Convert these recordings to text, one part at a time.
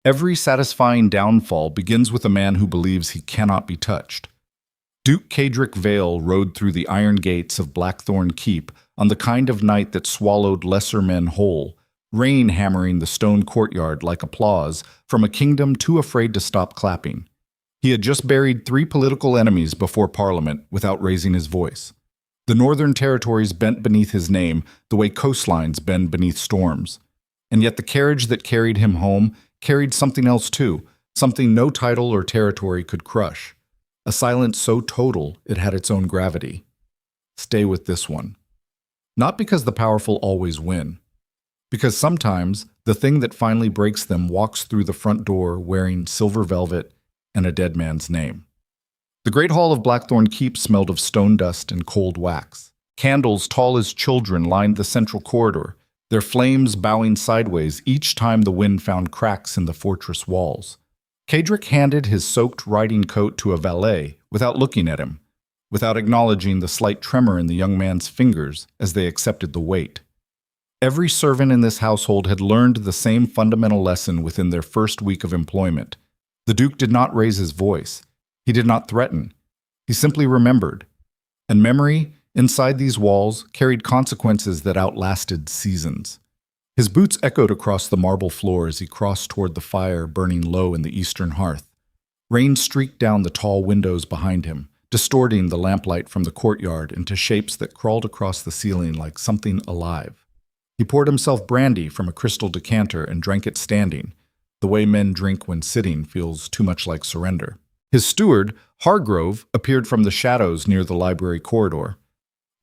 Every satisfying downfall begins with a man who believes he cannot be touched. Duke Cadric Vale rode through the iron gates of Blackthorne Keep on the kind of night that swallowed lesser men whole, rain hammering the stone courtyard like applause from a kingdom too afraid to stop clapping. He had just buried 3 political enemies before Parliament without raising his voice. The northern territories bent beneath his name the way coastlines bend beneath storms. And yet the carriage that carried him home carried something else too, something no title or territory could crush. A silence so total it had its own gravity. Stay with this one. Not because the powerful always win. Because sometimes the thing that finally breaks them walks through the front door wearing silver velvet and a dead man's name. The great hall of Blackthorne Keep smelled of stone dust and cold wax. Candles tall as children lined the central corridor, their flames bowing sideways each time the wind found cracks in the fortress walls. Cadric handed his soaked riding coat to a valet without looking at him, without acknowledging the slight tremor in the young man's fingers as they accepted the weight. Every servant in this household had learned the same fundamental lesson within their first week of employment. The Duke did not raise his voice. He did not threaten. He simply remembered. And memory, inside these walls, carried consequences that outlasted seasons. His boots echoed across the marble floor as he crossed toward the fire burning low in the eastern hearth. Rain streaked down the tall windows behind him, distorting the lamplight from the courtyard into shapes that crawled across the ceiling like something alive. He poured himself brandy from a crystal decanter and drank it standing. The way men drink when sitting feels too much like surrender. His steward, Hargrove, appeared from the shadows near the library corridor.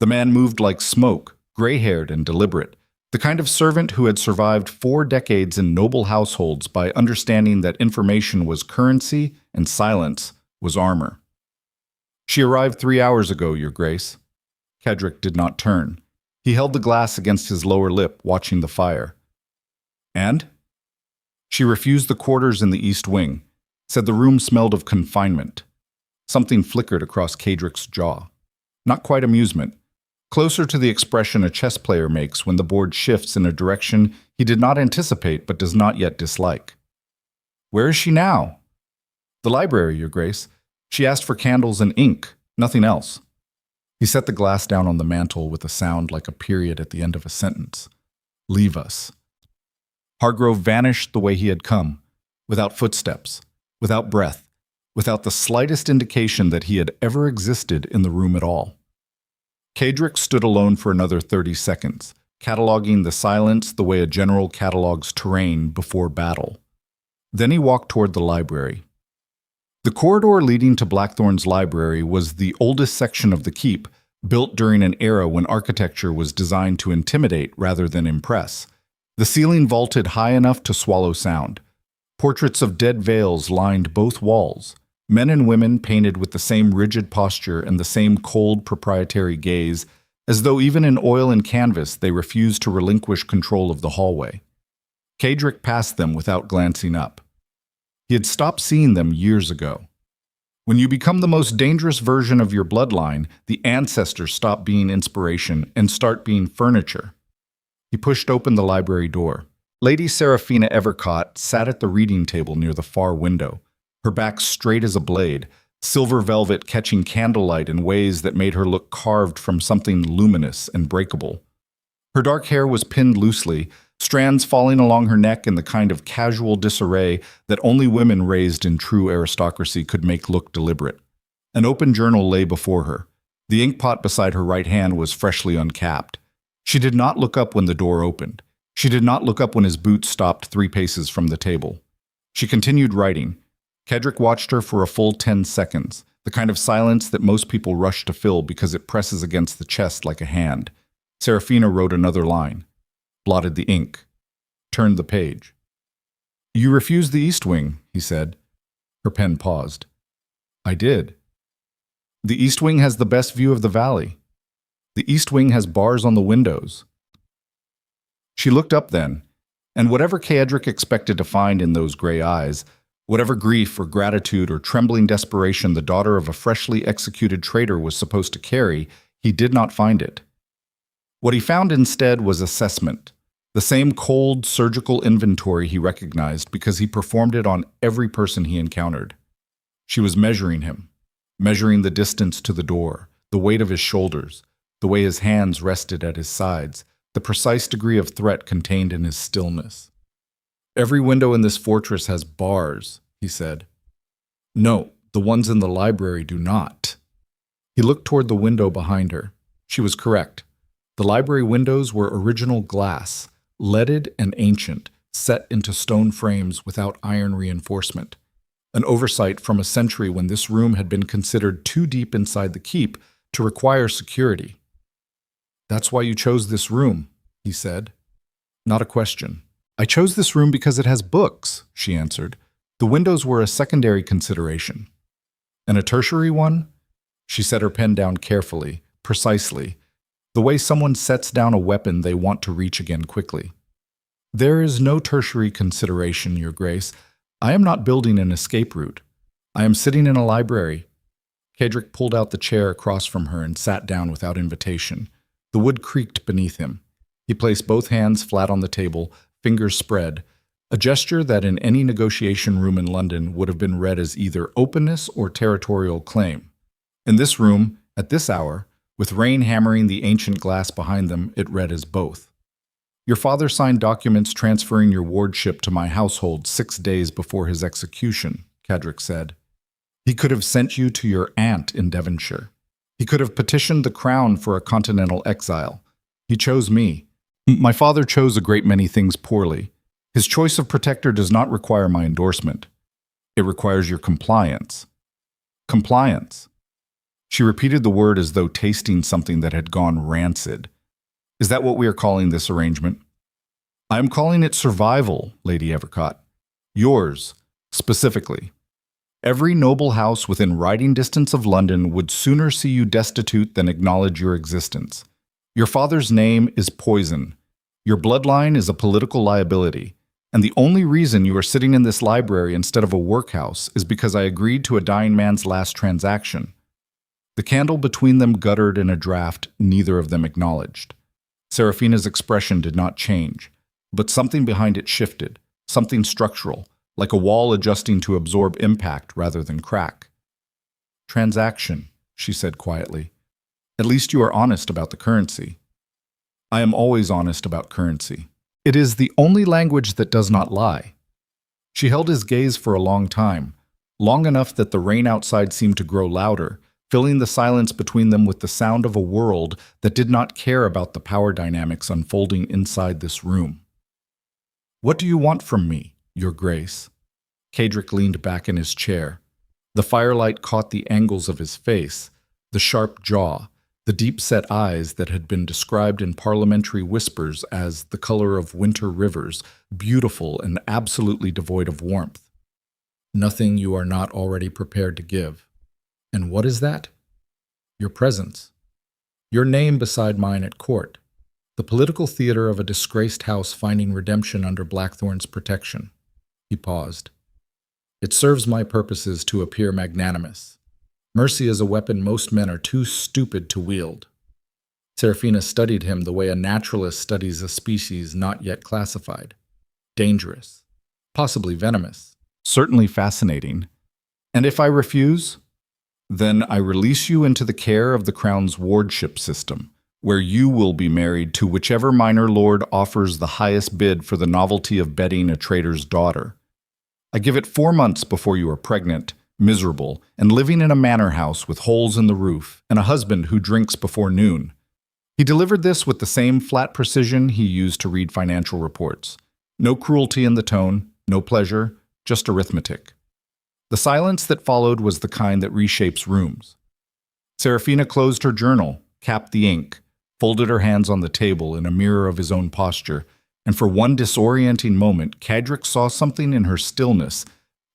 The man moved like smoke, gray-haired and deliberate, the kind of servant who had survived 4 decades in noble households by understanding that information was currency and silence was armor. "She arrived 3 hours ago, Your Grace." Cadric did not turn. He held the glass against his lower lip, watching the fire. "And?" "She refused the quarters in the east wing, said the room smelled of confinement." Something flickered across Cadric's jaw. Not quite amusement. Closer to the expression a chess player makes when the board shifts in a direction he did not anticipate but does not yet dislike. "Where is she now?" "The library, Your Grace. She asked for candles and ink, nothing else." He set the glass down on the mantel with a sound like a period at the end of a sentence. "Leave us." Hargrove vanished the way he had come, without footsteps, without breath, without the slightest indication that he had ever existed in the room at all. Cadric stood alone for another 30 seconds, cataloging the silence the way a general catalogues terrain before battle. Then he walked toward the library. The corridor leading to Blackthorne's library was the oldest section of the keep, built during an era when architecture was designed to intimidate rather than impress. The ceiling vaulted high enough to swallow sound. Portraits of dead Vales lined both walls, men and women painted with the same rigid posture and the same cold proprietary gaze, as though even in oil and canvas they refused to relinquish control of the hallway. Cadric passed them without glancing up. He had stopped seeing them years ago. When you become the most dangerous version of your bloodline, the ancestors stop being inspiration and start being furniture. He pushed open the library door. Lady Seraphina Evercott sat at the reading table near the far window, her back straight as a blade, silver velvet catching candlelight in ways that made her look carved from something luminous and breakable. Her dark hair was pinned loosely, strands falling along her neck in the kind of casual disarray that only women raised in true aristocracy could make look deliberate. An open journal lay before her. The inkpot beside her right hand was freshly uncapped. She did not look up when the door opened. She did not look up when his boots stopped 3 paces from the table. She continued writing. Cadric watched her for a full 10 seconds, the kind of silence that most people rush to fill because it presses against the chest like a hand. Seraphina wrote another line, blotted the ink, turned the page. "You refused the East Wing," he said. Her pen paused. "I did." "The East Wing has the best view of the valley. The East Wing has bars on the windows." She looked up then, and whatever Cadric expected to find in those gray eyes, whatever grief or gratitude or trembling desperation the daughter of a freshly executed traitor was supposed to carry, he did not find it. What he found instead was assessment, The same cold, surgical inventory he recognized because he performed it on every person he encountered. She was measuring him, measuring the distance to the door, the weight of his shoulders, the way his hands rested at his sides, the precise degree of threat contained in his stillness. "Every window in this fortress has bars," he said. "No, the ones in the library do not." He looked toward the window behind her. She was correct. The library windows were original glass, leaded and ancient, set into stone frames without iron reinforcement. An oversight from a century when this room had been considered too deep inside the keep to require security. "That's why you chose this room," he said. Not a question. "I chose this room because it has books," she answered. The windows were a secondary consideration. "And a tertiary one?" She set her pen down carefully, precisely, the way someone sets down a weapon they want to reach again quickly. "There is no tertiary consideration, Your Grace. I am not building an escape route. I am sitting in a library." Cedric pulled out the chair across from her and sat down without invitation. The wood creaked beneath him. He placed both hands flat on the table, fingers spread, a gesture that in any negotiation room in London would have been read as either openness or territorial claim. In this room, at this hour, with rain hammering the ancient glass behind them, it read as both. "Your father signed documents transferring your wardship to my household 6 days before his execution," Cedric said. "He could have sent you to your aunt in Devonshire. He could have petitioned the crown for a continental exile. He chose me. My father chose a great many things poorly. His choice of protector does not require my endorsement. It requires your compliance." "Compliance." She repeated the word as though tasting something that had gone rancid. "Is that what we are calling this arrangement?" "I am calling it survival, Lady Evercott. Yours, specifically. Every noble house within riding distance of London would sooner see you destitute than acknowledge your existence. Your father's name is poison. Your bloodline is a political liability. And the only reason you are sitting in this library instead of a workhouse is because I agreed to a dying man's last transaction." The candle between them guttered in a draught neither of them acknowledged. Serafina's expression did not change, but something behind it shifted, something structural, like a wall adjusting to absorb impact rather than crack. "Transaction," she said quietly. "At least you are honest about the currency." "I am always honest about currency. It is the only language that does not lie." She held his gaze for a long time, long enough that the rain outside seemed to grow louder, filling the silence between them with the sound of a world that did not care about the power dynamics unfolding inside this room. "What do you want from me, Your Grace?" Cedric leaned back in his chair. The firelight caught the angles of his face, the sharp jaw, the deep-set eyes that had been described in parliamentary whispers as the color of winter rivers, beautiful and absolutely devoid of warmth. "Nothing you are not already prepared to give." "And what is that?" "Your presence. Your name beside mine at court. The political theater of a disgraced house finding redemption under Blackthorne's protection." He paused. "It serves my purposes to appear magnanimous. Mercy is a weapon most men are too stupid to wield." Serafina studied him the way a naturalist studies a species not yet classified. Dangerous. Possibly venomous. Certainly fascinating. "And if I refuse?" "Then I release you into the care of the Crown's wardship system, where you will be married to whichever minor lord offers the highest bid for the novelty of bedding a traitor's daughter. I give it 4 months before you are pregnant, miserable, and living in a manor house with holes in the roof, and a husband who drinks before noon." He delivered this with the same flat precision he used to read financial reports. No cruelty in the tone, no pleasure, just arithmetic. The silence that followed was the kind that reshapes rooms. Serafina closed her journal, capped the ink, folded her hands on the table in a mirror of his own posture, and for one disorienting moment, Cedric saw something in her stillness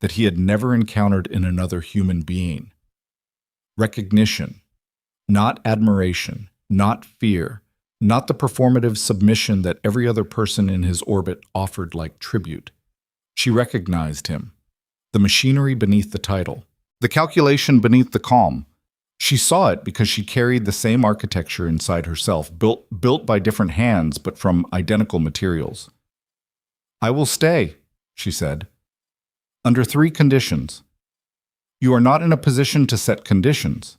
that he had never encountered in another human being. Recognition. Not admiration, not fear, not the performative submission that every other person in his orbit offered like tribute. She recognized him. The machinery beneath the title. The calculation beneath the calm. She saw it because she carried the same architecture inside herself, built by different hands but from identical materials. "I will stay," she said, "under 3 conditions. You are not in a position to set conditions.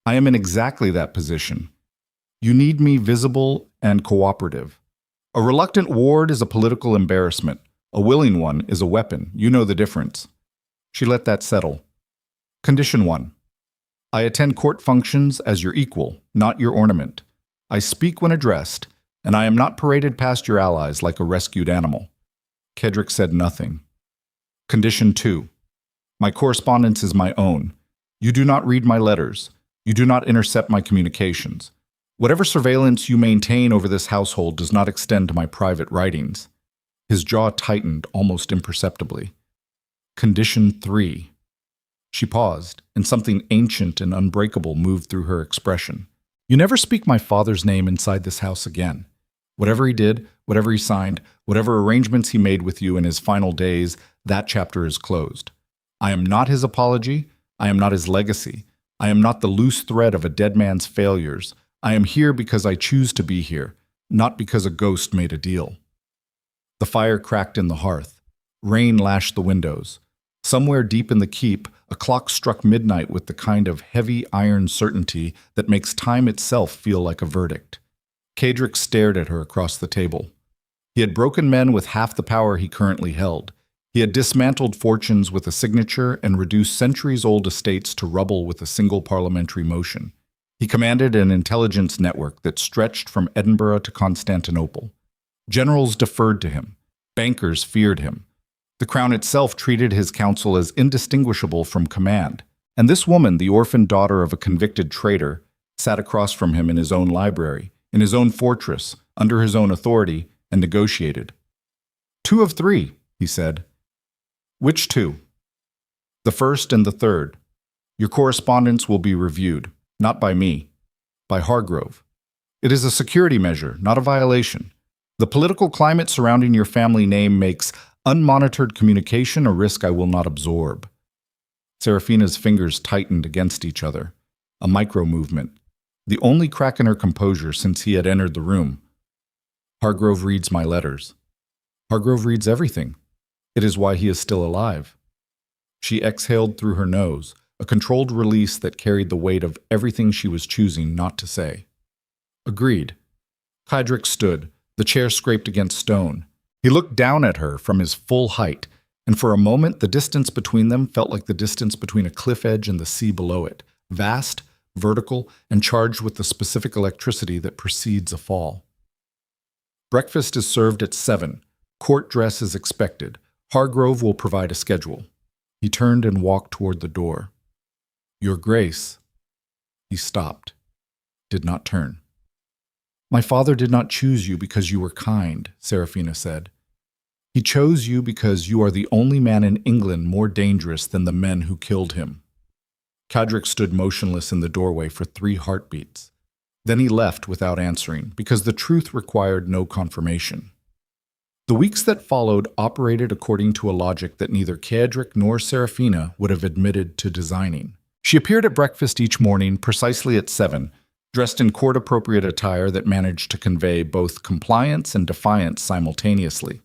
I am in exactly that position. You need me visible and cooperative. A reluctant ward is a political embarrassment. A willing one is a weapon. You know the difference." She let that settle. Condition 1. I attend court functions as your equal, not your ornament. I speak when addressed, and I am not paraded past your allies like a rescued animal. Kedrick said nothing. Condition 2. My correspondence is my own. You do not read my letters. You do not intercept my communications. Whatever surveillance you maintain over this household does not extend to my private writings. His jaw tightened almost imperceptibly. Condition 3. She paused, and something ancient and unbreakable moved through her expression. You never speak my father's name inside this house again. Whatever he did, whatever he signed, whatever arrangements he made with you in his final days, that chapter is closed. I am not his apology. I am not his legacy. I am not the loose thread of a dead man's failures. I am here because I choose to be here, not because a ghost made a deal. The fire cracked in the hearth. Rain lashed the windows. Somewhere deep in the keep, a clock struck midnight with the kind of heavy iron certainty that makes time itself feel like a verdict. Kedrick stared at her across the table. He had broken men with half the power he currently held. He had dismantled fortunes with a signature and reduced centuries-old estates to rubble with a single parliamentary motion. He commanded an intelligence network that stretched from Edinburgh to Constantinople. Generals deferred to him. Bankers feared him. The crown itself treated his counsel as indistinguishable from command. And this woman, the orphaned daughter of a convicted traitor, sat across from him in his own library, in his own fortress, under his own authority, and negotiated. 2 of 3, he said. Which 2? The first and the third. Your correspondence will be reviewed, not by me, by Hargrove. It is a security measure, not a violation. The political climate surrounding your family name makes unmonitored communication a risk I will not absorb. Serafina's fingers tightened against each other, a micro-movement, the only crack in her composure since he had entered the room. Hargrove reads my letters. Hargrove reads everything. It is why he is still alive. She exhaled through her nose, a controlled release that carried the weight of everything she was choosing not to say. Agreed. Kedrick stood, the chair scraped against stone. He looked down at her from his full height, and for a moment the distance between them felt like the distance between a cliff edge and the sea below it, vast, vertical, and charged with the specific electricity that precedes a fall. Breakfast is served at 7. Court dress is expected. Hargrove will provide a schedule. He turned and walked toward the door. Your Grace. He stopped, did not turn. My father did not choose you because you were kind, Serafina said. He chose you because you are the only man in England more dangerous than the men who killed him. Kedrick stood motionless in the doorway for 3 heartbeats. Then he left without answering, because the truth required no confirmation. The weeks that followed operated according to a logic that neither Kedrick nor Serafina would have admitted to designing. She appeared at breakfast each morning precisely at 7, dressed in court-appropriate attire that managed to convey both compliance and defiance simultaneously.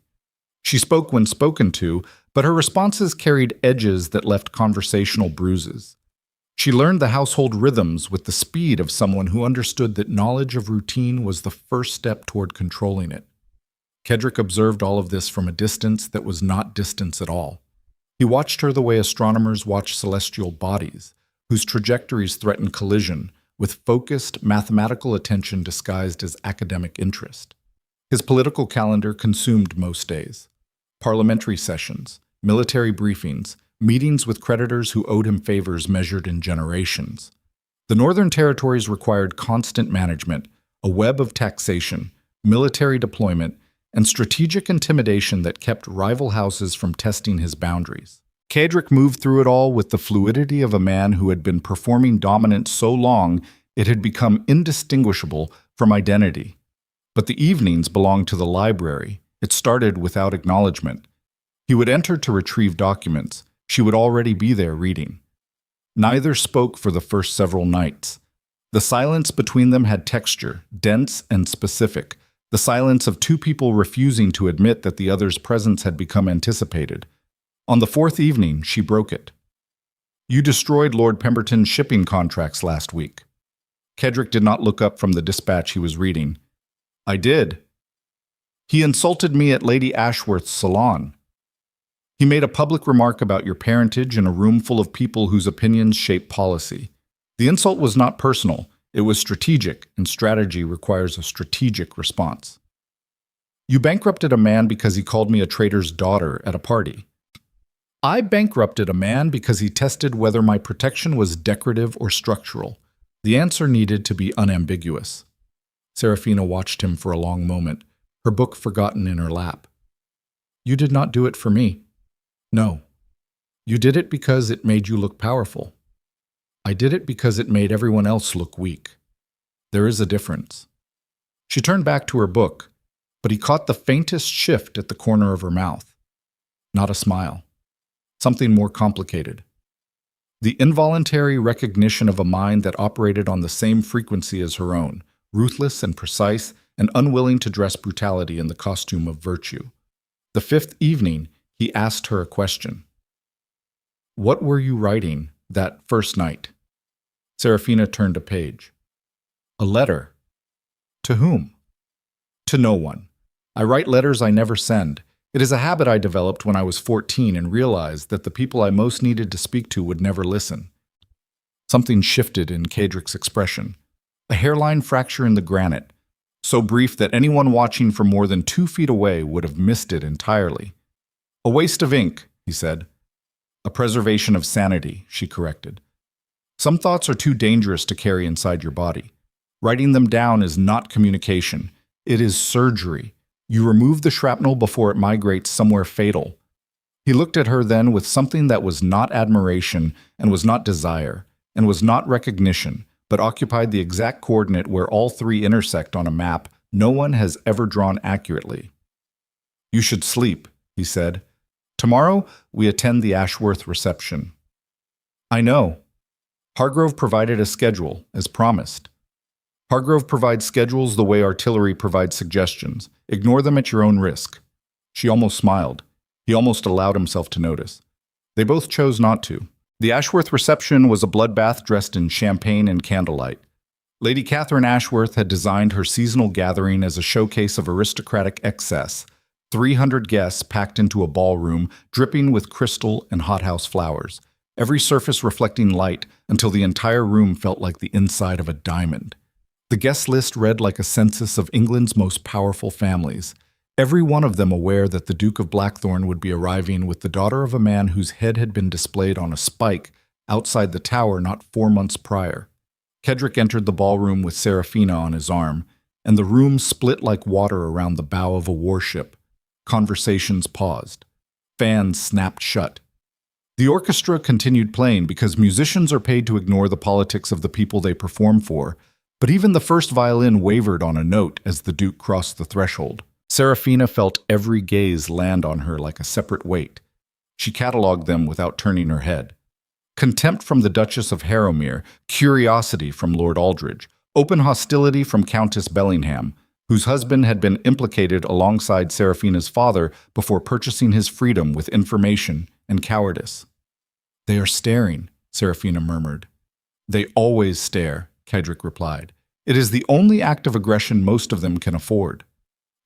She spoke when spoken to, but her responses carried edges that left conversational bruises. She learned the household rhythms with the speed of someone who understood that knowledge of routine was the first step toward controlling it. Kedrick observed all of this from a distance that was not distance at all. He watched her the way astronomers watch celestial bodies, whose trajectories threaten collision, with focused, mathematical attention disguised as academic interest. His political calendar consumed most days. Parliamentary sessions, military briefings, meetings with creditors who owed him favors measured in generations. The Northern Territories required constant management, a web of taxation, military deployment, and strategic intimidation that kept rival houses from testing his boundaries. Kedrick moved through it all with the fluidity of a man who had been performing dominance so long it had become indistinguishable from identity. But the evenings belonged to the library. It started without acknowledgement. He would enter to retrieve documents. She would already be there reading. Neither spoke for the first several nights. The silence between them had texture, dense and specific, the silence of two people refusing to admit that the other's presence had become anticipated. On the fourth evening, she broke it. "You destroyed Lord Pemberton's shipping contracts last week." Kedrick did not look up from the dispatch he was reading. "I did. He insulted me at Lady Ashworth's salon. He made a public remark about your parentage in a room full of people whose opinions shape policy. The insult was not personal, it was strategic, and strategy requires a strategic response. You bankrupted a man because he called me a traitor's daughter at a party. I bankrupted a man because he tested whether my protection was decorative or structural. The answer needed to be unambiguous." Serafina watched him for a long moment, her book forgotten in her lap. "You did not do it for me." "No. You did it because it made you look powerful. I did it because it made everyone else look weak. There is a difference." She turned back to her book, but he caught the faintest shift at the corner of her mouth. Not a smile. Something more complicated. The involuntary recognition of a mind that operated on the same frequency as her own, ruthless and precise and unwilling to dress brutality in the costume of virtue. The fifth evening, he asked her a question. "What were you writing that first night?" Serafina turned a page. "A letter." "To whom?" "To no one. I write letters I never send. It is a habit I developed when I was 14 and realized that the people I most needed to speak to would never listen." Something shifted in Kedrick's expression. A hairline fracture in the granite, so brief that anyone watching from more than 2 feet away would have missed it entirely. "A waste of ink," he said. "A preservation of sanity," she corrected. "Some thoughts are too dangerous to carry inside your body. Writing them down is not communication. It is surgery. You remove the shrapnel before it migrates somewhere fatal." He looked at her then with something that was not admiration and was not desire and was not recognition, but occupied the exact coordinate where all three intersect on a map no one has ever drawn accurately. "You should sleep," he said. "Tomorrow we attend the Ashworth reception." "I know." Hargrove provided a schedule, as promised. Hargrove provides schedules the way artillery provides suggestions. Ignore them at your own risk. She almost smiled. He almost allowed himself to notice. They both chose not to. The Ashworth reception was a bloodbath dressed in champagne and candlelight. Lady Catherine Ashworth had designed her seasonal gathering as a showcase of aristocratic excess. 300 guests packed into a ballroom, dripping with crystal and hothouse flowers, every surface reflecting light until the entire room felt like the inside of a diamond. The guest list read like a census of England's most powerful families, every one of them aware that the Duke of Blackthorne would be arriving with the daughter of a man whose head had been displayed on a spike outside the tower not 4 months prior. Kedrick entered the ballroom with Serafina on his arm, and the room split like water around the bow of a warship. Conversations paused. Fans snapped shut. The orchestra continued playing because musicians are paid to ignore the politics of the people they perform for, but even the first violin wavered on a note as the Duke crossed the threshold. Serafina felt every gaze land on her like a separate weight. She catalogued them without turning her head. Contempt from the Duchess of Harrowmere, curiosity from Lord Aldridge, open hostility from Countess Bellingham, whose husband had been implicated alongside Serafina's father before purchasing his freedom with information and cowardice. "They are staring," Serafina murmured. "They always stare," Kedrick replied. "It is the only act of aggression most of them can afford."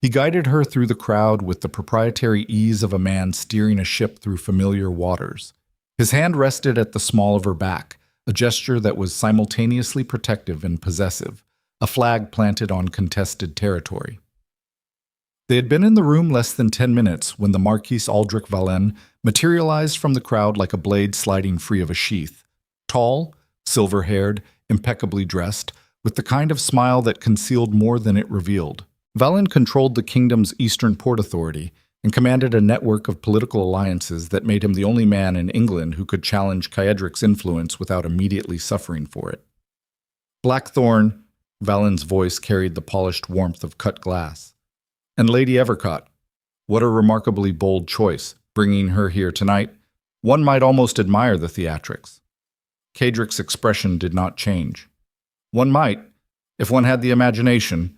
He guided her through the crowd with the proprietary ease of a man steering a ship through familiar waters. His hand rested at the small of her back, a gesture that was simultaneously protective and possessive, a flag planted on contested territory. They had been in the room less than 10 minutes when the Marquise Aldrich Valenne materialized from the crowd like a blade sliding free of a sheath. Tall, silver-haired, impeccably dressed, with the kind of smile that concealed more than it revealed. Valenne controlled the kingdom's Eastern Port Authority and commanded a network of political alliances that made him the only man in England who could challenge Kedrick's influence without immediately suffering for it. "Blackthorne," Valenne's voice carried the polished warmth of cut glass. "And Lady Evercott. What a remarkably bold choice, bringing her here tonight. One might almost admire the theatrics." Cadrick's expression did not change. One might, if one had the imagination.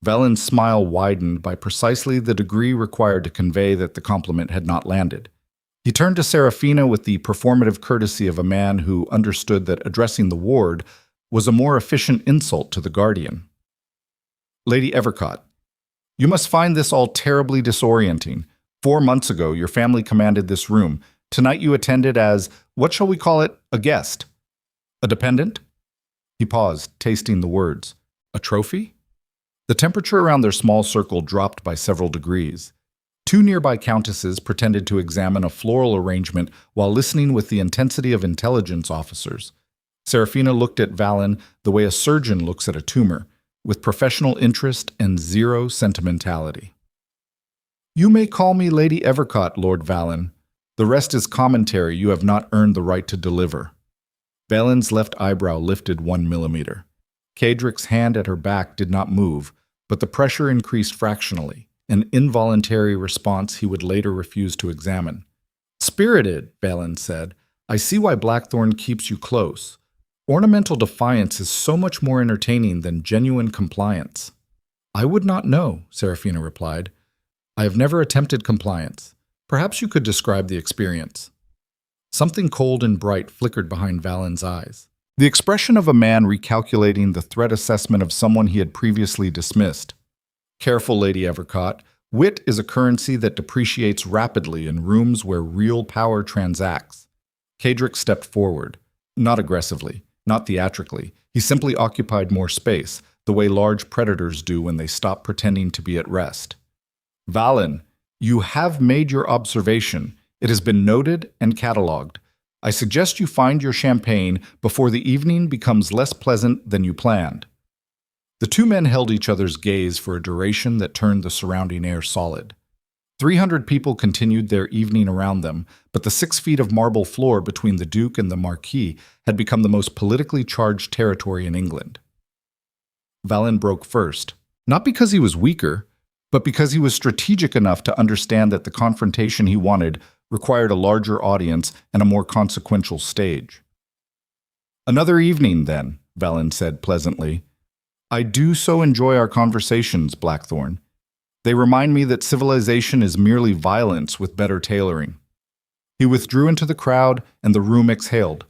Valen's smile widened by precisely the degree required to convey that the compliment had not landed. He turned to Serafina with the performative courtesy of a man who understood that addressing the ward was a more efficient insult to the guardian. Lady Evercott, you must find this all terribly disorienting. 4 months ago, your family commanded this room. Tonight you attended as, what shall we call it, a guest? A dependent? He paused, tasting the words. A trophy? The temperature around their small circle dropped by several degrees. 2 nearby countesses pretended to examine a floral arrangement while listening with the intensity of intelligence officers. Serafina looked at Valen the way a surgeon looks at a tumor, with professional interest and zero sentimentality. You may call me Lady Evercott, Lord Valen. The rest is commentary you have not earned the right to deliver. Valen's left eyebrow lifted 1 millimeter. Cadrick's hand at her back did not move, but the pressure increased fractionally, an involuntary response he would later refuse to examine. Spirited, Valen said. I see why Blackthorne keeps you close. Ornamental defiance is so much more entertaining than genuine compliance. I would not know, Serafina replied. I have never attempted compliance. Perhaps you could describe the experience. Something cold and bright flickered behind Valen's eyes. The expression of a man recalculating the threat assessment of someone he had previously dismissed. Careful, Lady Evercott. Wit is a currency that depreciates rapidly in rooms where real power transacts. Cadrick stepped forward. Not aggressively, not theatrically. He simply occupied more space, the way large predators do when they stop pretending to be at rest. Valen, you have made your observation. It has been noted and catalogued. I suggest you find your champagne before the evening becomes less pleasant than you planned. The 2 men held each other's gaze for a duration that turned the surrounding air solid. 300 people continued their evening around them, but the 6 feet of marble floor between the Duke and the Marquis had become the most politically charged territory in England. Valen broke first, not because he was weaker, but because he was strategic enough to understand that the confrontation he wanted required a larger audience and a more consequential stage. Another evening, then, Valen said pleasantly. I do so enjoy our conversations, Blackthorne. They remind me that civilization is merely violence with better tailoring. He withdrew into the crowd, and the room exhaled.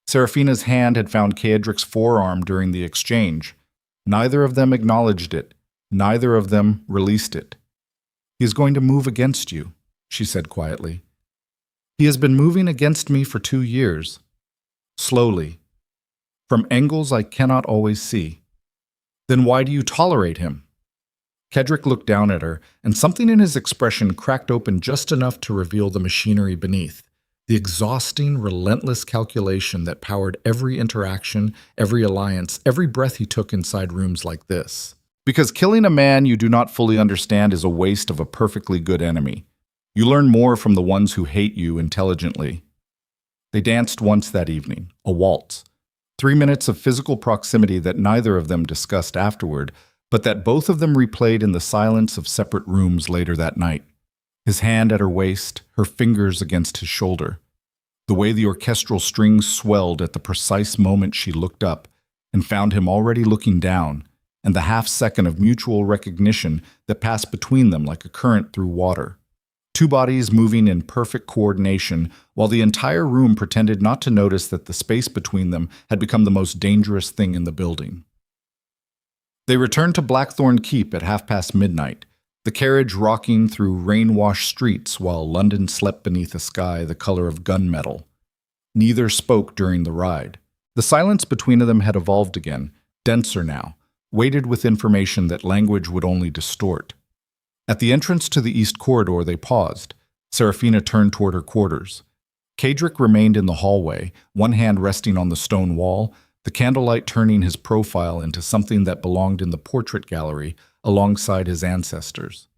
Serafina's hand had found Cadrick's forearm during the exchange. Neither of them acknowledged it. Neither of them released it. He is going to move against you, she said quietly. He has been moving against me for 2 years. Slowly. From angles I cannot always see. Then why do you tolerate him? Cadrick looked down at her, and something in his expression cracked open just enough to reveal the machinery beneath, the exhausting, relentless calculation that powered every interaction, every alliance, every breath he took inside rooms like this. Because killing a man you do not fully understand is a waste of a perfectly good enemy. You learn more from the ones who hate you intelligently. They danced once that evening, a waltz. 3 minutes of physical proximity that neither of them discussed afterward, but that both of them replayed in the silence of separate rooms later that night. His hand at her waist, her fingers against his shoulder. The way the orchestral strings swelled at the precise moment she looked up and found him already looking down, and the half-second of mutual recognition that passed between them like a current through water. 2 bodies moving in perfect coordination, while the entire room pretended not to notice that the space between them had become the most dangerous thing in the building. They returned to Blackthorne Keep at midnight, the carriage rocking through rain-washed streets while London slept beneath a sky the color of gunmetal. Neither spoke during the ride. The silence between them had evolved again, denser now, weighted with information that language would only distort. At the entrance to the east corridor they paused. Serafina turned toward her quarters. Cadrick remained in the hallway, one hand resting on the stone wall, the candlelight turning his profile into something that belonged in the portrait gallery alongside his ancestors.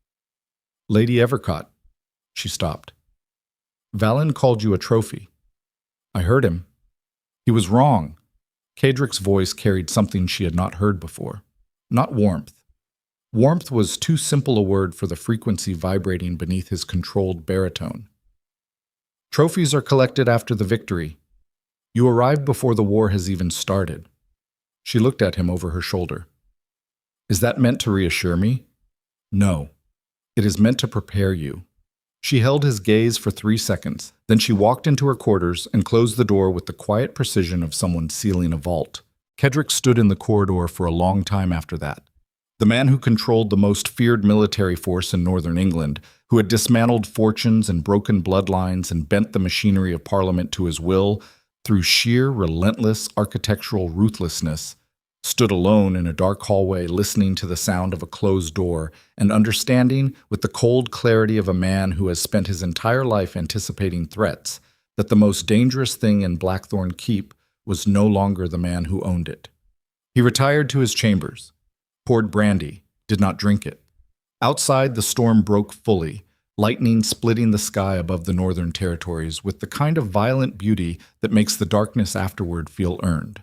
Lady Evercott. She stopped. Valen called you a trophy. I heard him. He was wrong. Cadrick's voice carried something she had not heard before. Not warmth. Warmth was too simple a word for the frequency vibrating beneath his controlled baritone. Trophies are collected after the victory. You arrived before the war has even started. She looked at him over her shoulder. Is that meant to reassure me? No. It is meant to prepare you. She held his gaze for 3 seconds, then she walked into her quarters and closed the door with the quiet precision of someone sealing a vault. Kedrick stood in the corridor for a long time after that. The man who controlled the most feared military force in northern England, who had dismantled fortunes and broken bloodlines and bent the machinery of Parliament to his will through sheer, relentless architectural ruthlessness, stood alone in a dark hallway listening to the sound of a closed door and understanding, with the cold clarity of a man who has spent his entire life anticipating threats, that the most dangerous thing in Blackthorne Keep was no longer the man who owned it. He retired to his chambers, poured brandy, did not drink it. Outside, the storm broke fully, lightning splitting the sky above the northern territories with the kind of violent beauty that makes the darkness afterward feel earned.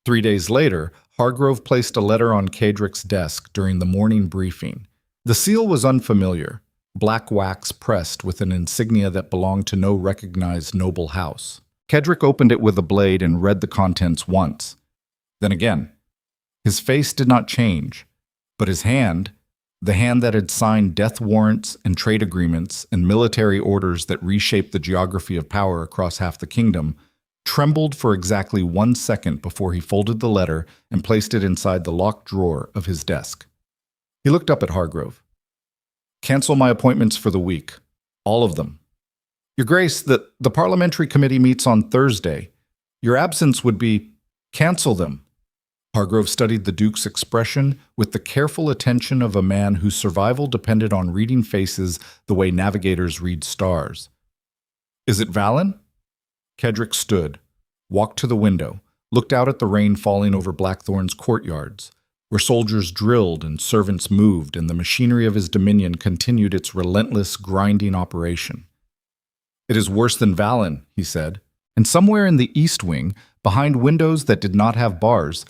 3 days later, Hargrove placed a letter on Kedrick's desk during the morning briefing. The seal was unfamiliar, black wax pressed with an insignia that belonged to no recognized noble house. Kedrick opened it with a blade and read the contents once. Then again. His face did not change, but his hand, the hand that had signed death warrants and trade agreements and military orders that reshaped the geography of power across half the kingdom, trembled for exactly 1 second before he folded the letter and placed it inside the locked drawer of his desk. He looked up at Hargrove. Cancel my appointments for the week. All of them. Your Grace, the parliamentary committee meets on Thursday. Your absence would be... Cancel them. Hargrove studied the Duke's expression with the careful attention of a man whose survival depended on reading faces the way navigators read stars. Is it Valen? Kedrick stood, walked to the window, looked out at the rain falling over Blackthorne's courtyards, where soldiers drilled and servants moved and the machinery of his dominion continued its relentless, grinding operation. It is worse than Valen, he said, and somewhere in the east wing, behind windows that did not have bars,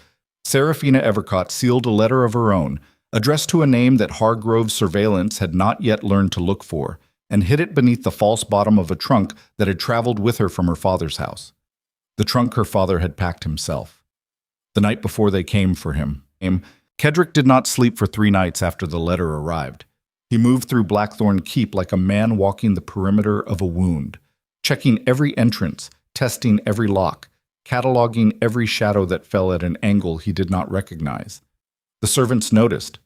Seraphina Evercott sealed a letter of her own, addressed to a name that Hargrove's surveillance had not yet learned to look for, and hid it beneath the false bottom of a trunk that had traveled with her from her father's house. The trunk her father had packed himself. The night before they came for him, Kedrick did not sleep for 3 nights after the letter arrived. He moved through Blackthorne Keep like a man walking the perimeter of a wound, checking every entrance, testing every lock, cataloging every shadow that fell at an angle he did not recognize. The servants noticed.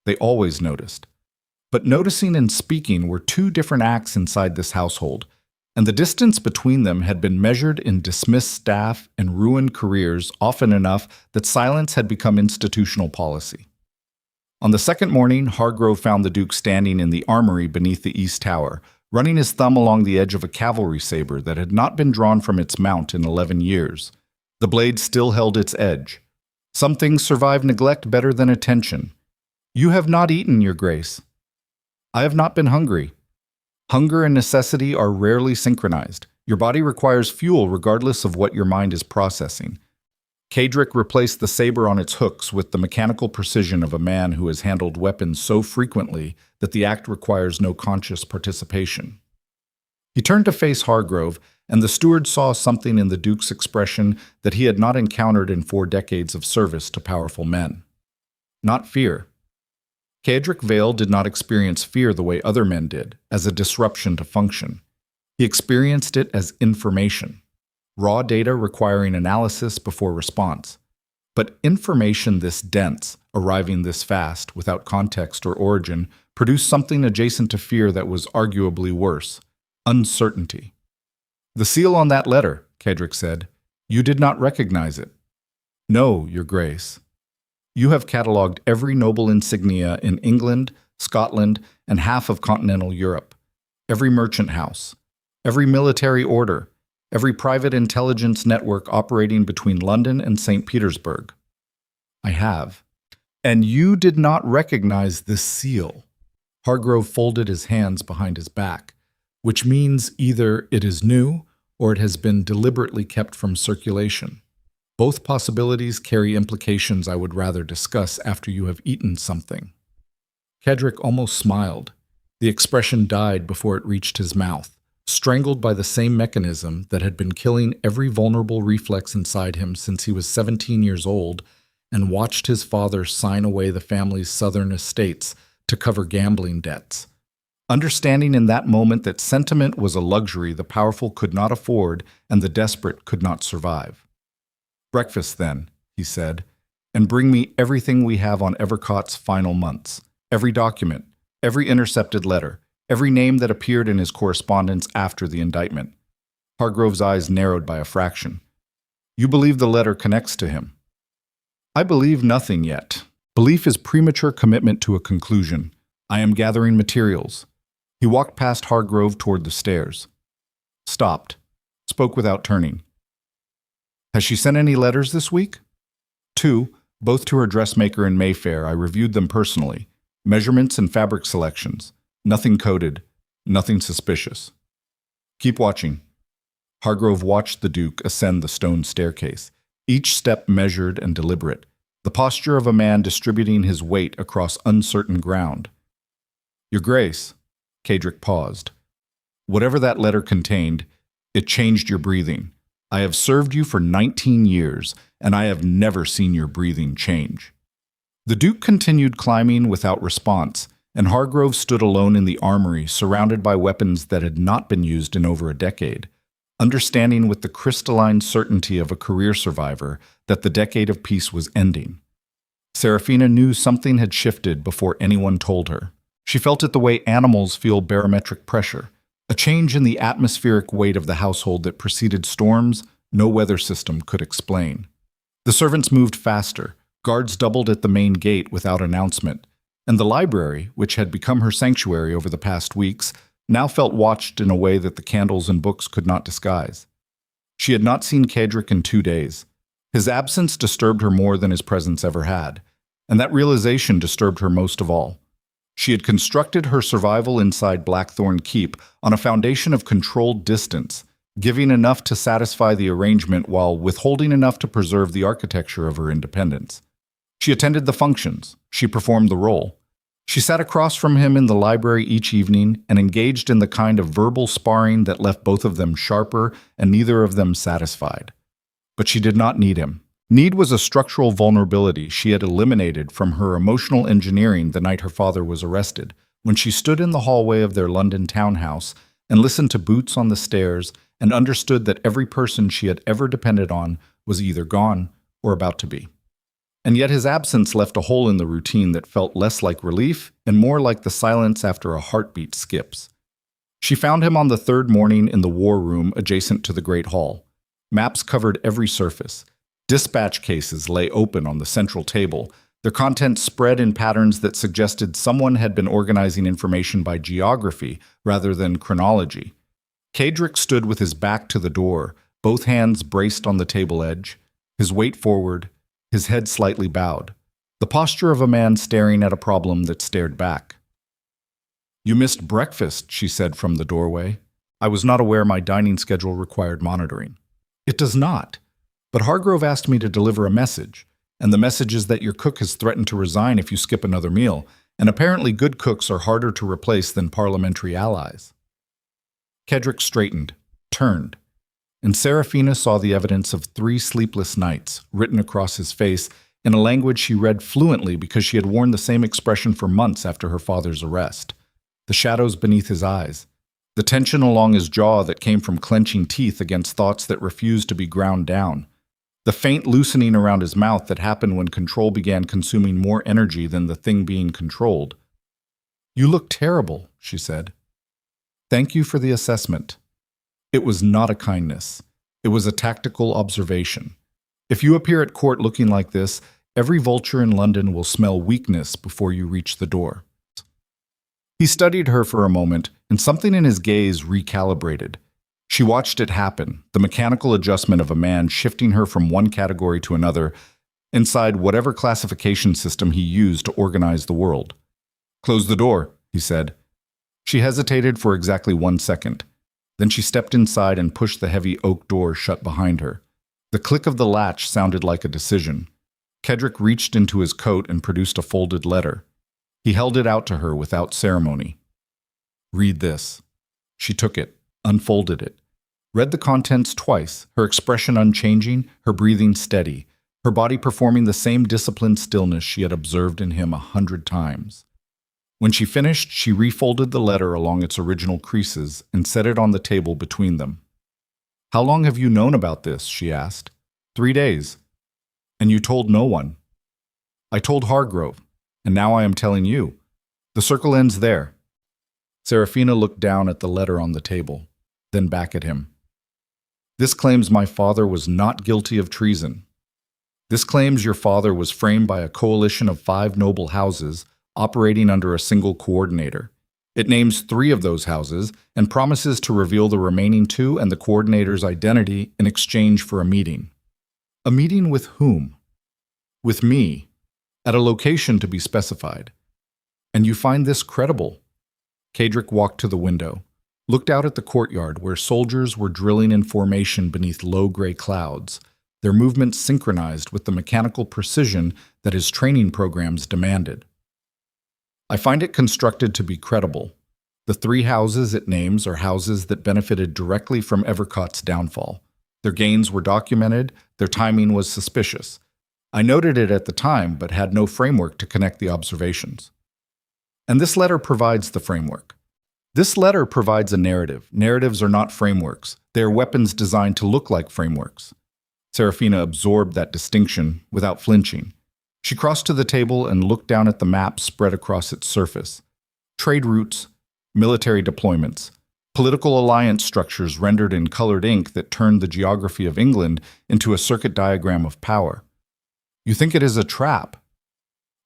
They always noticed. But noticing and speaking were 2 different acts inside this household, and the distance between them had been measured in dismissed staff and ruined careers often enough that silence had become institutional policy. On the second morning, Hargrove found the Duke standing in the armory beneath the east tower, running his thumb along the edge of a cavalry saber that had not been drawn from its mount in 11 years. The blade still held its edge. Some things survive neglect better than attention. You have not eaten, Your Grace. I have not been hungry. Hunger and necessity are rarely synchronized. Your body requires fuel regardless of what your mind is processing. Kedrick replaced the saber on its hooks with the mechanical precision of a man who has handled weapons so frequently that the act requires no conscious participation. He turned to face Hargrove, and the steward saw something in the Duke's expression that he had not encountered in 4 decades of service to powerful men. Not fear. Kedrick Vale did not experience fear the way other men did, as a disruption to function. He experienced it as information. Raw data requiring analysis before response. But information this dense, arriving this fast, without context or origin, produced something adjacent to fear that was arguably worse: uncertainty. The seal on that letter, Kedrick said. You did not recognize it. No, Your Grace. You have catalogued every noble insignia in England, Scotland, and half of continental Europe. Every merchant house. Every military order. Every private intelligence network operating between London and St. Petersburg. I have. And you did not recognize this seal. Hargrove folded his hands behind his back, which means either it is new or it has been deliberately kept from circulation. Both possibilities carry implications I would rather discuss after you have eaten something. Kedrick almost smiled. The expression died before it reached his mouth, strangled by the same mechanism that had been killing every vulnerable reflex inside him since he was 17 years old and watched his father sign away the family's southern estates to cover gambling debts. Understanding in that moment that sentiment was a luxury the powerful could not afford and the desperate could not survive. "Breakfast, then," he said, "and bring me everything we have on Evercott's final months, every document, every intercepted letter, every name that appeared in his correspondence after the indictment." Hargrove's eyes narrowed by a fraction. "You believe the letter connects to him?" "I believe nothing yet. Belief is premature commitment to a conclusion. I am gathering materials." He walked past Hargrove toward the stairs. Stopped. Spoke without turning. "Has she sent any letters this week?" "2, both to her dressmaker in Mayfair. I reviewed them personally. Measurements and fabric selections. Nothing coded. Nothing suspicious." "Keep watching." Hargrove watched the Duke ascend the stone staircase, each step measured and deliberate, the posture of a man distributing his weight across uncertain ground. "Your Grace," Cadric paused. "Whatever that letter contained, it changed your breathing. I have served you for 19 years, and I have never seen your breathing change." The Duke continued climbing without response, and Hargrove stood alone in the armory, surrounded by weapons that had not been used in over a decade, understanding with the crystalline certainty of a career survivor that the decade of peace was ending. Serafina knew something had shifted before anyone told her. She felt it the way animals feel barometric pressure, a change in the atmospheric weight of the household that preceded storms no weather system could explain. The servants moved faster, guards doubled at the main gate without announcement, and the library, which had become her sanctuary over the past weeks, now felt watched in a way that the candles and books could not disguise. She had not seen Cadric in 2 days. His absence disturbed her more than his presence ever had, and that realization disturbed her most of all. She had constructed her survival inside Blackthorne Keep on a foundation of controlled distance, giving enough to satisfy the arrangement while withholding enough to preserve the architecture of her independence. She attended the functions. She performed the role. She sat across from him in the library each evening and engaged in the kind of verbal sparring that left both of them sharper and neither of them satisfied. But she did not need him. Need was a structural vulnerability she had eliminated from her emotional engineering the night her father was arrested, when she stood in the hallway of their London townhouse and listened to boots on the stairs and understood that every person she had ever depended on was either gone or about to be. And yet his absence left a hole in the routine that felt less like relief and more like the silence after a heartbeat skips. She found him on the 3rd morning in the war room adjacent to the Great Hall. Maps covered every surface. Dispatch cases lay open on the central table, their contents spread in patterns that suggested someone had been organizing information by geography rather than chronology. Cadric stood with his back to the door, both hands braced on the table edge, his weight forward, his head slightly bowed, the posture of a man staring at a problem that stared back. "You missed breakfast," she said from the doorway. "I was not aware my dining schedule required monitoring." "It does not. But Hargrove asked me to deliver a message, and the message is that your cook has threatened to resign if you skip another meal, and apparently good cooks are harder to replace than parliamentary allies." Cadric straightened, turned, and Serafina saw the evidence of 3 sleepless nights written across his face in a language she read fluently because she had worn the same expression for months after her father's arrest. The shadows beneath his eyes, the tension along his jaw that came from clenching teeth against thoughts that refused to be ground down, the faint loosening around his mouth that happened when control began consuming more energy than the thing being controlled. "You look terrible," she said. "Thank you for the assessment." It was not a kindness. It was a tactical observation. If you appear at court looking like this, every vulture in London will smell weakness before you reach the door. He studied her for a moment, and something in his gaze recalibrated. She watched it happen, the mechanical adjustment of a man shifting her from one category to another inside whatever classification system he used to organize the world. "Close the door," he said. She hesitated for exactly 1 second. Then she stepped inside and pushed the heavy oak door shut behind her. The click of the latch sounded like a decision. Cadric reached into his coat and produced a folded letter. He held it out to her without ceremony. "Read this." She took it, unfolded it. Read the contents twice, her expression unchanging, her breathing steady, her body performing the same disciplined stillness she had observed in him 100 times. When she finished, she refolded the letter along its original creases and set it on the table between them. "How long have you known about this?" she asked. 3 days. "And you told no one?" "I told Hargrove, and now I am telling you. The circle ends there." Serafina looked down at the letter on the table, then back at him. "This claims my father was not guilty of treason. This claims your father was framed by a coalition of 5 noble houses operating under a single coordinator. It names 3 of those houses and promises to reveal the remaining 2 and the coordinator's identity in exchange for a meeting. A meeting with whom? With me, at a location to be specified. And you find this credible?" Kadric walked to the window, looked out at the courtyard where soldiers were drilling in formation beneath low gray clouds, their movements synchronized with the mechanical precision that his training programs demanded. "I find it constructed to be credible. The 3 houses it names are houses that benefited directly from Evercott's downfall. Their gains were documented, their timing was suspicious. I noted it at the time, but had no framework to connect the observations. And this letter provides the framework. This letter provides a narrative. Narratives are not frameworks. They are weapons designed to look like frameworks." Serafina absorbed that distinction without flinching. She crossed to the table and looked down at the map spread across its surface. Trade routes, military deployments, political alliance structures rendered in colored ink that turned the geography of England into a circuit diagram of power. "You think it is a trap?"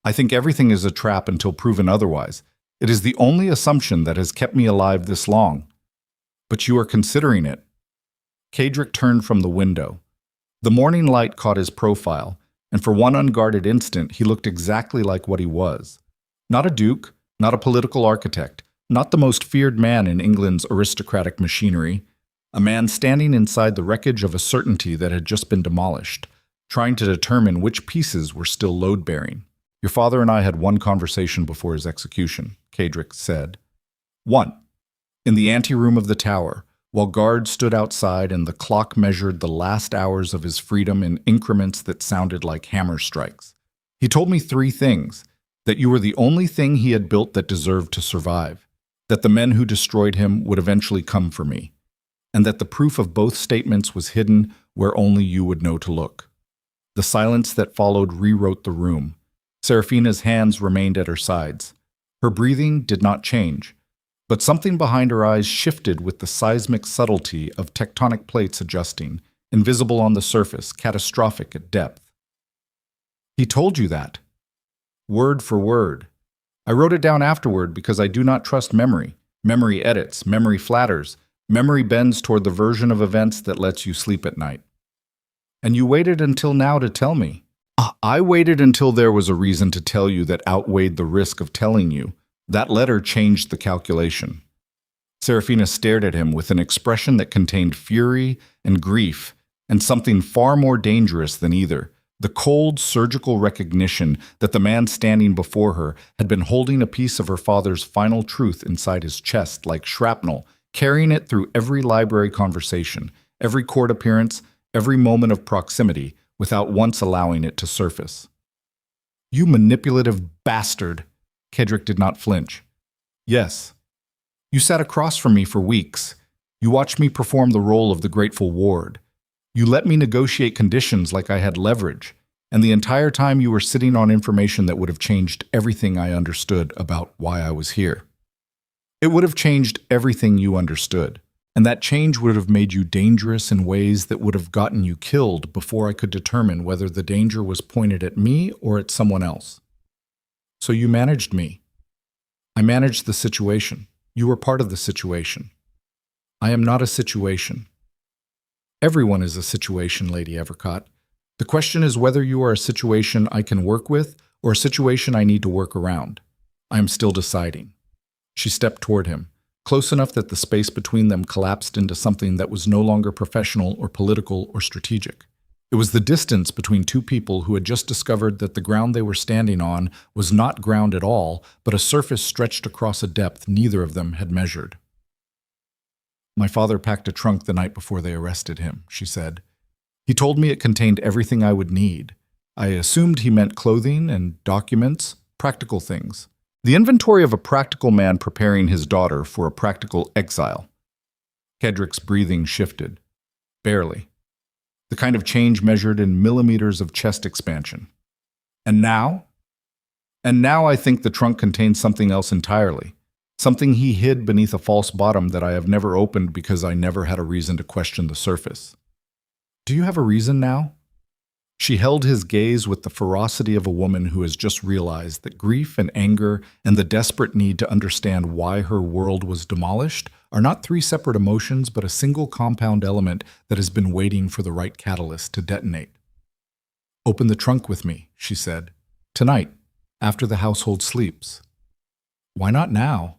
"I think everything is a trap until proven otherwise. It is the only assumption that has kept me alive this long." "But you are considering it." Kadric turned from the window. The morning light caught his profile, and for one unguarded instant he looked exactly like what he was. Not a duke, not a political architect, not the most feared man in England's aristocratic machinery. A man standing inside the wreckage of a certainty that had just been demolished, trying to determine which pieces were still load-bearing. "Your father and I had one conversation before his execution," Kadric said. "One. In the anteroom of the tower, while guards stood outside and the clock measured the last hours of his freedom in increments that sounded like hammer strikes. He told me 3 things: that you were the only thing he had built that deserved to survive, that the men who destroyed him would eventually come for me, and that the proof of both statements was hidden where only you would know to look." The silence that followed rewrote the room. Serafina's hands remained at her sides. Her breathing did not change, but something behind her eyes shifted with the seismic subtlety of tectonic plates adjusting, invisible on the surface, catastrophic at depth. "He told you that?" "Word for word. I wrote it down afterward because I do not trust memory. Memory edits, memory flatters, memory bends toward the version of events that lets you sleep at night." "And you waited until now to tell me." "I waited until there was a reason to tell you that outweighed the risk of telling you. That letter changed the calculation." Serafina stared at him with an expression that contained fury and grief and something far more dangerous than either: the cold, surgical recognition that the man standing before her had been holding a piece of her father's final truth inside his chest like shrapnel, carrying it through every library conversation, every court appearance, every moment of proximity, without once allowing it to surface. "You manipulative bastard!" Kadric did not flinch. "Yes. You sat across from me for weeks. You watched me perform the role of the grateful ward. You let me negotiate conditions like I had leverage, and the entire time you were sitting on information that would have changed everything I understood about why I was here. It would have changed everything you understood, and that change would have made you dangerous in ways that would have gotten you killed before I could determine whether the danger was pointed at me or at someone else. So you managed me. I managed the situation. You were part of the situation. I am not a situation. Everyone is a situation, Lady Evercott. The question is whether you are a situation I can work with or a situation I need to work around. I am still deciding." She stepped toward him, close enough that the space between them collapsed into something that was no longer professional or political or strategic. It was the distance between 2 people who had just discovered that the ground they were standing on was not ground at all, but a surface stretched across a depth neither of them had measured. My father packed a trunk the night before they arrested him, she said. He told me it contained everything I would need. I assumed he meant clothing and documents, practical things. The inventory of a practical man preparing his daughter for a practical exile. Kedrick's breathing shifted. Barely. The kind of change measured in millimeters of chest expansion. And now? And now I think the trunk contains something else entirely. Something he hid beneath a false bottom that I have never opened because I never had a reason to question the surface. Do you have a reason now? She held his gaze with the ferocity of a woman who has just realized that grief and anger and the desperate need to understand why her world was demolished are not three separate emotions but a single compound element that has been waiting for the right catalyst to detonate. Open the trunk with me, she said. Tonight, after the household sleeps. Why not now?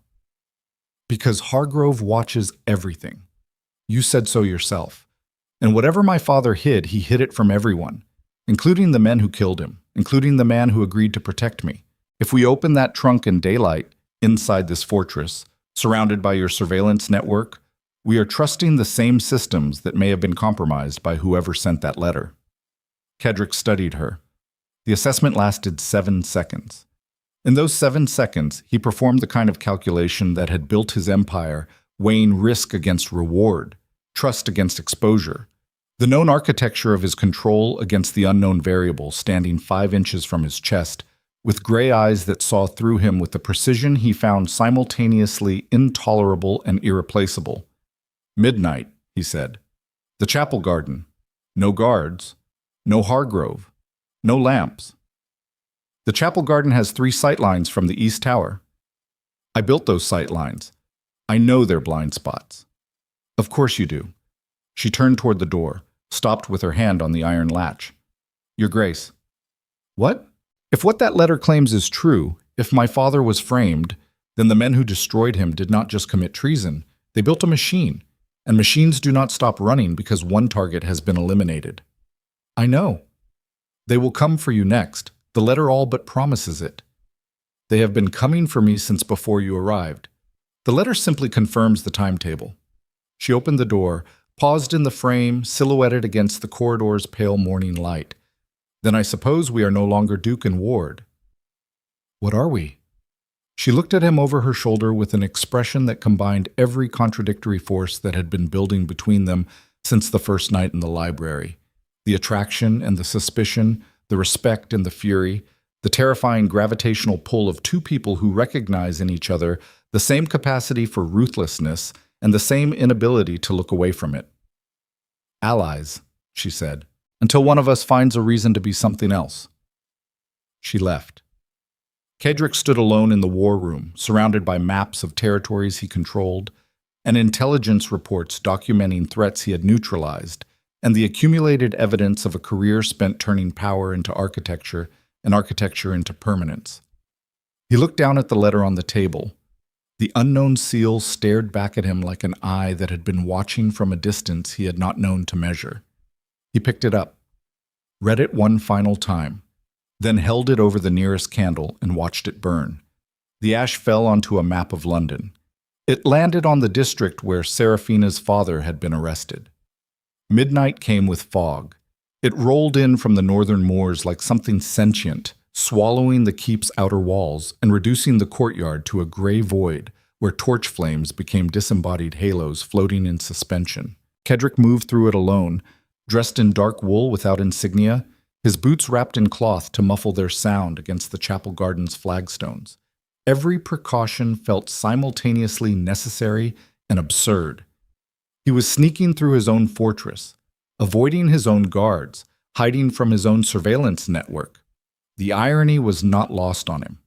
Because Hargrove watches everything. You said so yourself. And whatever my father hid, he hid it from everyone, including the men who killed him, including the man who agreed to protect me. If we open that trunk in daylight, inside this fortress, surrounded by your surveillance network, we are trusting the same systems that may have been compromised by whoever sent that letter. Kedrick studied her. The assessment lasted 7 seconds. In those 7 seconds, he performed the kind of calculation that had built his empire, weighing risk against reward, trust against exposure, the known architecture of his control against the unknown variable standing 5 inches from his chest, with gray eyes that saw through him with a precision he found simultaneously intolerable and irreplaceable. Midnight, he said. The chapel garden. No guards. No Hargrove. No lamps. The chapel garden has 3 sightlines from the east tower. I built those sightlines. I know they're blind spots. Of course you do. She turned toward the door, stopped with her hand on the iron latch. Your Grace. What? If what that letter claims is true, if my father was framed, then the men who destroyed him did not just commit treason, they built a machine, and machines do not stop running because one target has been eliminated. I know. They will come for you next. The letter all but promises it. They have been coming for me since before you arrived. The letter simply confirms the timetable. She opened the door, paused in the frame, silhouetted against the corridor's pale morning light. Then I suppose we are no longer Duke and Ward. What are we? She looked at him over her shoulder with an expression that combined every contradictory force that had been building between them since the first night in the library. The attraction and the suspicion, the respect and the fury, the terrifying gravitational pull of 2 people who recognize in each other the same capacity for ruthlessness and the same inability to look away from it. Allies, she said, until one of us finds a reason to be something else. She left. Kedrick stood alone in the war room, surrounded by maps of territories he controlled, and intelligence reports documenting threats he had neutralized, and the accumulated evidence of a career spent turning power into architecture and architecture into permanence. He looked down at the letter on the table. The unknown seal stared back at him like an eye that had been watching from a distance he had not known to measure. He picked it up, read it one final time, then held it over the nearest candle and watched it burn. The ash fell onto a map of London. It landed on the district where Seraphina's father had been arrested. Midnight came with fog. It rolled in from the northern moors like something sentient, swallowing the keep's outer walls and reducing the courtyard to a gray void where torch flames became disembodied halos floating in suspension. Kedrick moved through it alone, dressed in dark wool without insignia, his boots wrapped in cloth to muffle their sound against the chapel garden's flagstones. Every precaution felt simultaneously necessary and absurd. He was sneaking through his own fortress, avoiding his own guards, hiding from his own surveillance network. The irony was not lost on him.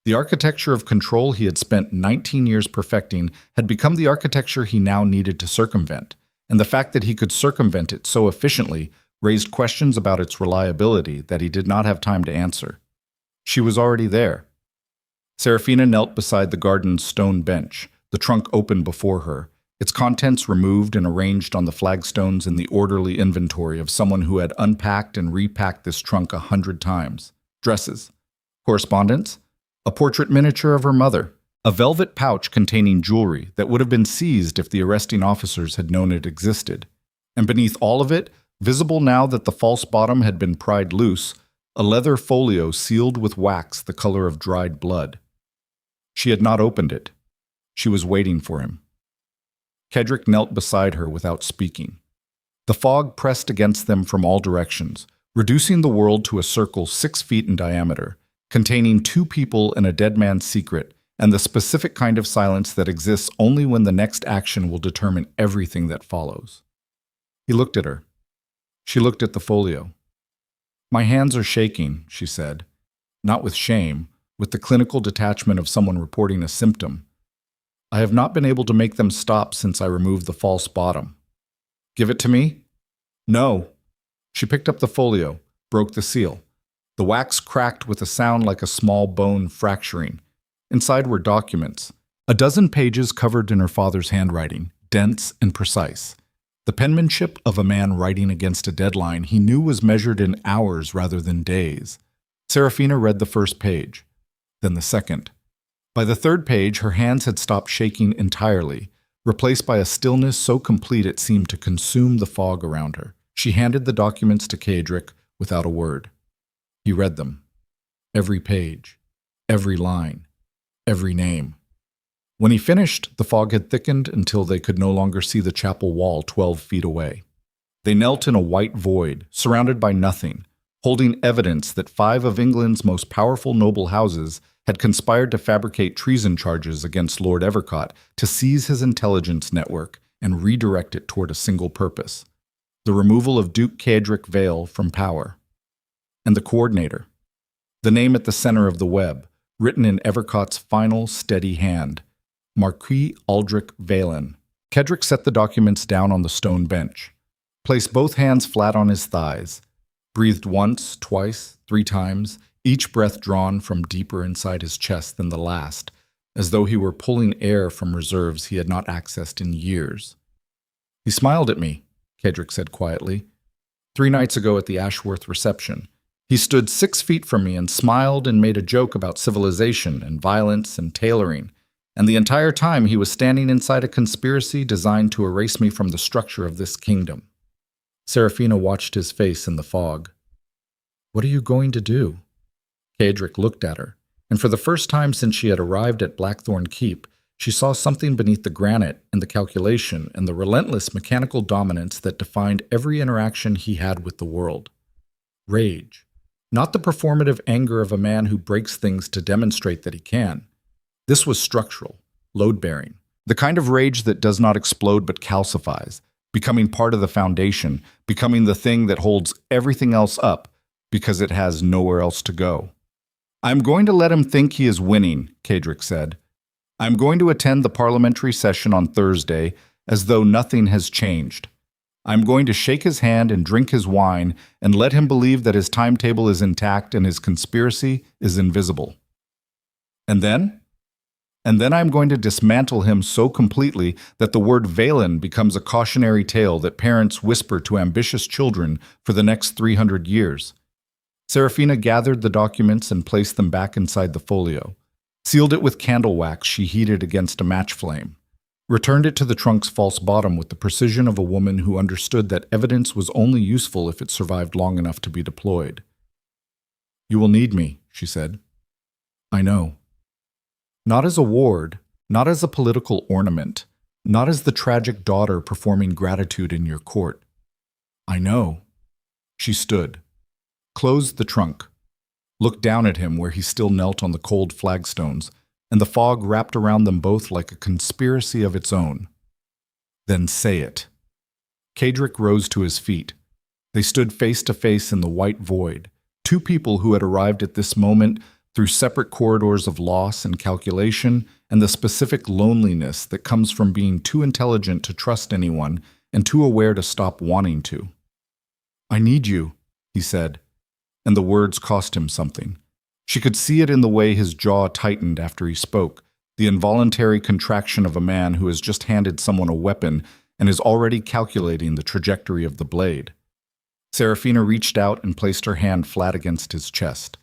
The architecture of control he had spent 19 years perfecting had become the architecture he now needed to circumvent, and the fact that he could circumvent it so efficiently raised questions about its reliability that he did not have time to answer. She was already there. Seraphina knelt beside the garden's stone bench, the trunk open before her, its contents removed and arranged on the flagstones in the orderly inventory of someone who had unpacked and repacked this trunk 100 times. Dresses, correspondence, a portrait miniature of her mother, A velvet pouch containing jewelry that would have been seized if the arresting officers had known it existed. And beneath all of it, visible now that the false bottom had been pried loose, a leather folio sealed with wax the color of dried blood. She had not opened it. She was waiting for him. Kedrick knelt beside her without speaking. The fog pressed against them from all directions, reducing the world to a circle 6 feet in diameter, containing 2 people and a dead man's secret, and the specific kind of silence that exists only when the next action will determine everything that follows. He looked at her. She looked at the folio. "My hands are shaking," she said, not with shame, with the clinical detachment of someone reporting a symptom. "I have not been able to make them stop since I removed the false bottom." "Give it to me?" "No." She picked up the folio, broke the seal. The wax cracked with a sound like a small bone fracturing. Inside were documents, a dozen pages covered in her father's handwriting, dense and precise. The penmanship of a man writing against a deadline he knew was measured in hours rather than days. Serafina read the first page, then the second. By the third page, her hands had stopped shaking entirely, replaced by a stillness so complete it seemed to consume the fog around her. She handed the documents to Kedrick without a word. He read them. Every page, every line, every name. When he finished, the fog had thickened until they could no longer see the chapel wall 12 feet away. They knelt in a white void, surrounded by nothing, holding evidence that 5 of England's most powerful noble houses had conspired to fabricate treason charges against Lord Evercott to seize his intelligence network and redirect it toward a single purpose: the removal of Duke Kedrick Vale from power. And the coordinator, the name at the center of the web, written in Evercott's final, steady hand: Marquis Aldrich Valen. Kedrick set the documents down on the stone bench, placed both hands flat on his thighs, breathed once, twice, 3 times, each breath drawn from deeper inside his chest than the last, as though he were pulling air from reserves he had not accessed in years. "He smiled at me," Kedrick said quietly. "3 nights ago at the Ashworth reception. He stood 6 feet from me and smiled and made a joke about civilization and violence and tailoring. And the entire time he was standing inside a conspiracy designed to erase me from the structure of this kingdom." Serafina watched his face in the fog. "What are you going to do?" Kedrick looked at her, and for the first time since she had arrived at Blackthorne Keep, she saw something beneath the granite and the calculation and the relentless mechanical dominance that defined every interaction he had with the world. Rage. Not the performative anger of a man who breaks things to demonstrate that he can. This was structural, load-bearing, the kind of rage that does not explode but calcifies, becoming part of the foundation, becoming the thing that holds everything else up because it has nowhere else to go. "I'm going to let him think he is winning," Kedrick said. "I'm going to attend the parliamentary session on Thursday as though nothing has changed. I'm going to shake his hand and drink his wine and let him believe that his timetable is intact and his conspiracy is invisible. And then I'm going to dismantle him so completely that the word Valen becomes a cautionary tale that parents whisper to ambitious children for the next 300 years. Serafina gathered the documents and placed them back inside the folio, sealed it with candle wax she heated against a match flame, returned it to the trunk's false bottom with the precision of a woman who understood that evidence was only useful if it survived long enough to be deployed. "You will need me," she said. "I know. Not as a ward, not as a political ornament, not as the tragic daughter performing gratitude in your court. I know." She stood, closed the trunk, looked down at him where he still knelt on the cold flagstones, and the fog wrapped around them both like a conspiracy of its own. "Then say it." Kedrick rose to his feet. They stood face to face in the white void, 2 people who had arrived at this moment through separate corridors of loss and calculation and the specific loneliness that comes from being too intelligent to trust anyone and too aware to stop wanting to. "I need you," he said, and the words cost him something. She could see it in the way his jaw tightened after he spoke, the involuntary contraction of a man who has just handed someone a weapon and is already calculating the trajectory of the blade. Serafina reached out and placed her hand flat against his chest.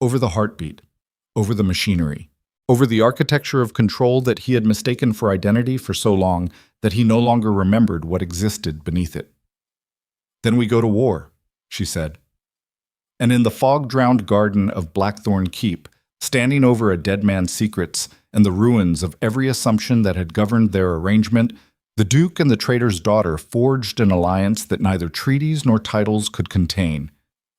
Over the heartbeat, over the machinery, over the architecture of control that he had mistaken for identity for so long that he no longer remembered what existed beneath it. "Then we go to war," she said. And in the fog-drowned garden of Blackthorne Keep, standing over a dead man's secrets and the ruins of every assumption that had governed their arrangement, the Duke and the traitor's daughter forged an alliance that neither treaties nor titles could contain,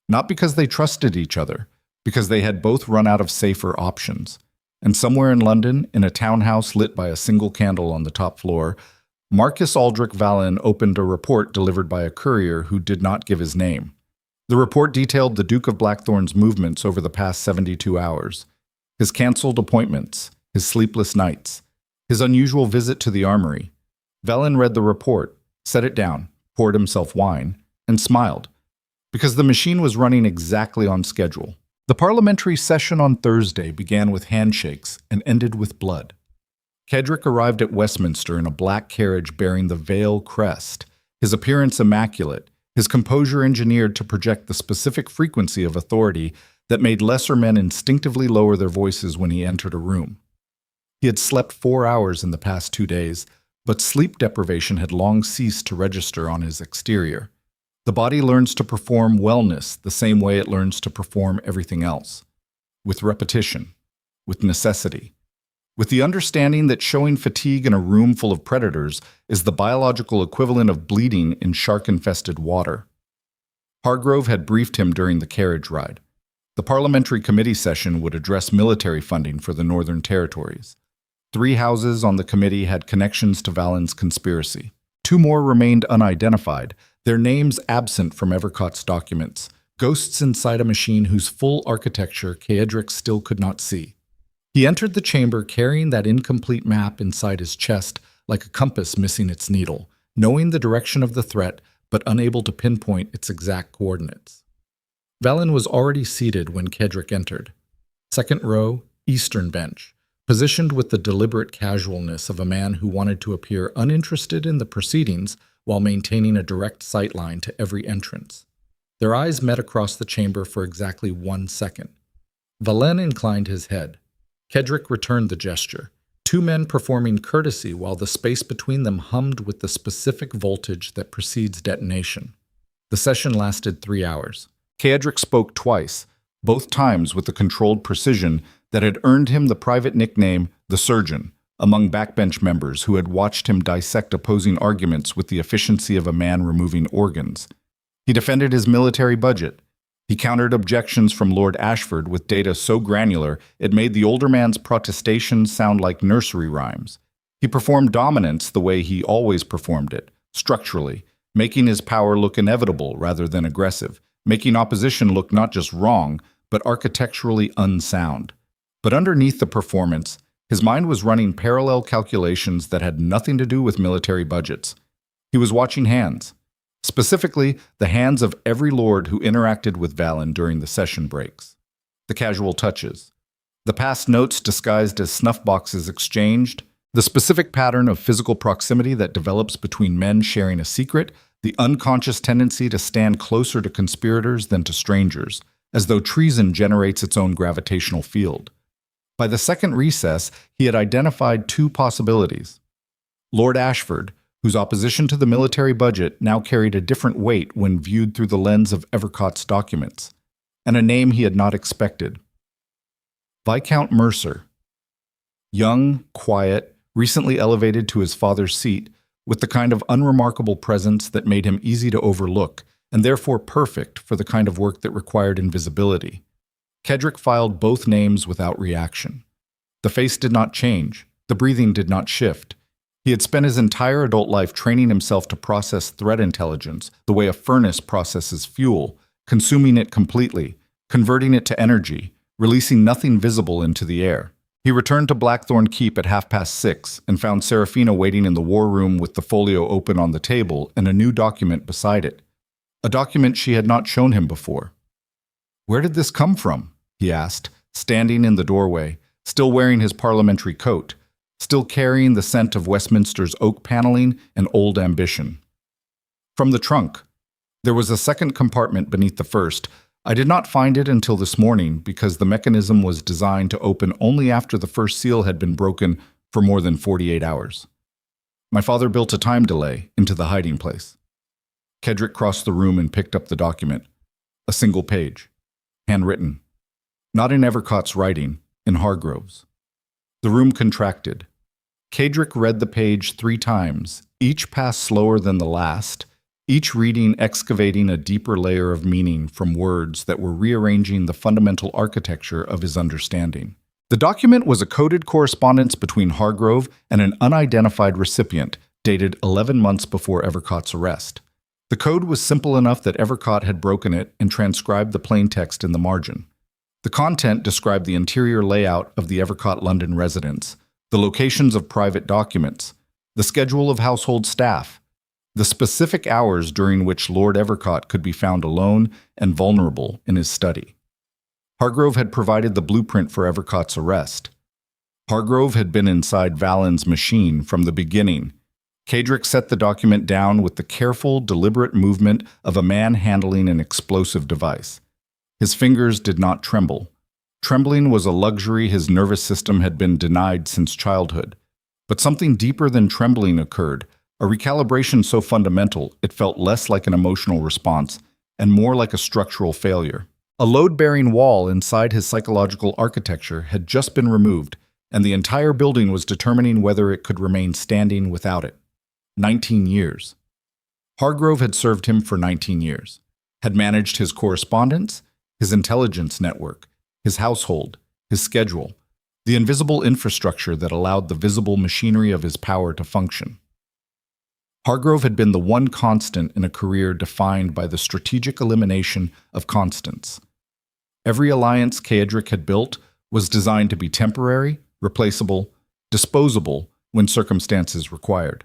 not because they trusted each other, because they had both run out of safer options. And somewhere in London, in a townhouse lit by a single candle on the top floor, Marcus Aldrich Vallon opened a report delivered by a courier who did not give his name. The report detailed the Duke of Blackthorne's movements over the past 72 hours, his cancelled appointments, his sleepless nights, his unusual visit to the armory. Vallon read the report, set it down, poured himself wine, and smiled, because the machine was running exactly on schedule. The parliamentary session on Thursday began with handshakes and ended with blood. Cedric arrived at Westminster in a black carriage bearing the Vale crest, his appearance immaculate, his composure engineered to project the specific frequency of authority that made lesser men instinctively lower their voices when he entered a room. He had slept 4 hours in the past 2 days, but sleep deprivation had long ceased to register on his exterior. The body learns to perform wellness the same way it learns to perform everything else, with repetition, with necessity, with the understanding that showing fatigue in a room full of predators is the biological equivalent of bleeding in shark-infested water. Hargrove had briefed him during the carriage ride. The parliamentary committee session would address military funding for the Northern Territories. 3 houses on the committee had connections to Vallon's conspiracy. 2 more remained unidentified, their names absent from Evercott's documents, ghosts inside a machine whose full architecture Cedric still could not see. He entered the chamber carrying that incomplete map inside his chest like a compass missing its needle, knowing the direction of the threat but unable to pinpoint its exact coordinates. Vallon was already seated when Cedric entered. Second row, eastern bench, positioned with the deliberate casualness of a man who wanted to appear uninterested in the proceedings while maintaining a direct sightline to every entrance. Their eyes met across the chamber for exactly 1 second. Vallon inclined his head. Cedric returned the gesture, 2 men performing courtesy while the space between them hummed with the specific voltage that precedes detonation. The session lasted 3 hours. Cedric spoke twice, both times with the controlled precision that had earned him the private nickname the Surgeon among backbench members who had watched him dissect opposing arguments with the efficiency of a man removing organs. He defended his military budget. He countered objections from Lord Ashford with data so granular it made the older man's protestations sound like nursery rhymes. He performed dominance the way he always performed it, structurally, making his power look inevitable rather than aggressive, making opposition look not just wrong, but architecturally unsound. But underneath the performance, his mind was running parallel calculations that had nothing to do with military budgets. He was watching hands. Specifically, the hands of every lord who interacted with Vallon during the session breaks. The casual touches. The past notes disguised as snuff boxes exchanged. The specific pattern of physical proximity that develops between men sharing a secret. The unconscious tendency to stand closer to conspirators than to strangers, as though treason generates its own gravitational field. By the second recess, he had identified 2 possibilities. Lord Ashford, whose opposition to the military budget now carried a different weight when viewed through the lens of Evercott's documents, and a name he had not expected. Viscount Mercer. Young, quiet, recently elevated to his father's seat, with the kind of unremarkable presence that made him easy to overlook, and therefore perfect for the kind of work that required invisibility. Cedric filed both names without reaction. The face did not change, the breathing did not shift. He had spent his entire adult life training himself to process threat intelligence the way a furnace processes fuel, consuming it completely, converting it to energy, releasing nothing visible into the air. He returned to Blackthorne Keep at 6:30 and found Seraphina waiting in the war room with the folio open on the table and a new document beside it. A document she had not shown him before. "Where did this come from?" he asked, standing in the doorway, still wearing his parliamentary coat, still carrying the scent of Westminster's oak paneling and old ambition. "From the trunk." There was a second compartment beneath the first, I did not find it until this morning because the mechanism was designed to open only after the first seal had been broken for more than 48 hours. My father built a time delay into the hiding place. Kedrick crossed the room and picked up the document. A single page. Handwritten. Not in Evercott's writing, in Hargrove's. The room contracted. Kedrick read the page 3 times, each pass slower than the last, each reading excavating a deeper layer of meaning from words that were rearranging the fundamental architecture of his understanding. The document was a coded correspondence between Hargrove and an unidentified recipient, dated 11 months before Evercott's arrest. The code was simple enough that Evercott had broken it and transcribed the plain text in the margin. The content described the interior layout of the Evercott London residence, the locations of private documents, the schedule of household staff, the specific hours during which Lord Evercott could be found alone and vulnerable in his study. Hargrove had provided the blueprint for Evercott's arrest. Hargrove had been inside Valen's machine from the beginning. Kedrick set the document down with the careful, deliberate movement of a man handling an explosive device. His fingers did not tremble. Trembling was a luxury his nervous system had been denied since childhood. But something deeper than trembling occurred, a recalibration so fundamental it felt less like an emotional response and more like a structural failure. A load-bearing wall inside his psychological architecture had just been removed, and the entire building was determining whether it could remain standing without it. 19 years. Hargrove had served him for 19 years, had managed his correspondence, his intelligence network, his household, his schedule, the invisible infrastructure that allowed the visible machinery of his power to function. Hargrove had been the one constant in a career defined by the strategic elimination of constants. Every alliance Kedrick had built was designed to be temporary, replaceable, disposable when circumstances required.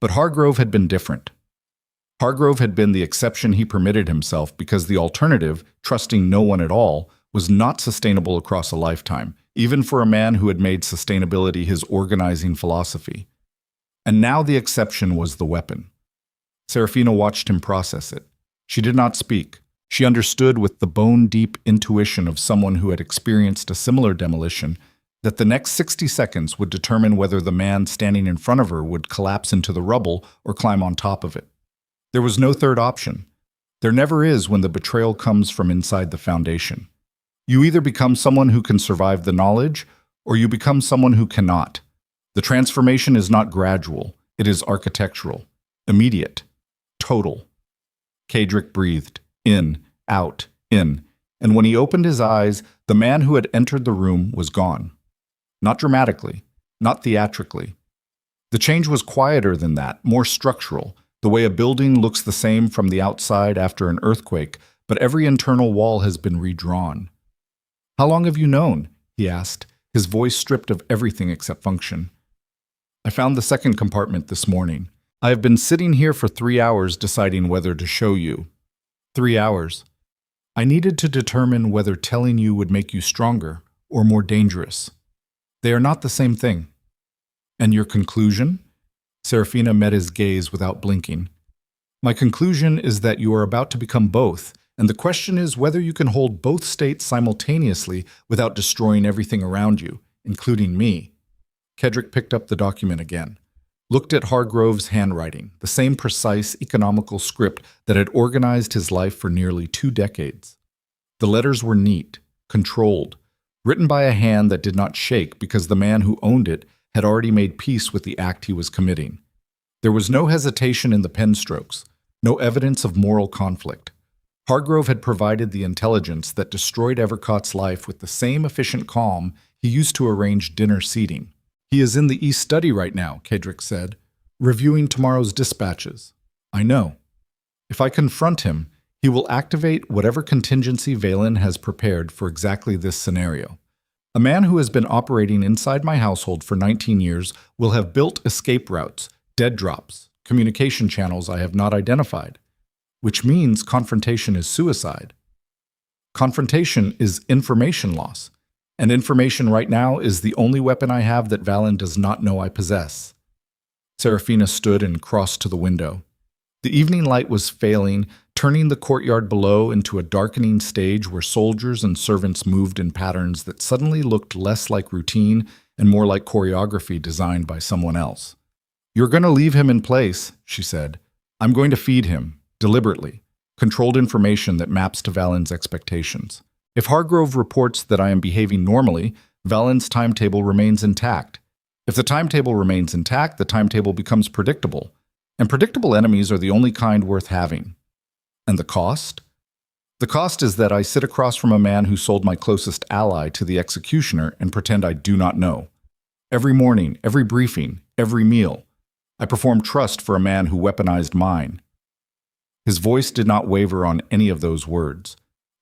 But Hargrove had been different. Hargrove had been the exception he permitted himself because the alternative, trusting no one at all, was not sustainable across a lifetime, even for a man who had made sustainability his organizing philosophy. And now the exception was the weapon. Serafina watched him process it. She did not speak. She understood with the bone-deep intuition of someone who had experienced a similar demolition that the next 60 seconds would determine whether the man standing in front of her would collapse into the rubble or climb on top of it. There was no third option. There never is when the betrayal comes from inside the foundation. You either become someone who can survive the knowledge, or you become someone who cannot. The transformation is not gradual, it is architectural, immediate, total. Kedrick breathed, in, out, in, and when he opened his eyes, the man who had entered the room was gone. Not dramatically, not theatrically. The change was quieter than that, more structural, the way a building looks the same from the outside after an earthquake, but every internal wall has been redrawn. "How long have you known?" he asked, his voice stripped of everything except function. "I found the second compartment this morning. I have been sitting here for 3 hours deciding whether to show you." 3 hours. I needed to determine whether telling you would make you stronger or more dangerous. They are not the same thing. And your conclusion? Serafina met his gaze without blinking. My conclusion is that you are about to become both, and the question is whether you can hold both states simultaneously without destroying everything around you, including me. Kedrick picked up the document again, looked at Hargrove's handwriting, the same precise, economical script that had organized his life for nearly 2 decades. The letters were neat, controlled, written by a hand that did not shake because the man who owned it had already made peace with the act he was committing. There was no hesitation in the pen strokes, no evidence of moral conflict. Hargrove had provided the intelligence that destroyed Evercott's life with the same efficient calm he used to arrange dinner seating. "He is in the East Study right now," Kedrick said, "reviewing tomorrow's dispatches. I know. If I confront him, he will activate whatever contingency Valen has prepared for exactly this scenario. A man who has been operating inside my household for 19 years will have built escape routes, dead drops, communication channels I have not identified, which means confrontation is suicide. Confrontation is information loss, and information right now is the only weapon I have that Valen does not know I possess." Serafina stood and crossed to the window. The evening light was failing, turning the courtyard below into a darkening stage where soldiers and servants moved in patterns that suddenly looked less like routine and more like choreography designed by someone else. "You're going to leave him in place," she said. "I'm going to feed him, deliberately, controlled information that maps to Valen's expectations. If Hargrove reports that I am behaving normally, Valen's timetable remains intact. If the timetable remains intact, the timetable becomes predictable. And predictable enemies are the only kind worth having. And the cost? The cost is that I sit across from a man who sold my closest ally to the executioner and pretend I do not know. Every morning, every briefing, every meal, I perform trust for a man who weaponized mine." His voice did not waver on any of those words,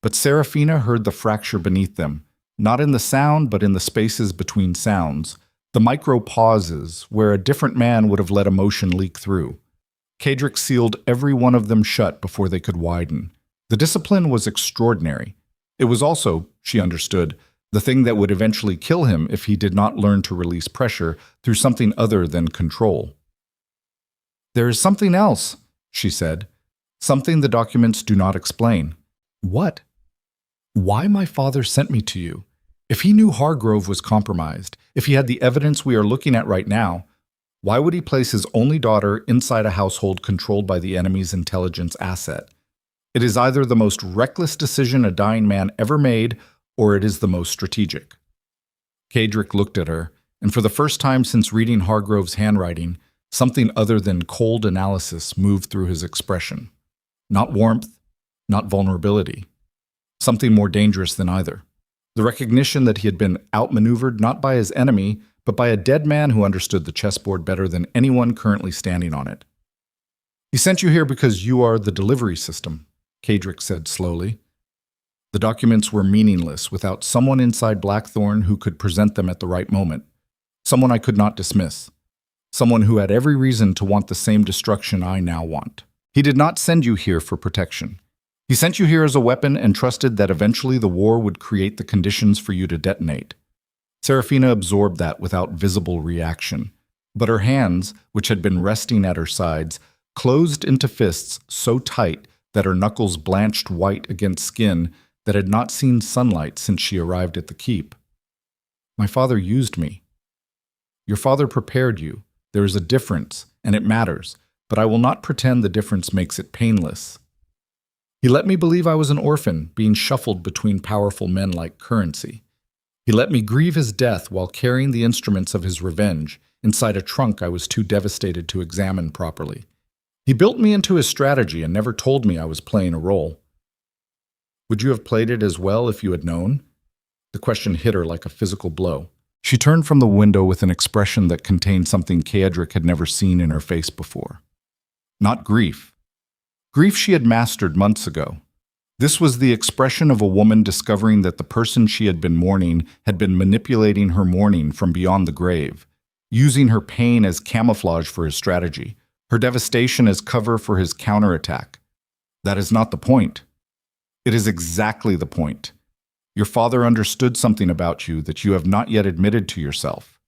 but Serafina heard the fracture beneath them, not in the sound but in the spaces between sounds, the micro pauses where a different man would have let emotion leak through. Kadric sealed every one of them shut before they could widen. The discipline was extraordinary. It was also, she understood, the thing that would eventually kill him if he did not learn to release pressure through something other than control. "There is something else," she said. "Something the documents do not explain." "What?" "Why my father sent me to you. If he knew Hargrove was compromised, if he had the evidence we are looking at right now, why would he place his only daughter inside a household controlled by the enemy's intelligence asset? It is either the most reckless decision a dying man ever made, or it is the most strategic." Kadric looked at her, and for the first time since reading Hargrove's handwriting, something other than cold analysis moved through his expression. Not warmth, not vulnerability. Something more dangerous than either. The recognition that he had been outmaneuvered not by his enemy, but by a dead man who understood the chessboard better than anyone currently standing on it. "He sent you here because you are the delivery system," Kadric said slowly. The documents were meaningless without someone inside Blackthorne who could present them at the right moment. Someone I could not dismiss. Someone who had every reason to want the same destruction I now want. "He did not send you here for protection. He sent you here as a weapon and trusted that eventually the war would create the conditions for you to detonate." Serafina absorbed that without visible reaction. But her hands, which had been resting at her sides, closed into fists so tight that her knuckles blanched white against skin that had not seen sunlight since she arrived at the keep. "My father used me." "Your father prepared you. There is a difference, and it matters, but I will not pretend the difference makes it painless. He let me believe I was an orphan, being shuffled between powerful men like currency. He let me grieve his death while carrying the instruments of his revenge inside a trunk I was too devastated to examine properly. He built me into his strategy and never told me I was playing a role." "Would you have played it as well if you had known?" The question hit her like a physical blow. She turned from the window with an expression that contained something Kadric had never seen in her face before. Not grief. Grief she had mastered months ago. This was the expression of a woman discovering that the person she had been mourning had been manipulating her mourning from beyond the grave, using her pain as camouflage for his strategy, her devastation as cover for his counterattack. That is not the point. It is exactly the point. Your father understood something about you that you have not yet admitted to yourself.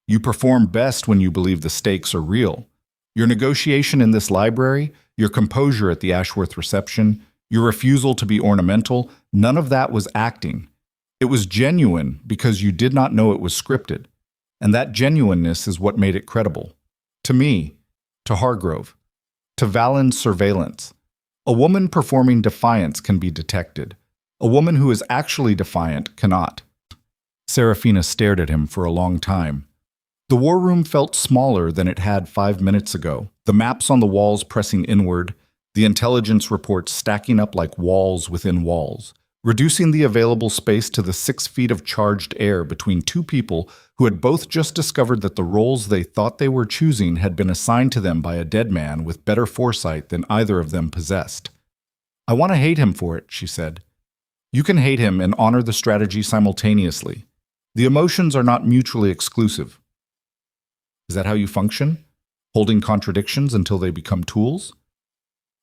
You perform best when you believe the stakes are real. Your negotiation in this library, your composure at the Ashworth reception, your refusal to be ornamental, none of that was acting. It was genuine because you did not know it was scripted. And that genuineness is what made it credible. To me, to Hargrove, to Valen's surveillance. A woman performing defiance can be detected. A woman who is actually defiant cannot. Serafina stared at him for a long time. The war room felt smaller than it had 5 minutes ago, the maps on the walls pressing inward, the intelligence reports stacking up like walls within walls, reducing the available space to the 6 feet of charged air between two people who had both just discovered that the roles they thought they were choosing had been assigned to them by a dead man with better foresight than either of them possessed. "I want to hate him for it," she said. "You can hate him and honor the strategy simultaneously. The emotions are not mutually exclusive." "Is that how you function? Holding contradictions until they become tools?"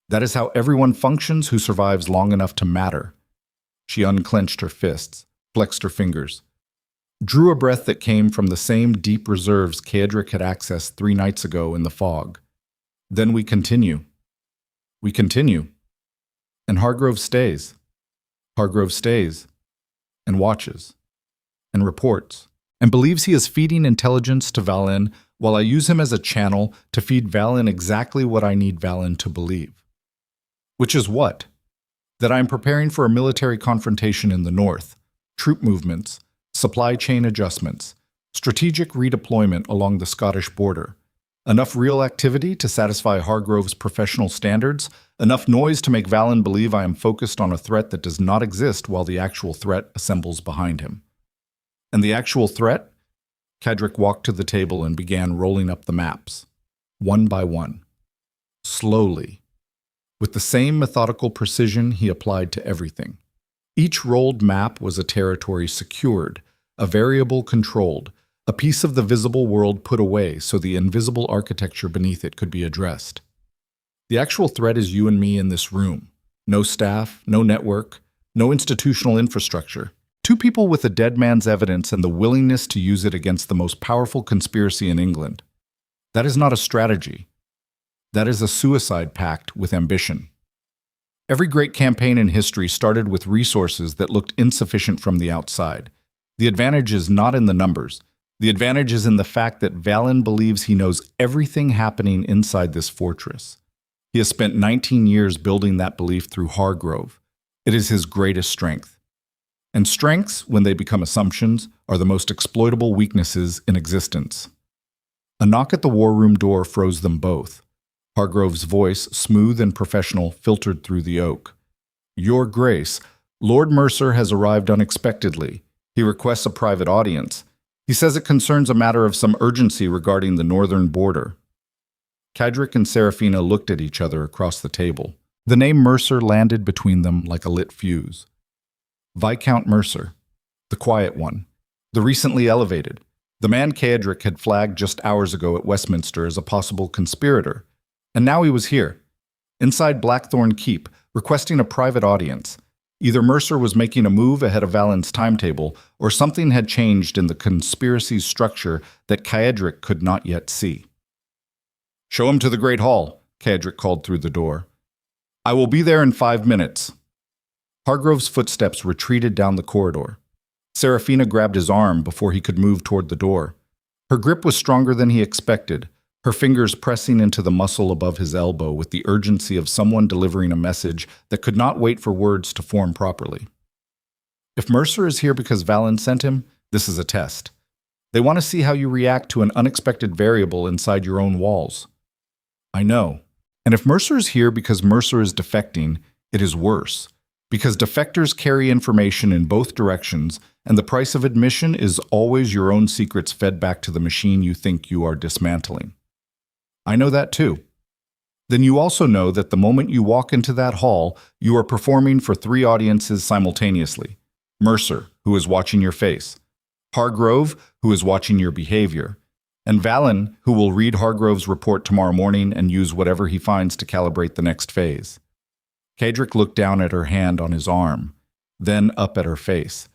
"That is how everyone functions who survives long enough to matter." She unclenched her fists, flexed her fingers, drew a breath that came from the same deep reserves Kadric had accessed 3 nights ago in the fog. "Then we continue." We continue, and Hargrove stays. Hargrove stays, and watches, and reports, and believes he is feeding intelligence to Valen while I use him as a channel to feed Valen exactly what I need Valen to believe. Which is what? That I am preparing for a military confrontation in the north, troop movements, supply chain adjustments, strategic redeployment along the Scottish border, enough real activity to satisfy Hargrove's professional standards, enough noise to make Valen believe I am focused on a threat that does not exist while the actual threat assembles behind him. And the actual threat? Cadric walked to the table and began rolling up the maps, one by one, slowly, with the same methodical precision he applied to everything. Each rolled map was a territory secured, a variable controlled, a piece of the visible world put away so the invisible architecture beneath it could be addressed. The actual threat is you and me in this room. No staff, no network, no institutional infrastructure. Two people with a dead man's evidence and the willingness to use it against the most powerful conspiracy in England. That is not a strategy. That is a suicide pact with ambition. Every great campaign in history started with resources that looked insufficient from the outside. The advantage is not in the numbers. The advantage is in the fact that Valen believes he knows everything happening inside this fortress. He has spent 19 years building that belief through Hargrove. It is his greatest strength. And strengths, when they become assumptions, are the most exploitable weaknesses in existence. A knock at the war room door froze them both. Hargrove's voice, smooth and professional, filtered through the oak. "Your Grace, Lord Mercer has arrived unexpectedly. He requests a private audience. He says it concerns a matter of some urgency regarding the northern border." Cadric and Seraphina looked at each other across the table. The name Mercer landed between them like a lit fuse. Viscount Mercer, the quiet one, the recently elevated, the man Cadric had flagged just hours ago at Westminster as a possible conspirator. And now he was here, inside Blackthorne Keep, requesting a private audience. Either Mercer was making a move ahead of Valen's timetable, or something had changed in the conspiracy's structure that Cadric could not yet see. "Show him to the Great Hall," Cadric called through the door. "I will be there in 5 minutes." Hargrove's footsteps retreated down the corridor. Seraphina grabbed his arm before he could move toward the door. Her grip was stronger than he expected, her fingers pressing into the muscle above his elbow with the urgency of someone delivering a message that could not wait for words to form properly. If Mercer is here because Valen sent him, this is a test. They want to see how you react to an unexpected variable inside your own walls. I know. And if Mercer is here because Mercer is defecting, it is worse. Because defectors carry information in both directions, and the price of admission is always your own secrets fed back to the machine you think you are dismantling. I know that too. Then you also know that the moment you walk into that hall, you are performing for 3 audiences simultaneously. Mercer, who is watching your face. Hargrove, who is watching your behavior. And Valen, who will read Hargrove's report tomorrow morning and use whatever he finds to calibrate the next phase. Cadric looked down at her hand on his arm, then up at her face.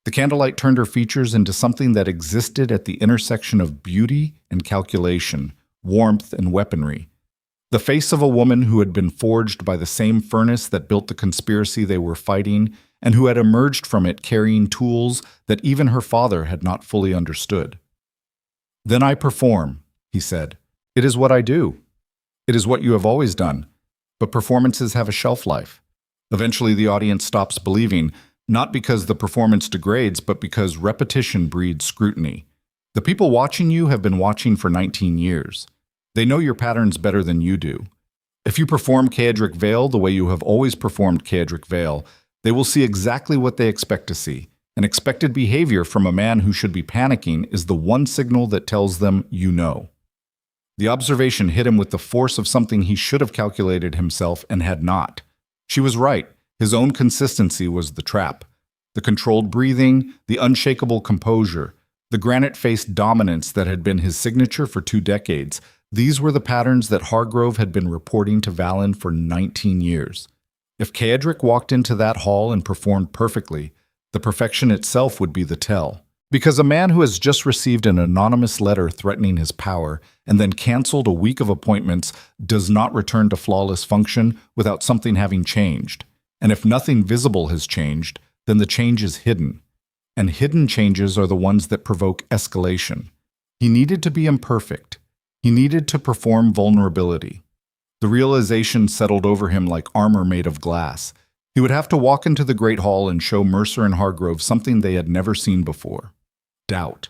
The candlelight turned her features into something that existed at the intersection of beauty and calculation, warmth and weaponry. The face of a woman who had been forged by the same furnace that built the conspiracy they were fighting, and who had emerged from it carrying tools that even her father had not fully understood. "Then I perform," he said. "It is what I do. It is what you have always done. But performances have a shelf life. Eventually the audience stops believing, not because the performance degrades, but because repetition breeds scrutiny. The people watching you have been watching for 19 years. They know your patterns better than you do. If you perform Cadric Vale the way you have always performed Cadric Vale, they will see exactly what they expect to see. An expected behavior from a man who should be panicking is the one signal that tells them you know. The observation hit him with the force of something he should have calculated himself and had not. She was right. His own consistency was the trap. The controlled breathing, the unshakable composure, the granite-faced dominance that had been his signature for 2 decades, these were the patterns that Hargrove had been reporting to Valen for 19 years. If Cadric walked into that hall and performed perfectly, the perfection itself would be the tell. Because a man who has just received an anonymous letter threatening his power and then canceled a week of appointments does not return to flawless function without something having changed. And if nothing visible has changed, then the change is hidden. And hidden changes are the ones that provoke escalation. He needed to be imperfect. He needed to perform vulnerability. The realization settled over him like armor made of glass. He would have to walk into the Great Hall and show Mercer and Hargrove something they had never seen before. Doubt.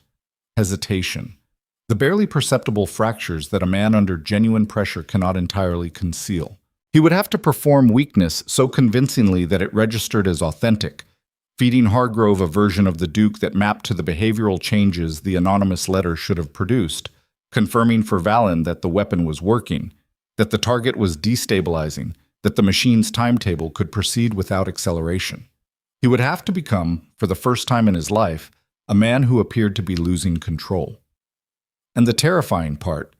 Hesitation. The barely perceptible fractures that a man under genuine pressure cannot entirely conceal. He would have to perform weakness so convincingly that it registered as authentic, feeding Hargrove a version of the Duke that mapped to the behavioral changes the anonymous letter should have produced, confirming for Valen that the weapon was working, that the target was destabilizing, that the machine's timetable could proceed without acceleration. He would have to become, for the first time in his life, a man who appeared to be losing control. And the terrifying part,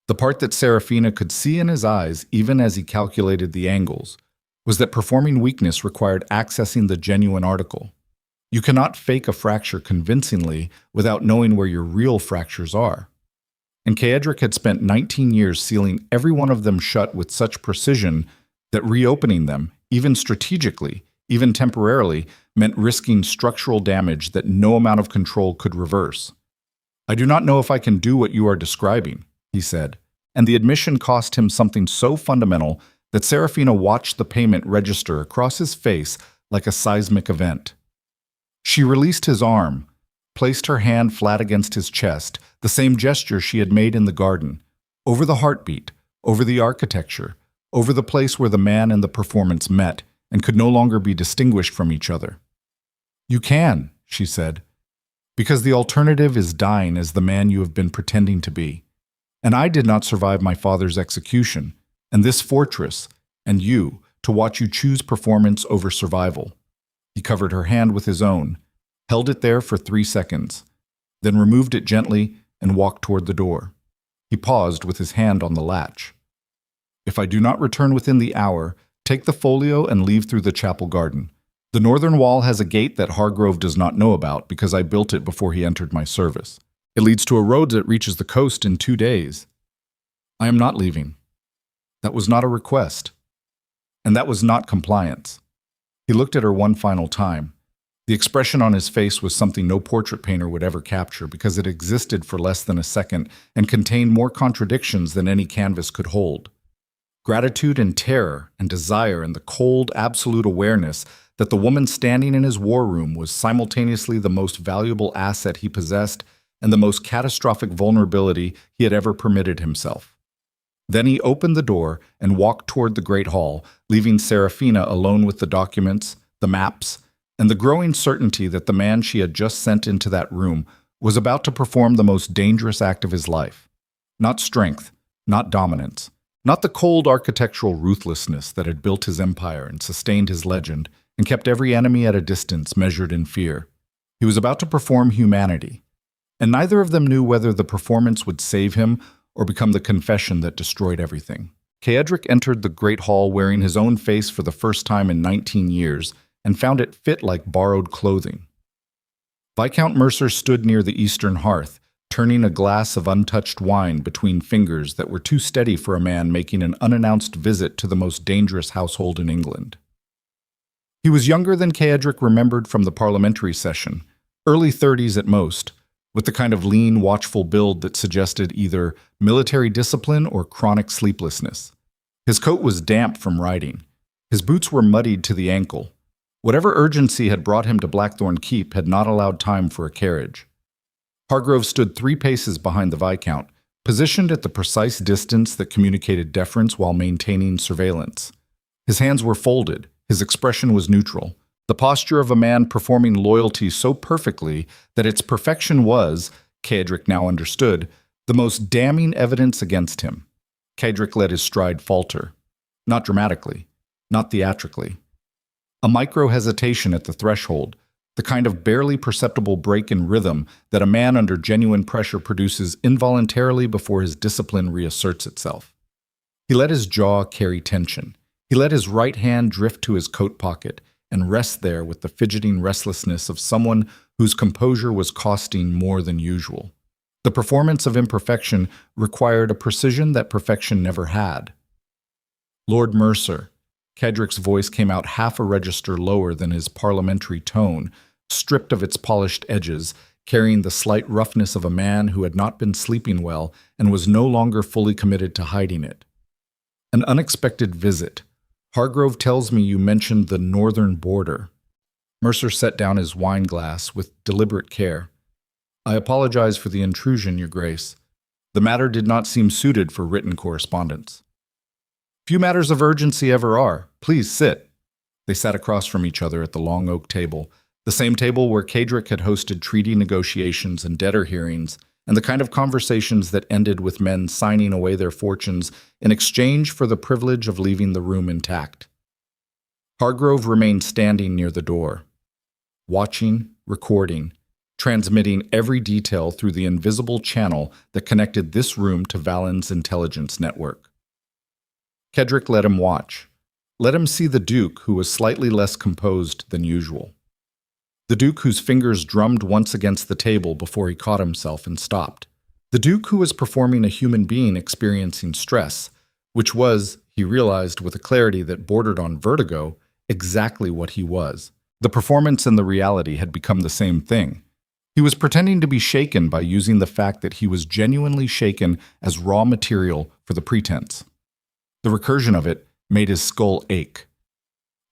the part that Serafina could see in his eyes even as he calculated the angles, was that performing weakness required accessing the genuine article. You cannot fake a fracture convincingly without knowing where your real fractures are. And Kaedric had spent 19 years sealing every one of them shut with such precision that reopening them, even strategically, even temporarily, meant risking structural damage that no amount of control could reverse. "I do not know if I can do what you are describing," he said, and the admission cost him something so fundamental that Serafina watched the payment register across his face like a seismic event. She released his arm, placed her hand flat against his chest, the same gesture she had made in the garden, over the heartbeat, over the architecture, over the place where the man and the performance met and could no longer be distinguished from each other. "You can," she said, "because the alternative is dying as the man you have been pretending to be. And I did not survive my father's execution, and this fortress, and you, to watch you choose performance over survival." He covered her hand with his own, held it there for 3 seconds, then removed it gently and walked toward the door. He paused with his hand on the latch. "If I do not return within the hour, take the folio and leave through the chapel garden. The northern wall has a gate that Hargrove does not know about because I built it before he entered my service. It leads to a road that reaches the coast in 2 days. I am not leaving. That was not a request. And that was not compliance." He looked at her one final time. The expression on his face was something no portrait painter would ever capture because it existed for less than a second and contained more contradictions than any canvas could hold. Gratitude and terror and desire and the cold, absolute awareness that the woman standing in his war room was simultaneously the most valuable asset he possessed and the most catastrophic vulnerability he had ever permitted himself. Then he opened the door and walked toward the Great Hall, leaving Serafina alone with the documents, the maps, and the growing certainty that the man she had just sent into that room was about to perform the most dangerous act of his life. Not strength, not dominance, not the cold architectural ruthlessness that had built his empire and sustained his legend and kept every enemy at a distance measured in fear. He was about to perform humanity, and neither of them knew whether the performance would save him or become the confession that destroyed everything. Kaedric entered the Great Hall wearing his own face for the first time in 19 years and found it fit like borrowed clothing. Viscount Mercer stood near the eastern hearth, turning a glass of untouched wine between fingers that were too steady for a man making an unannounced visit to the most dangerous household in England. He was younger than Kaedric remembered from the parliamentary session, early 30s at most, with the kind of lean, watchful build that suggested either military discipline or chronic sleeplessness. His coat was damp from riding. His boots were muddied to the ankle. Whatever urgency had brought him to Blackthorne Keep had not allowed time for a carriage. Hargrove stood 3 paces behind the Viscount, positioned at the precise distance that communicated deference while maintaining surveillance. His hands were folded, his expression was neutral, the posture of a man performing loyalty so perfectly that its perfection was, Kaedric now understood, the most damning evidence against him. Kaedric let his stride falter. Not dramatically, not theatrically. A micro-hesitation at the threshold, the kind of barely perceptible break in rhythm that a man under genuine pressure produces involuntarily before his discipline reasserts itself. He let his jaw carry tension. He let his right hand drift to his coat pocket and rest there with the fidgeting restlessness of someone whose composure was costing more than usual. The performance of imperfection required a precision that perfection never had. Lord Mercer. Kedrick's voice came out half a register lower than his parliamentary tone, stripped of its polished edges, carrying the slight roughness of a man who had not been sleeping well and was no longer fully committed to hiding it. An unexpected visit. Hargrove tells me you mentioned the northern border. Mercer set down his wine glass with deliberate care. I apologize for the intrusion, Your Grace. The matter did not seem suited for written correspondence. Few matters of urgency ever are. Please sit. They sat across from each other at the long oak table, the same table where Kedrick had hosted treaty negotiations and debtor hearings, and the kind of conversations that ended with men signing away their fortunes in exchange for the privilege of leaving the room intact. Hargrove remained standing near the door, watching, recording, transmitting every detail through the invisible channel that connected this room to Valen's intelligence network. Kedrick let him watch. Let him see the Duke, who was slightly less composed than usual. The Duke whose fingers drummed once against the table before he caught himself and stopped. The Duke who was performing a human being experiencing stress, which was, he realized with a clarity that bordered on vertigo, exactly what he was. The performance and the reality had become the same thing. He was pretending to be shaken by using the fact that he was genuinely shaken as raw material for the pretense. The recursion of it made his skull ache.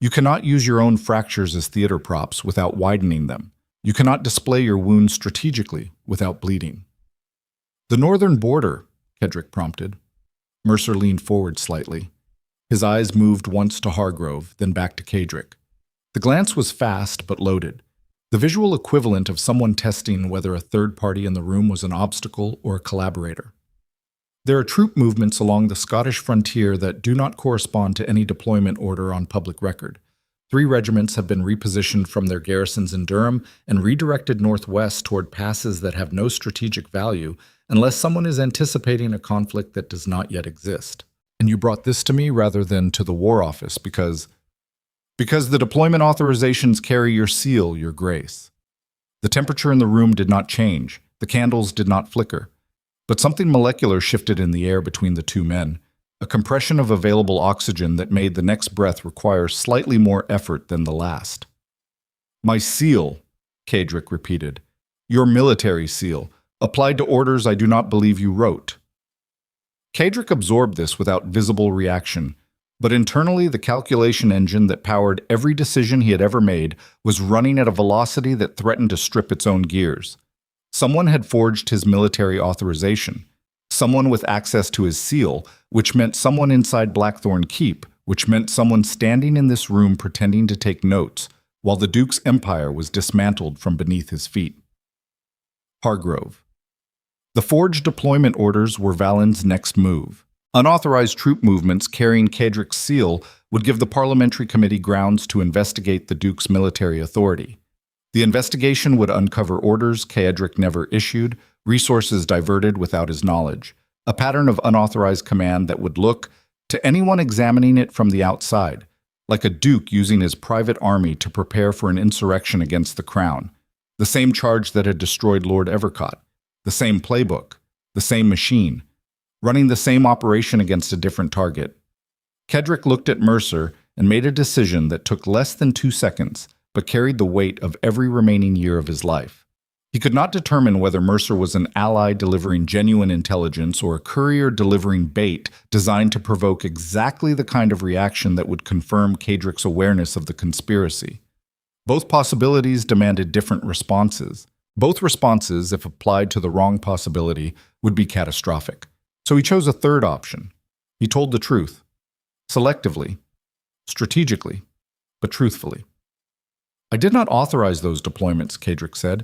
You cannot use your own fractures as theater props without widening them. You cannot display your wounds strategically without bleeding. The northern border, Kedrick prompted. Mercer leaned forward slightly. His eyes moved once to Hargrove, then back to Kedrick. The glance was fast but loaded, the visual equivalent of someone testing whether a third party in the room was an obstacle or a collaborator. There are troop movements along the Scottish frontier that do not correspond to any deployment order on public record. 3 regiments have been repositioned from their garrisons in Durham and redirected northwest toward passes that have no strategic value unless someone is anticipating a conflict that does not yet exist. And you brought this to me rather than to the War Office because the deployment authorizations carry your seal, Your Grace. The temperature in the room did not change. The candles did not flicker. But something molecular shifted in the air between the two men, a compression of available oxygen that made the next breath require slightly more effort than the last. My seal, Kedrick repeated. Your military seal, applied to orders I do not believe you wrote. Kedrick absorbed this without visible reaction, but internally the calculation engine that powered every decision he had ever made was running at a velocity that threatened to strip its own gears. Someone had forged his military authorization, someone with access to his seal, which meant someone inside Blackthorne Keep, which meant someone standing in this room pretending to take notes, while the Duke's empire was dismantled from beneath his feet. Hargrove. The forged deployment orders were Valen's next move. Unauthorized troop movements carrying Kedrick's seal would give the parliamentary committee grounds to investigate the Duke's military authority. The investigation would uncover orders Kedrick never issued, resources diverted without his knowledge, a pattern of unauthorized command that would look, to anyone examining it from the outside, like a duke using his private army to prepare for an insurrection against the crown, the same charge that had destroyed Lord Evercott, the same playbook, the same machine, running the same operation against a different target. Kedrick looked at Mercer and made a decision that took less than 2 seconds, but carried the weight of every remaining year of his life. He could not determine whether Mercer was an ally delivering genuine intelligence or a courier delivering bait designed to provoke exactly the kind of reaction that would confirm Kedrick's awareness of the conspiracy. Both possibilities demanded different responses. Both responses, if applied to the wrong possibility, would be catastrophic. So he chose a third option. He told the truth. Selectively, strategically, but truthfully. I did not authorize those deployments, Kedrick said,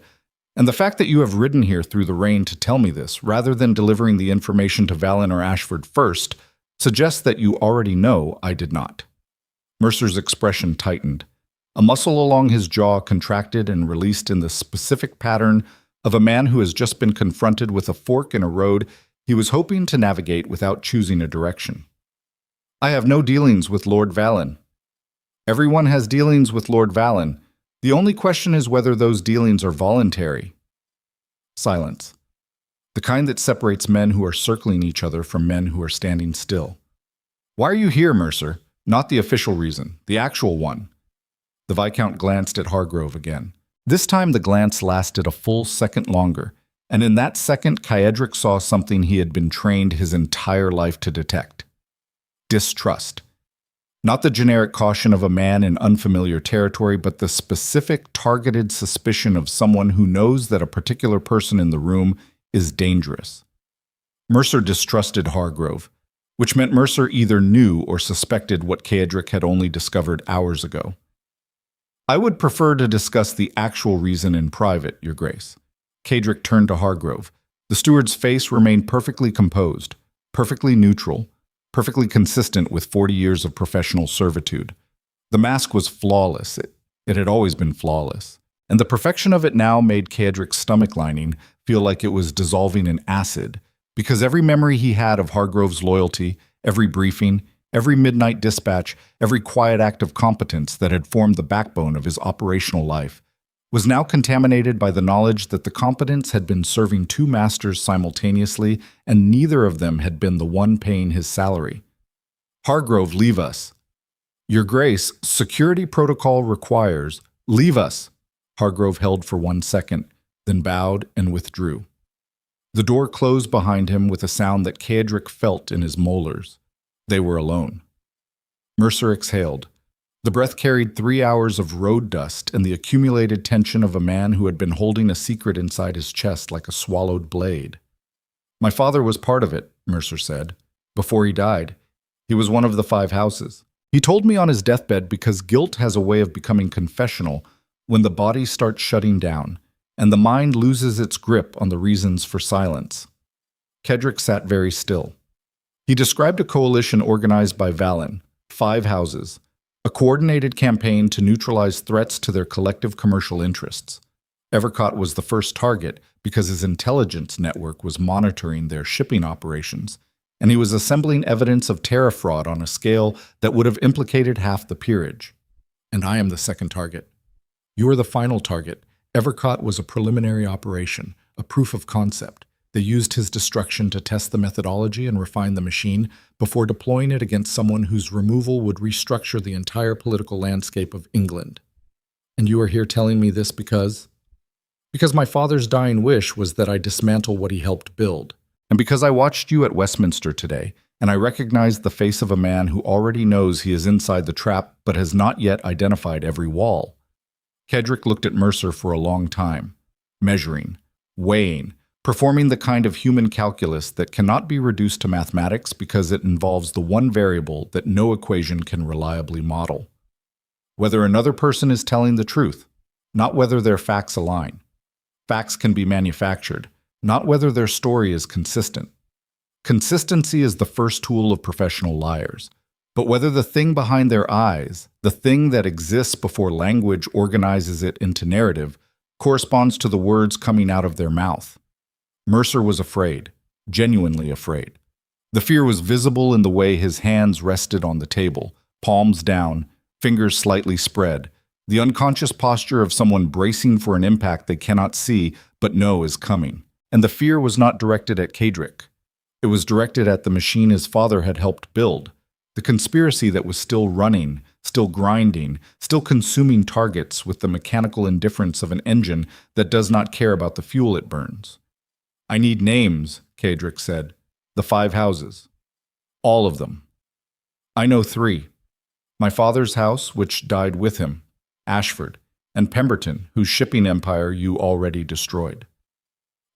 and the fact that you have ridden here through the rain to tell me this, rather than delivering the information to Valen or Ashford first, suggests that you already know I did not. Mercer's expression tightened. A muscle along his jaw contracted and released in the specific pattern of a man who has just been confronted with a fork in a road he was hoping to navigate without choosing a direction. I have no dealings with Lord Valen. Everyone has dealings with Lord Valen, The only question is whether those dealings are voluntary. Silence. The kind that separates men who are circling each other from men who are standing still. Why are you here, Mercer? Not the official reason, the actual one. The Viscount glanced at Hargrove again. This time the glance lasted a full second longer, and in that second Caedric saw something he had been trained his entire life to detect. Distrust. Not the generic caution of a man in unfamiliar territory, but the specific, targeted suspicion of someone who knows that a particular person in the room is dangerous. Mercer distrusted Hargrove, which meant Mercer either knew or suspected what Caedric had only discovered hours ago. I would prefer to discuss the actual reason in private, Your Grace. Caedric turned to Hargrove. The steward's face remained perfectly composed, perfectly neutral, perfectly consistent with 40 years of professional servitude. The mask was flawless. It had always been flawless. And the perfection of it now made Caedric's stomach lining feel like it was dissolving in acid, because every memory he had of Hargrove's loyalty, every briefing, every midnight dispatch, every quiet act of competence that had formed the backbone of his operational life, was now contaminated by the knowledge that the competence had been serving two masters simultaneously, and neither of them had been the one paying his salary. Hargrove, leave us. Your Grace, security protocol requires. Leave us. Hargrove held for 1 second, then bowed and withdrew. The door closed behind him with a sound that Caedric felt in his molars. They were alone. Mercer exhaled. The breath carried 3 hours of road dust and the accumulated tension of a man who had been holding a secret inside his chest like a swallowed blade. My father was part of it, Mercer said. Before he died, he was one of the 5 houses. He told me on his deathbed because guilt has a way of becoming confessional when the body starts shutting down and the mind loses its grip on the reasons for silence. Caedric sat very still. He described a coalition organized by Valen, 5 houses, a coordinated campaign to neutralize threats to their collective commercial interests. Evercott was the first target because his intelligence network was monitoring their shipping operations, and he was assembling evidence of tariff fraud on a scale that would have implicated half the peerage. And I am the second target. You are the final target. Evercott was a preliminary operation, a proof of concept. They used his destruction to test the methodology and refine the machine before deploying it against someone whose removal would restructure the entire political landscape of England. And you are here telling me this because? Because my father's dying wish was that I dismantle what he helped build. And because I watched you at Westminster today, and I recognized the face of a man who already knows he is inside the trap but has not yet identified every wall. Caedric looked at Mercer for a long time, measuring, weighing, performing the kind of human calculus that cannot be reduced to mathematics because it involves the one variable that no equation can reliably model. Whether another person is telling the truth, not whether their facts align. Facts can be manufactured, not whether their story is consistent. Consistency is the first tool of professional liars, but whether the thing behind their eyes, the thing that exists before language organizes it into narrative, corresponds to the words coming out of their mouth. Mercer was afraid, genuinely afraid. The fear was visible in the way his hands rested on the table, palms down, fingers slightly spread, the unconscious posture of someone bracing for an impact they cannot see but know is coming. And the fear was not directed at Caedric. It was directed at the machine his father had helped build, the conspiracy that was still running, still grinding, still consuming targets with the mechanical indifference of an engine that does not care about the fuel it burns. I need names, Caedric said. The 5 houses. All of them. I know 3. My father's house, which died with him, Ashford, and Pemberton, whose shipping empire you already destroyed.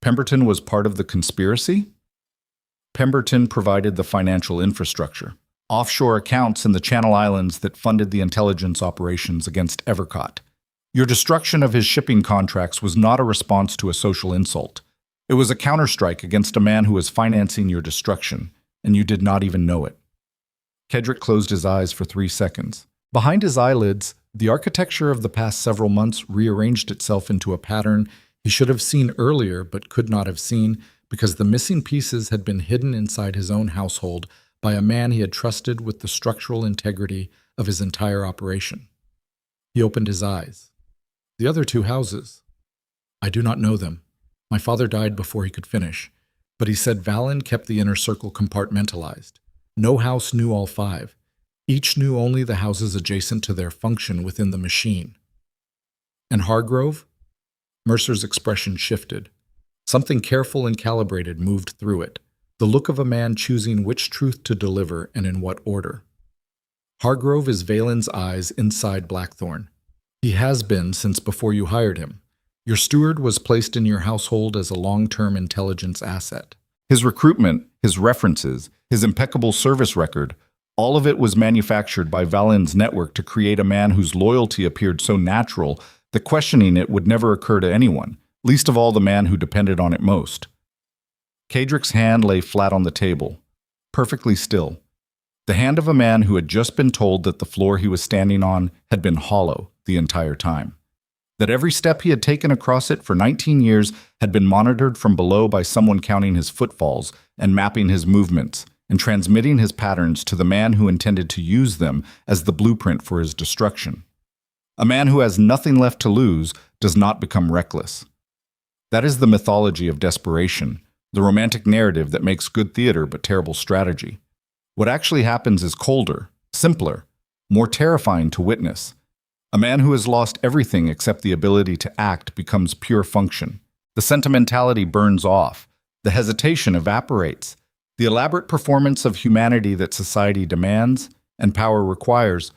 Pemberton was part of the conspiracy? Pemberton provided the financial infrastructure, offshore accounts in the Channel Islands that funded the intelligence operations against Evercott. Your destruction of his shipping contracts was not a response to a social insult. It was a counterstrike against a man who was financing your destruction, and you did not even know it. Caedric closed his eyes for 3 seconds. Behind his eyelids, the architecture of the past several months rearranged itself into a pattern he should have seen earlier but could not have seen because the missing pieces had been hidden inside his own household by a man he had trusted with the structural integrity of his entire operation. He opened his eyes. The other two houses. I do not know them. My father died before he could finish, but he said Valen kept the inner circle compartmentalized. No house knew all five. Each knew only the houses adjacent to their function within the machine. And Hargrove? Mercer's expression shifted. Something careful and calibrated moved through it, the look of a man choosing which truth to deliver and in what order. Hargrove is Valen's eyes inside Blackthorne. He has been since before you hired him. Your steward was placed in your household as a long-term intelligence asset. His recruitment, his references, his impeccable service record, all of it was manufactured by Valen's network to create a man whose loyalty appeared so natural that questioning it would never occur to anyone, least of all the man who depended on it most. Kadrick's hand lay flat on the table, perfectly still. The hand of a man who had just been told that the floor he was standing on had been hollow the entire time. That every step he had taken across it for 19 years had been monitored from below by someone counting his footfalls and mapping his movements and transmitting his patterns to the man who intended to use them as the blueprint for his destruction. A man who has nothing left to lose does not become reckless. That is the mythology of desperation, the romantic narrative that makes good theater but terrible strategy. What actually happens is colder, simpler, more terrifying to witness. A man who has lost everything except the ability to act becomes pure function. The sentimentality burns off. The hesitation evaporates. The elaborate performance of humanity that society demands and power requires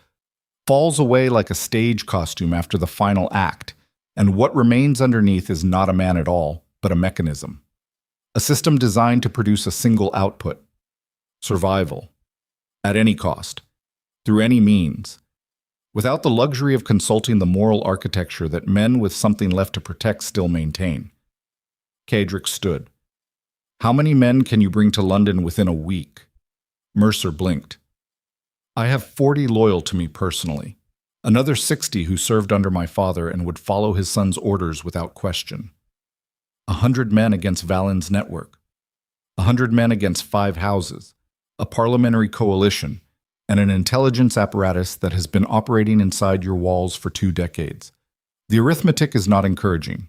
falls away like a stage costume after the final act, and what remains underneath is not a man at all, but a mechanism. A system designed to produce a single output: survival. At any cost. Through any means. Without the luxury of consulting the moral architecture that men with something left to protect still maintain. Kadrick stood. How many men can you bring to London within a week? Mercer blinked. I have 40 loyal to me personally. Another 60 who served under my father and would follow his son's orders without question. 100 men against Valen's network. 100 men against 5 houses. A parliamentary coalition, and an intelligence apparatus that has been operating inside your walls for 2 decades. The arithmetic is not encouraging.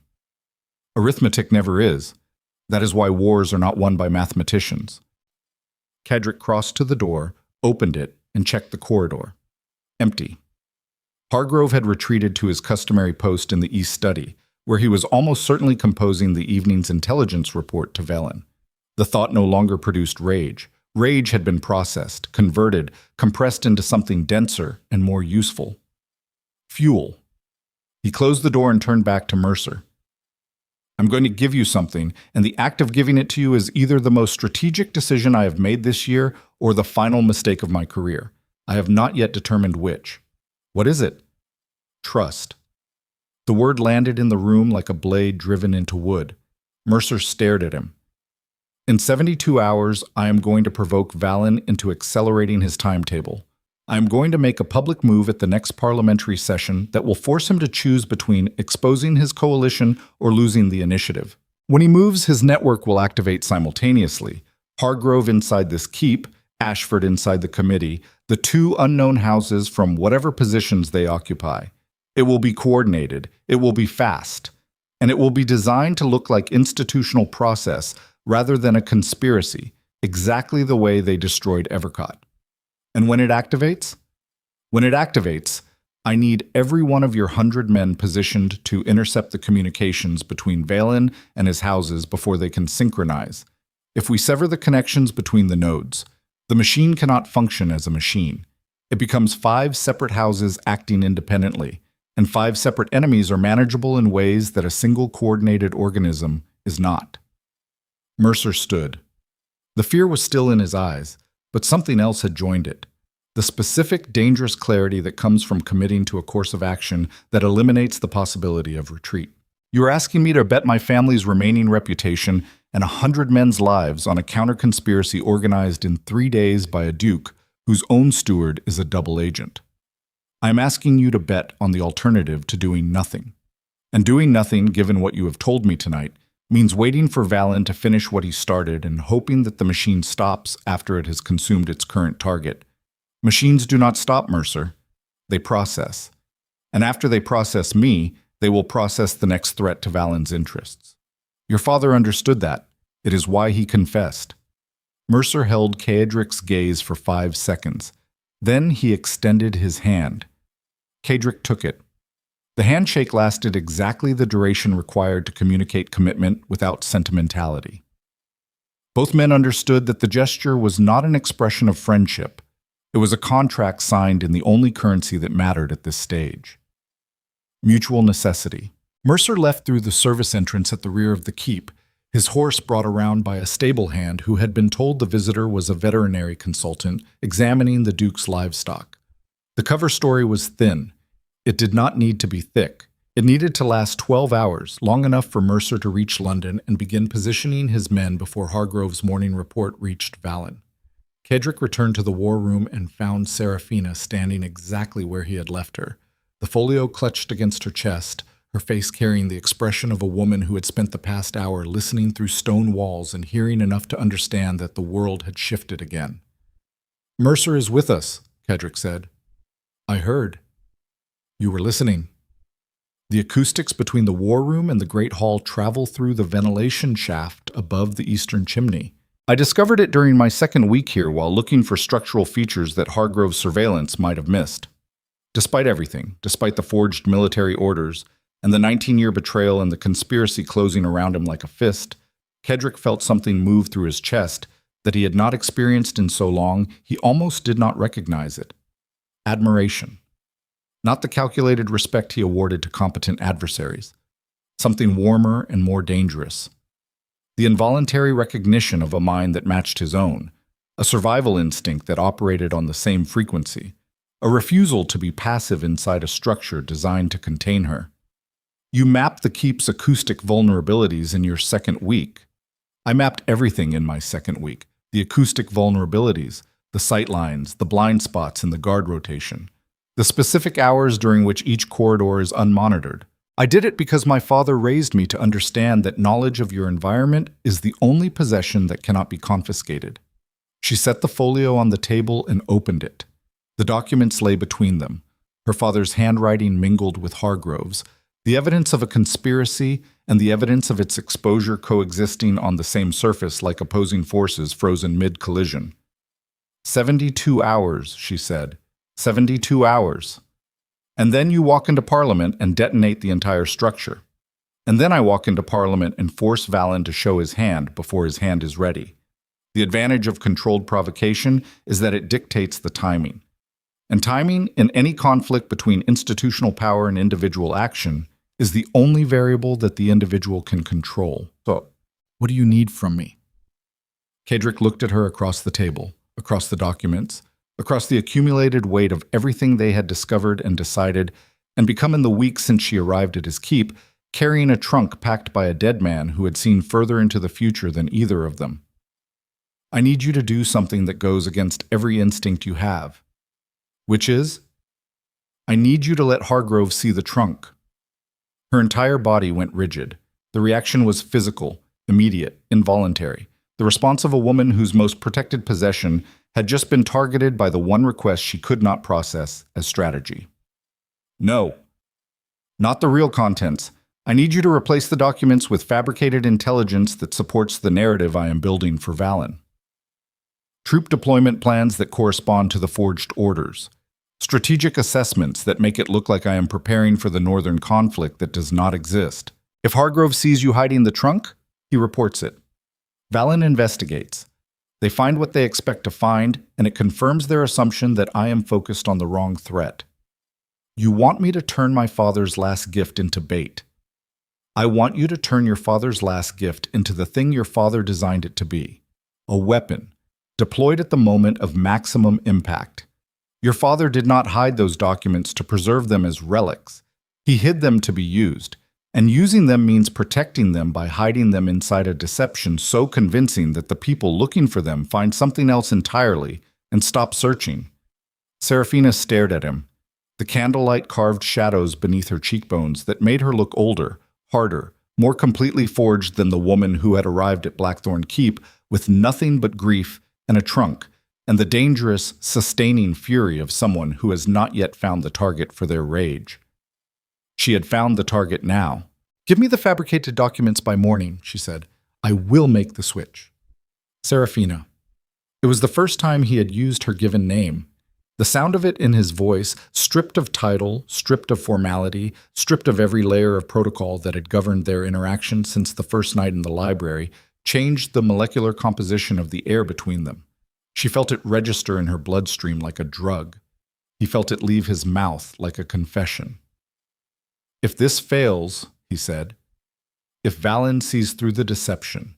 Arithmetic never is. That is why wars are not won by mathematicians. Kadrick crossed to the door, opened it, and checked the corridor. Empty. Hargrove had retreated to his customary post in the East Study, where he was almost certainly composing the evening's intelligence report to Valen. The thought no longer produced rage. Rage had been processed, converted, compressed into something denser and more useful. Fuel. He closed the door and turned back to Mercer. I'm going to give you something, and the act of giving it to you is either the most strategic decision I have made this year or the final mistake of my career. I have not yet determined which. What is it? Trust. The word landed in the room like a blade driven into wood. Mercer stared at him. In 72 hours, I am going to provoke Valen into accelerating his timetable. I am going to make a public move at the next parliamentary session that will force him to choose between exposing his coalition or losing the initiative. When he moves, his network will activate simultaneously. Hargrove inside this keep, Ashford inside the committee, the 2 unknown houses from whatever positions they occupy. It will be coordinated, it will be fast, and it will be designed to look like institutional process rather than a conspiracy, exactly the way they destroyed Evercott. And when it activates? When it activates, I need every one of your 100 men positioned to intercept the communications between Valen and his houses before they can synchronize. If we sever the connections between the nodes, the machine cannot function as a machine. It becomes 5 separate houses acting independently, and 5 separate enemies are manageable in ways that a single coordinated organism is not. Mercer stood. The fear was still in his eyes, but something else had joined it. The specific, dangerous clarity that comes from committing to a course of action that eliminates the possibility of retreat. You are asking me to bet my family's remaining reputation and 100 men's lives on a counter-conspiracy organized in 3 days by a duke whose own steward is a double agent. I am asking you to bet on the alternative to doing nothing. And doing nothing, given what you have told me tonight, means waiting for Valen to finish what he started and hoping that the machine stops after it has consumed its current target. Machines do not stop, Mercer. They process. And after they process me, They will process the next threat to Valen's interests. Your father understood that. It is why he confessed. Mercer held Caedric's gaze for 5 seconds. Then he extended his hand. Caedric took it. The handshake lasted exactly the duration required to communicate commitment without sentimentality. Both men understood that the gesture was not an expression of friendship. It was a contract signed in the only currency that mattered at this stage. Mutual necessity. Mercer left through the service entrance at the rear of the keep, his horse brought around by a stable hand who had been told the visitor was a veterinary consultant examining the Duke's livestock. The cover story was thin. It did not need to be thick. It needed to last 12 hours, long enough for Mercer to reach London and begin positioning his men before Hargrove's morning report reached Valen. Caedric returned to the war room and found Seraphina standing exactly where he had left her, the folio clutched against her chest, her face carrying the expression of a woman who had spent the past hour listening through stone walls and hearing enough to understand that the world had shifted again. "Mercer is with us," Caedric said. "I heard. You were listening." The acoustics between the war room and the great hall travel through the ventilation shaft above the eastern chimney. I discovered it during my second week here while looking for structural features that Hargrove's surveillance might have missed. Despite everything, despite the forged military orders, and the 19-year betrayal and the conspiracy closing around him like a fist, Caedric felt something move through his chest that he had not experienced in so long he almost did not recognize it. Admiration. Not the calculated respect he awarded to competent adversaries. Something warmer and more dangerous. The involuntary recognition of a mind that matched his own, a survival instinct that operated on the same frequency, a refusal to be passive inside a structure designed to contain her. You mapped the keep's acoustic vulnerabilities in your second week. I mapped everything in my second week, the acoustic vulnerabilities, the sight lines, the blind spots in the guard rotation, the specific hours during which each corridor is unmonitored. I did it because my father raised me to understand that knowledge of your environment is the only possession that cannot be confiscated. She set the folio on the table and opened it. The documents lay between them. Her father's handwriting mingled with Hargrove's, the evidence of a conspiracy and the evidence of its exposure coexisting on the same surface like opposing forces frozen mid-collision. 72 hours, she said. 72 hours. And then you walk into Parliament and detonate the entire structure. And then I walk into Parliament and force Valen to show his hand before his hand is ready. The advantage of controlled provocation is that it dictates the timing. And timing, in any conflict between institutional power and individual action, is the only variable that the individual can control. So, what do you need from me? Caedric looked at her across the table, across the documents, across the accumulated weight of everything they had discovered and decided and become in the week since she arrived at his keep, carrying a trunk packed by a dead man who had seen further into the future than either of them. I need you to do something that goes against every instinct you have. Which is, I need you to let Hargrove see the trunk. Her entire body went rigid. The reaction was physical, immediate, involuntary. The response of a woman whose most protected possession had just been targeted by the one request she could not process as strategy. No. Not the real contents. I need you to replace the documents with fabricated intelligence that supports the narrative I am building for Valen. Troop deployment plans that correspond to the forged orders. Strategic assessments that make it look like I am preparing for the northern conflict that does not exist. If Hargrove sees you hiding the trunk, he reports it. Valen investigates. They find what they expect to find, and it confirms their assumption that I am focused on the wrong threat. You want me to turn my father's last gift into bait. I want you to turn your father's last gift into the thing your father designed it to be. A weapon, deployed at the moment of maximum impact. Your father did not hide those documents to preserve them as relics. He hid them to be used, and using them means protecting them by hiding them inside a deception so convincing that the people looking for them find something else entirely and stop searching. Seraphina stared at him, the candlelight carved shadows beneath her cheekbones that made her look older, harder, more completely forged than the woman who had arrived at Blackthorne Keep with nothing but grief and a trunk, and the dangerous, sustaining fury of someone who has not yet found the target for their rage. She had found the target now. "Give me the fabricated documents by morning," she said. "I will make the switch." Serafina. It was the first time he had used her given name. The sound of it in his voice, stripped of title, stripped of formality, stripped of every layer of protocol that had governed their interaction since the first night in the library, changed the molecular composition of the air between them. She felt it register in her bloodstream like a drug. He felt it leave his mouth like a confession. "If this fails," he said, "if Valen sees through the deception,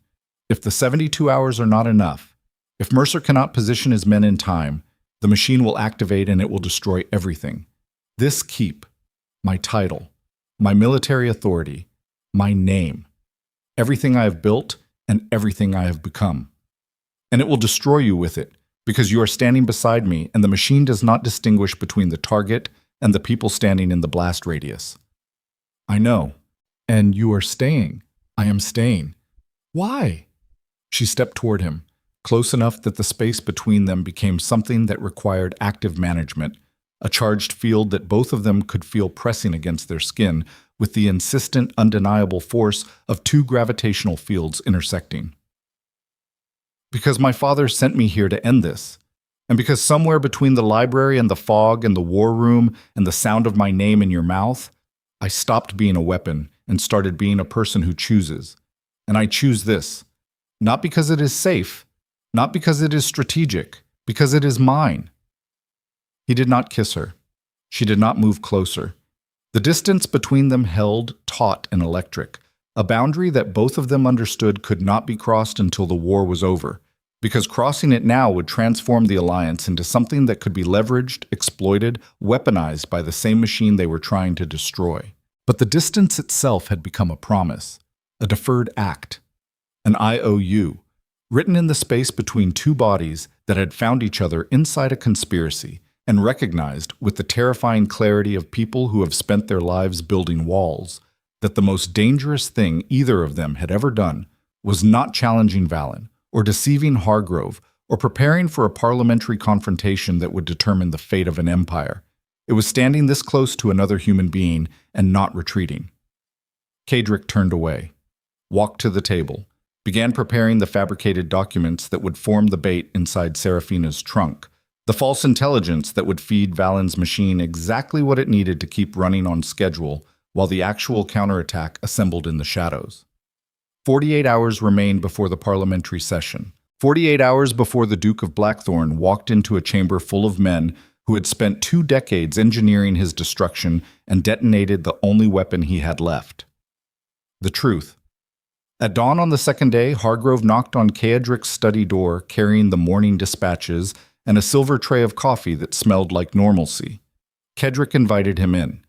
if the 72 hours are not enough, if Mercer cannot position his men in time, the machine will activate and it will destroy everything. This keep, my title, my military authority, my name, everything I have built and everything I have become. And it will destroy you with it, because you are standing beside me and the machine does not distinguish between the target and the people standing in the blast radius." "I know. And you are staying." "I am staying." "Why?" She stepped toward him, close enough that the space between them became something that required active management, a charged field that both of them could feel pressing against their skin with the insistent, undeniable force of two gravitational fields intersecting. "Because my father sent me here to end this, and because somewhere between the library and the fog and the war room and the sound of my name in your mouth, I stopped being a weapon and started being a person who chooses. And I choose this, not because it is safe, not because it is strategic, because it is mine." He did not kiss her. She did not move closer. The distance between them held, taut and electric, a boundary that both of them understood could not be crossed until the war was over, because crossing it now would transform the alliance into something that could be leveraged, exploited, weaponized by the same machine they were trying to destroy. But the distance itself had become a promise, a deferred act, an IOU, written in the space between two bodies that had found each other inside a conspiracy and recognized, with the terrifying clarity of people who have spent their lives building walls, that the most dangerous thing either of them had ever done was not challenging Valen, or deceiving Hargrove, or preparing for a parliamentary confrontation that would determine the fate of an empire. It was standing this close to another human being and not retreating. Kadric turned away, walked to the table, began preparing the fabricated documents that would form the bait inside Serafina's trunk, the false intelligence that would feed Valen's machine exactly what it needed to keep running on schedule while the actual counterattack assembled in the shadows. 48 hours remained before the parliamentary session. 48 hours before the Duke of Blackthorne walked into a chamber full of men who had spent 2 decades engineering his destruction and detonated the only weapon he had left. The truth. At dawn on the second day, Hargrove knocked on Kadric's study door carrying the morning dispatches and a silver tray of coffee that smelled like normalcy. Kadric invited him in,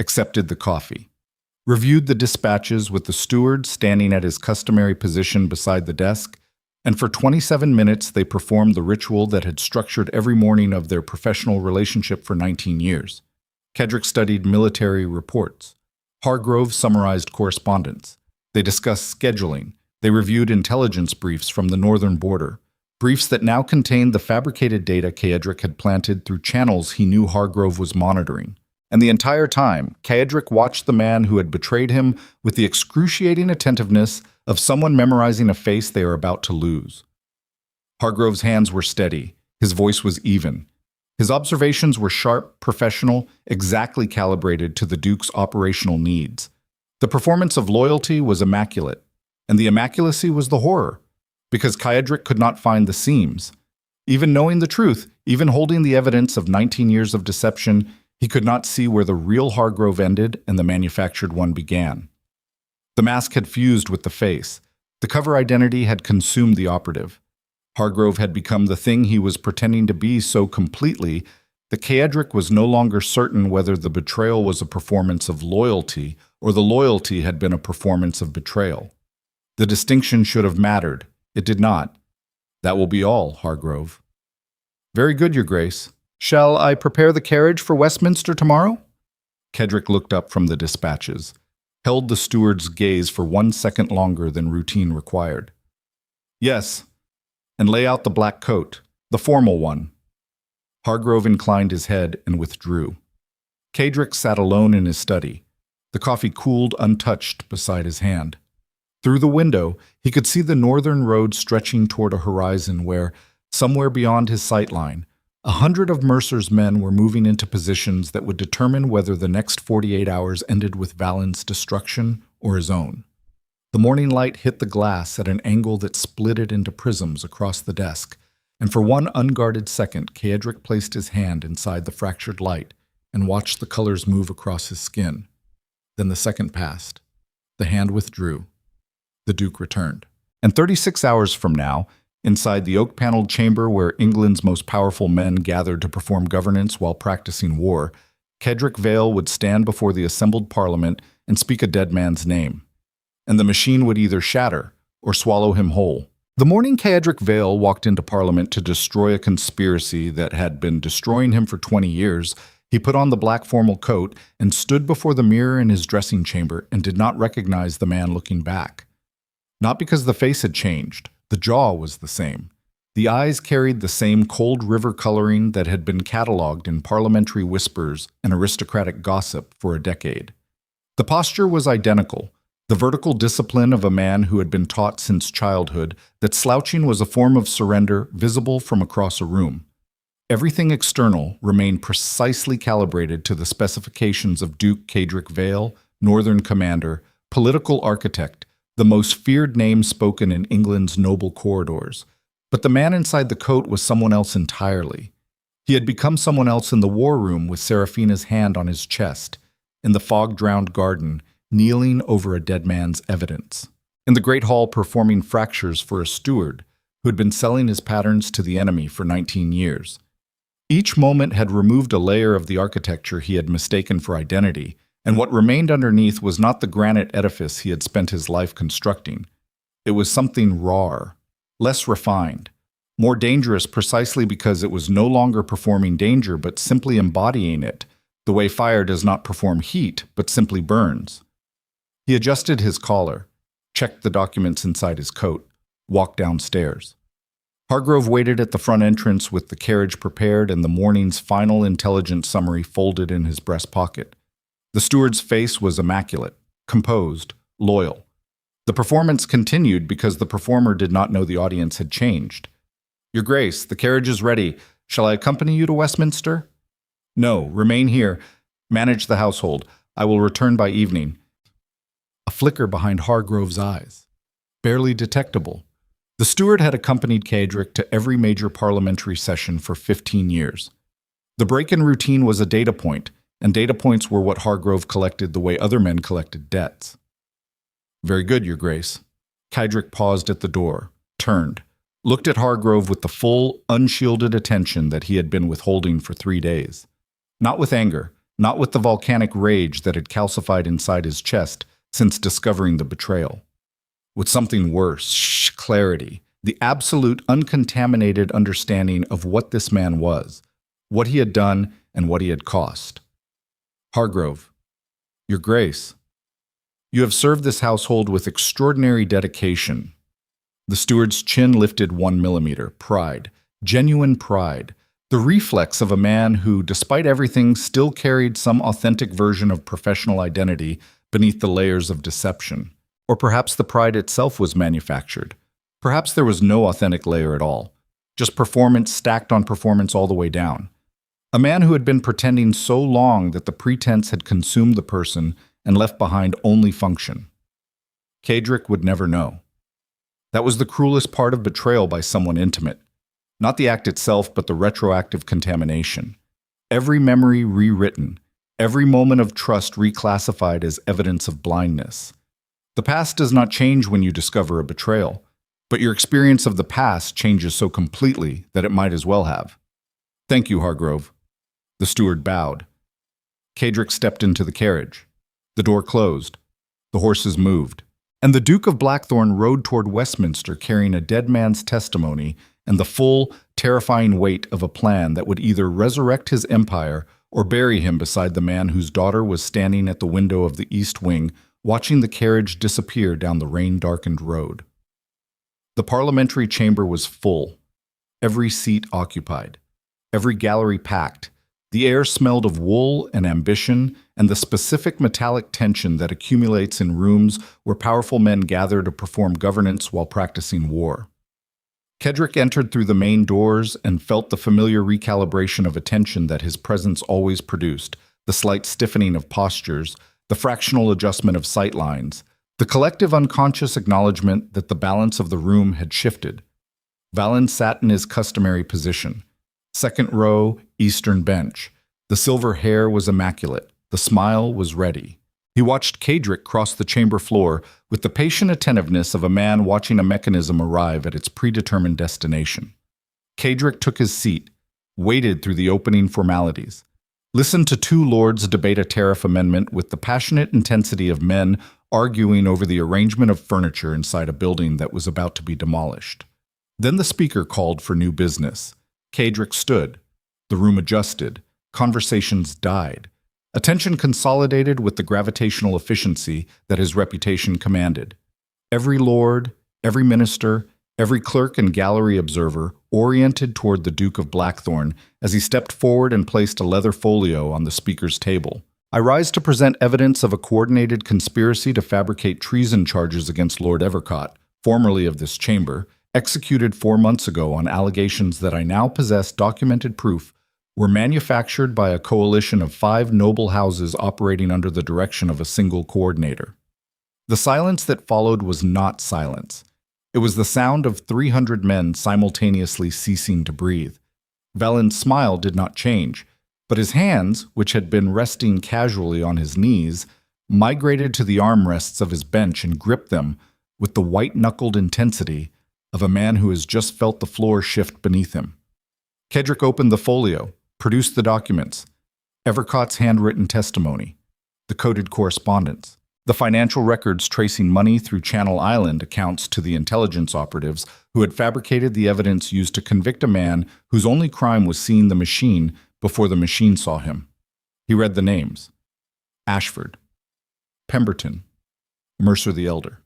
accepted the coffee, reviewed the dispatches with the steward standing at his customary position beside the desk, and for 27 minutes they performed the ritual that had structured every morning of their professional relationship for 19 years. Kadric studied military reports. Hargrove summarized correspondence. They discussed scheduling. They reviewed intelligence briefs from the northern border, briefs that now contained the fabricated data Kadric had planted through channels he knew Hargrove was monitoring. And the entire time, Kadric watched the man who had betrayed him with the excruciating attentiveness of someone memorizing a face they are about to lose. Hargrove's hands were steady. His voice was even. His observations were sharp, professional, exactly calibrated to the Duke's operational needs. The performance of loyalty was immaculate, and the immaculacy was the horror, because Kadric could not find the seams. Even knowing the truth, even holding the evidence of 19 years of deception, he could not see where the real Hargrove ended and the manufactured one began. The mask had fused with the face. The cover identity had consumed the operative. Hargrove had become the thing he was pretending to be so completely that Kadric was no longer certain whether the betrayal was a performance of loyalty or the loyalty had been a performance of betrayal. The distinction should have mattered. It did not. "That will be all, Hargrove." "Very good, Your Grace. Shall I prepare the carriage for Westminster tomorrow?" Kadric looked up from the dispatches, held the steward's gaze for 1 second longer than routine required. "Yes, and lay out the black coat, the formal one." Hargrove inclined his head and withdrew. Kadric sat alone in his study, The coffee cooled untouched beside his hand. Through the window, he could see the northern road stretching toward a horizon where, somewhere beyond his sightline, 100 of Mercer's men were moving into positions that would determine whether the next 48 hours ended with Valen's destruction or his own. The morning light hit the glass at an angle that split it into prisms across the desk, and for one unguarded second, Kaedric placed his hand inside the fractured light and watched the colors move across his skin. Then the second passed. The hand withdrew. The Duke returned. And 36 hours from now, inside the oak-paneled chamber where England's most powerful men gathered to perform governance while practicing war, Kaedric Vale would stand before the assembled parliament and speak a dead man's name. And the machine would either shatter or swallow him whole. The morning Kaedric Vale walked into Parliament to destroy a conspiracy that had been destroying him for 20 years, he put on the black formal coat and stood before the mirror in his dressing chamber and did not recognize the man looking back. Not because the face had changed, the jaw was the same. The eyes carried the same cold river coloring that had been catalogued in parliamentary whispers and aristocratic gossip for a decade. The posture was identical. The vertical discipline of a man who had been taught since childhood that slouching was a form of surrender visible from across a room. Everything external remained precisely calibrated to the specifications of Duke Kaedric Vale, Northern Commander, political architect, the most feared name spoken in England's noble corridors. But the man inside the coat was someone else entirely. He had become someone else in the war room with Seraphina's hand on his chest, in the fog-drowned garden, kneeling over a dead man's evidence, in the great hall performing fractures for a steward who had been selling his patterns to the enemy for 19 years. Each moment had removed a layer of the architecture he had mistaken for identity, and what remained underneath was not the granite edifice he had spent his life constructing. It was something rawer, less refined, more dangerous precisely because it was no longer performing danger but simply embodying it, the way fire does not perform heat but simply burns. He adjusted his collar, checked the documents inside his coat, walked downstairs. Hargrove waited at the front entrance with the carriage prepared and the morning's final intelligence summary folded in his breast pocket. The steward's face was immaculate, composed, loyal. The performance continued because the performer did not know the audience had changed. "Your Grace, the carriage is ready. Shall I accompany you to Westminster?" "No, remain here. Manage the household. I will return by evening." A flicker behind Hargrove's eyes. Barely detectable. The steward had accompanied Kaedric to every major parliamentary session for 15 years. The break in routine was a data point, and data points were what Hargrove collected the way other men collected debts. "Very good, Your Grace." Kaedric paused at the door, turned, looked at Hargrove with the full, unshielded attention that he had been withholding for 3 days. Not with anger, not with the volcanic rage that had calcified inside his chest since discovering the betrayal. With something worse, clarity, the absolute uncontaminated understanding of what this man was, what he had done, and what he had cost. "Hargrove, Your Grace, you have served this household with extraordinary dedication." The steward's chin lifted 1 millimeter. Pride, genuine pride, the reflex of a man who, despite everything, still carried some authentic version of professional identity beneath the layers of deception. Or perhaps the pride itself was manufactured. Perhaps there was no authentic layer at all, just performance stacked on performance all the way down. A man who had been pretending so long that the pretense had consumed the person and left behind only function. Kaedric would never know. That was the cruelest part of betrayal by someone intimate. Not the act itself, but the retroactive contamination. Every memory rewritten, every moment of trust reclassified as evidence of blindness. The past does not change when you discover a betrayal, but your experience of the past changes so completely that it might as well have. "Thank you, Hargrove." The steward bowed. Kaedric stepped into the carriage. The door closed. The horses moved. And the Duke of Blackthorne rode toward Westminster carrying a dead man's testimony and the full, terrifying weight of a plan that would either resurrect his empire or bury him beside the man whose daughter was standing at the window of the East Wing watching the carriage disappear down the rain-darkened road. The parliamentary chamber was full, every seat occupied, every gallery packed, The air smelled of wool and ambition and the specific metallic tension that accumulates in rooms where powerful men gather to perform governance while practicing war. Kedrick entered through the main doors and felt the familiar recalibration of attention that his presence always produced, the slight stiffening of postures, the fractional adjustment of sight lines, the collective unconscious acknowledgement that the balance of the room had shifted. Valen sat in his customary position, second row, eastern bench. The silver hair was immaculate. The smile was ready. He watched Kedrick cross the chamber floor with the patient attentiveness of a man watching a mechanism arrive at its predetermined destination. Kedrick took his seat, waded through the opening formalities, listened to two lords debate a tariff amendment with the passionate intensity of men arguing over the arrangement of furniture inside a building that was about to be demolished. Then the speaker called for new business. Kedrick stood. The room adjusted. Conversations died. Attention consolidated with the gravitational efficiency that his reputation commanded. Every lord, every minister, every clerk and gallery observer oriented toward the Duke of Blackthorne as he stepped forward and placed a leather folio on the speaker's table. I rise to present evidence of a coordinated conspiracy to fabricate treason charges against Lord Evercott, formerly of this chamber, executed 4 months ago on allegations that I now possess documented proof were manufactured by a coalition of 5 noble houses operating under the direction of a single coordinator. The silence that followed was not silence. It was the sound of 300 men simultaneously ceasing to breathe. Valen's smile did not change, but his hands, which had been resting casually on his knees, migrated to the armrests of his bench and gripped them with the white-knuckled intensity of a man who has just felt the floor shift beneath him. Kedrick opened the folio, produced the documents, Evercott's handwritten testimony, the coded correspondence, the financial records tracing money through Channel Island accounts to the intelligence operatives who had fabricated the evidence used to convict a man whose only crime was seeing the machine before the machine saw him. He read the names: Ashford, Pemberton, Mercer the Elder,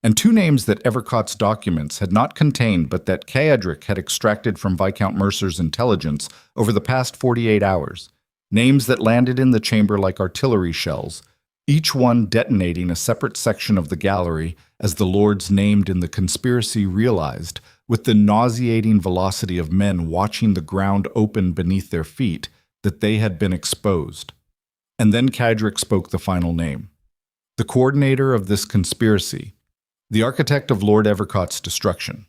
and 2 names that Evercott's documents had not contained but that Kedrick had extracted from Viscount Mercer's intelligence over the past 48 hours, names that landed in the chamber like artillery shells, each one detonating a separate section of the gallery as the lords named in the conspiracy realized, with the nauseating velocity of men watching the ground open beneath their feet, that they had been exposed. And then Kedrick spoke the final name. The coordinator of this conspiracy, the architect of Lord Evercott's destruction,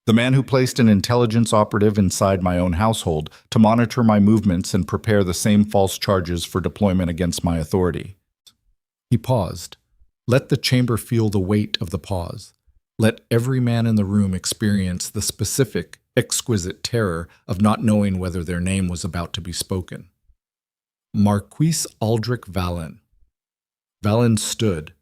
the man who placed an intelligence operative inside my own household to monitor my movements and prepare the same false charges for deployment against my authority. He paused. Let the chamber feel the weight of the pause. Let every man in the room experience the specific, exquisite terror of not knowing whether their name was about to be spoken. Marquis Aldrich Valen. Valen stood.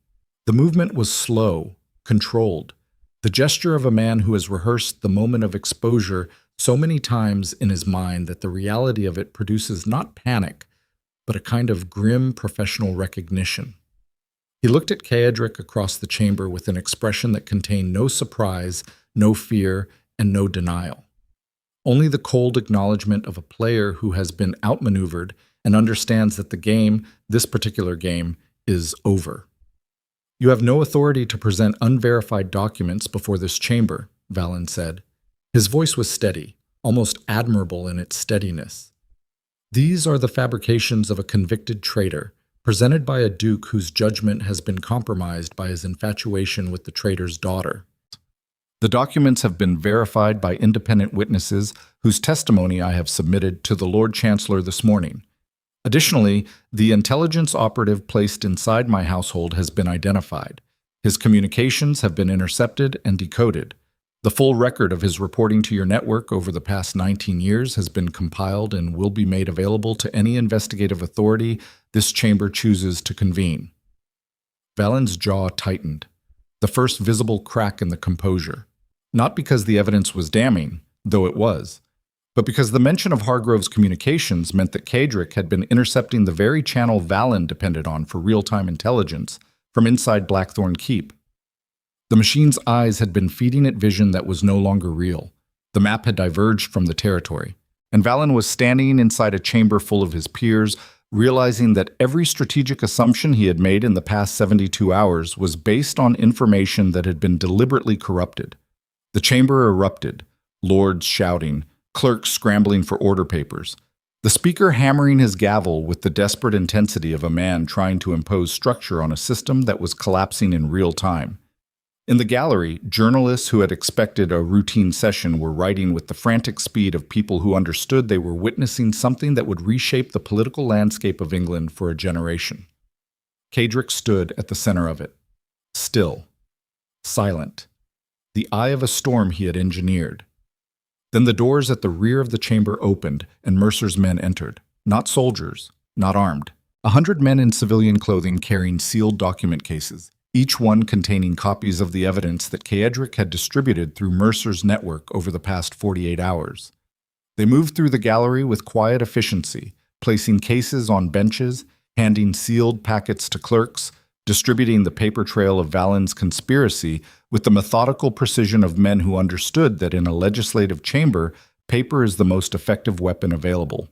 The movement was slow, controlled, the gesture of a man who has rehearsed the moment of exposure so many times in his mind that the reality of it produces not panic, but a kind of grim professional recognition. He looked at Kedrick across the chamber with an expression that contained no surprise, no fear, and no denial. Only the cold acknowledgement of a player who has been outmaneuvered and understands that the game, this particular game, is over. You have no authority to present unverified documents before this chamber, Valen said. His voice was steady, almost admirable in its steadiness. These are the fabrications of a convicted traitor, presented by a duke whose judgment has been compromised by his infatuation with the traitor's daughter. The documents have been verified by independent witnesses whose testimony I have submitted to the Lord Chancellor this morning. Additionally, the intelligence operative placed inside my household has been identified. His communications have been intercepted and decoded. The full record of his reporting to your network over the past 19 years has been compiled and will be made available to any investigative authority this chamber chooses to convene. Valen's jaw tightened, the first visible crack in the composure. Not because the evidence was damning, though it was, but because the mention of Hargrove's communications meant that Kedrick had been intercepting the very channel Valen depended on for real-time intelligence from inside Blackthorne Keep. The machine's eyes had been feeding it vision that was no longer real. The map had diverged from the territory. And Valen was standing inside a chamber full of his peers, realizing that every strategic assumption he had made in the past 72 hours was based on information that had been deliberately corrupted. The chamber erupted, lords shouting, clerks scrambling for order papers, the speaker hammering his gavel with the desperate intensity of a man trying to impose structure on a system that was collapsing in real time. In the gallery, journalists who had expected a routine session were writing with the frantic speed of people who understood they were witnessing something that would reshape the political landscape of England for a generation. Cedric stood at the center of it, still, silent, the eye of a storm he had engineered. Then the doors at the rear of the chamber opened, and Mercer's men entered, not soldiers, not armed. 100 men in civilian clothing carrying sealed document cases, each one containing copies of the evidence that Cedric had distributed through Mercer's network over the past 48 hours. They moved through the gallery with quiet efficiency, placing cases on benches, handing sealed packets to clerks, distributing the paper trail of Valen's conspiracy with the methodical precision of men who understood that in a legislative chamber, paper is the most effective weapon available.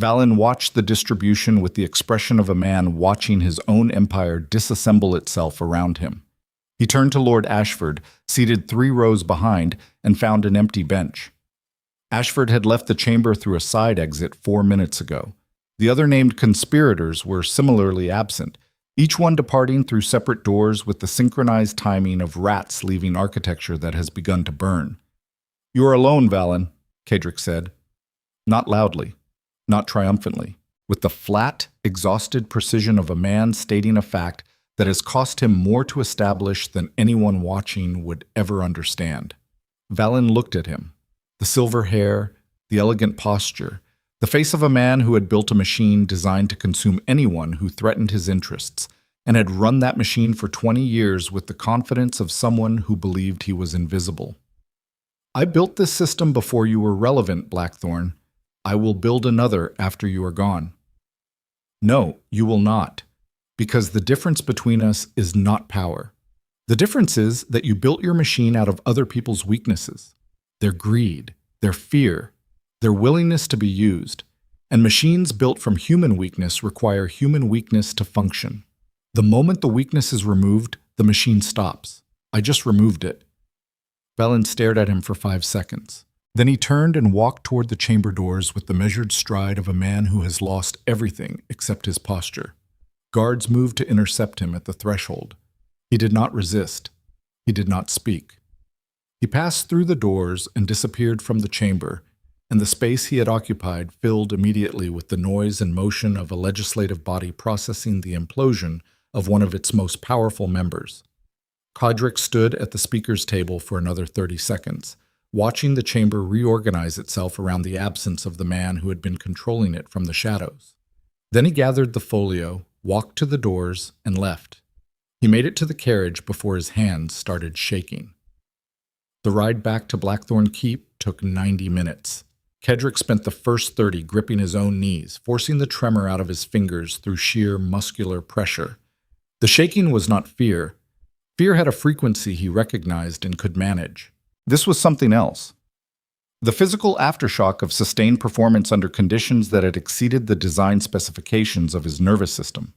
Valen watched the distribution with the expression of a man watching his own empire disassemble itself around him. He turned to Lord Ashford, seated 3 rows behind, and found an empty bench. Ashford had left the chamber through a side exit 4 minutes ago. The other named conspirators were similarly absent, each one departing through separate doors with the synchronized timing of rats leaving architecture that has begun to burn. "You are alone, Valen," Cedric said. Not loudly. Not triumphantly, with the flat, exhausted precision of a man stating a fact that has cost him more to establish than anyone watching would ever understand. Valen looked at him. The silver hair, the elegant posture, the face of a man who had built a machine designed to consume anyone who threatened his interests, and had run that machine for 20 years with the confidence of someone who believed he was invisible. "I built this system before you were relevant, Blackthorne. I will build another after you are gone." "No, you will not, because the difference between us is not power. The difference is that you built your machine out of other people's weaknesses, their greed, their fear, their willingness to be used, and machines built from human weakness require human weakness to function. The moment the weakness is removed, the machine stops. I just removed it." Valen stared at him for 5 seconds. Then he turned and walked toward the chamber doors with the measured stride of a man who has lost everything except his posture. Guards moved to intercept him at the threshold. He did not resist. He did not speak. He passed through the doors and disappeared from the chamber, and the space he had occupied filled immediately with the noise and motion of a legislative body processing the implosion of one of its most powerful members. Cedric stood at the speaker's table for another 30 seconds, watching the chamber reorganize itself around the absence of the man who had been controlling it from the shadows. Then he gathered the folio, walked to the doors, and left. He made it to the carriage before his hands started shaking. The ride back to Blackthorne Keep took 90 minutes. Cedric spent the first 30 gripping his own knees, forcing the tremor out of his fingers through sheer muscular pressure. The shaking was not fear. Fear had a frequency he recognized and could manage. This was something else. The physical aftershock of sustained performance under conditions that had exceeded the design specifications of his nervous system.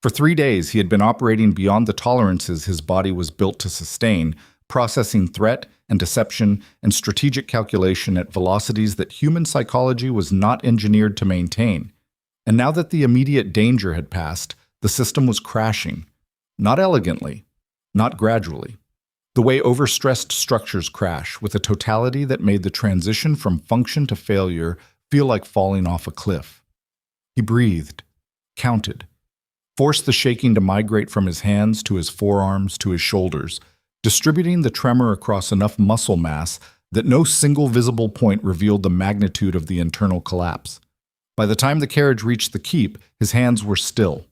For 3 days, he had been operating beyond the tolerances his body was built to sustain, processing threat and deception and strategic calculation at velocities that human psychology was not engineered to maintain. And now that the immediate danger had passed, the system was crashing. Not elegantly, not gradually. The way overstressed structures crash, with a totality that made the transition from function to failure feel like falling off a cliff. He breathed, counted, forced the shaking to migrate from his hands to his forearms to his shoulders, distributing the tremor across enough muscle mass that no single visible point revealed the magnitude of the internal collapse. By the time the carriage reached the keep, his hands were still.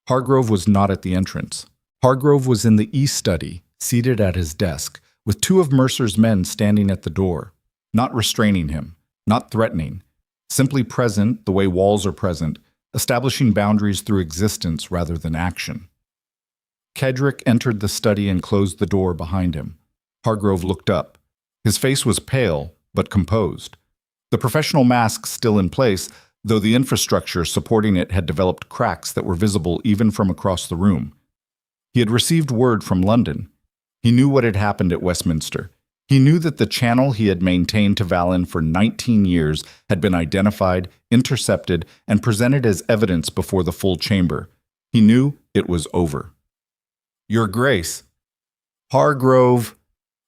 Hargrove was not at the entrance. Hargrove was in the east study, seated at his desk, with 2 of Mercer's men standing at the door, not restraining him, not threatening, simply present the way walls are present, establishing boundaries through existence rather than action. Cedric entered the study and closed the door behind him. Hargrove looked up. His face was pale, but composed. The professional mask still in place, though the infrastructure supporting it had developed cracks that were visible even from across the room. He had received word from London. He knew what had happened at Westminster. He knew that the channel he had maintained to Valen for 19 years had been identified, intercepted, and presented as evidence before the full chamber. He knew it was over. Your Grace. Hargrove.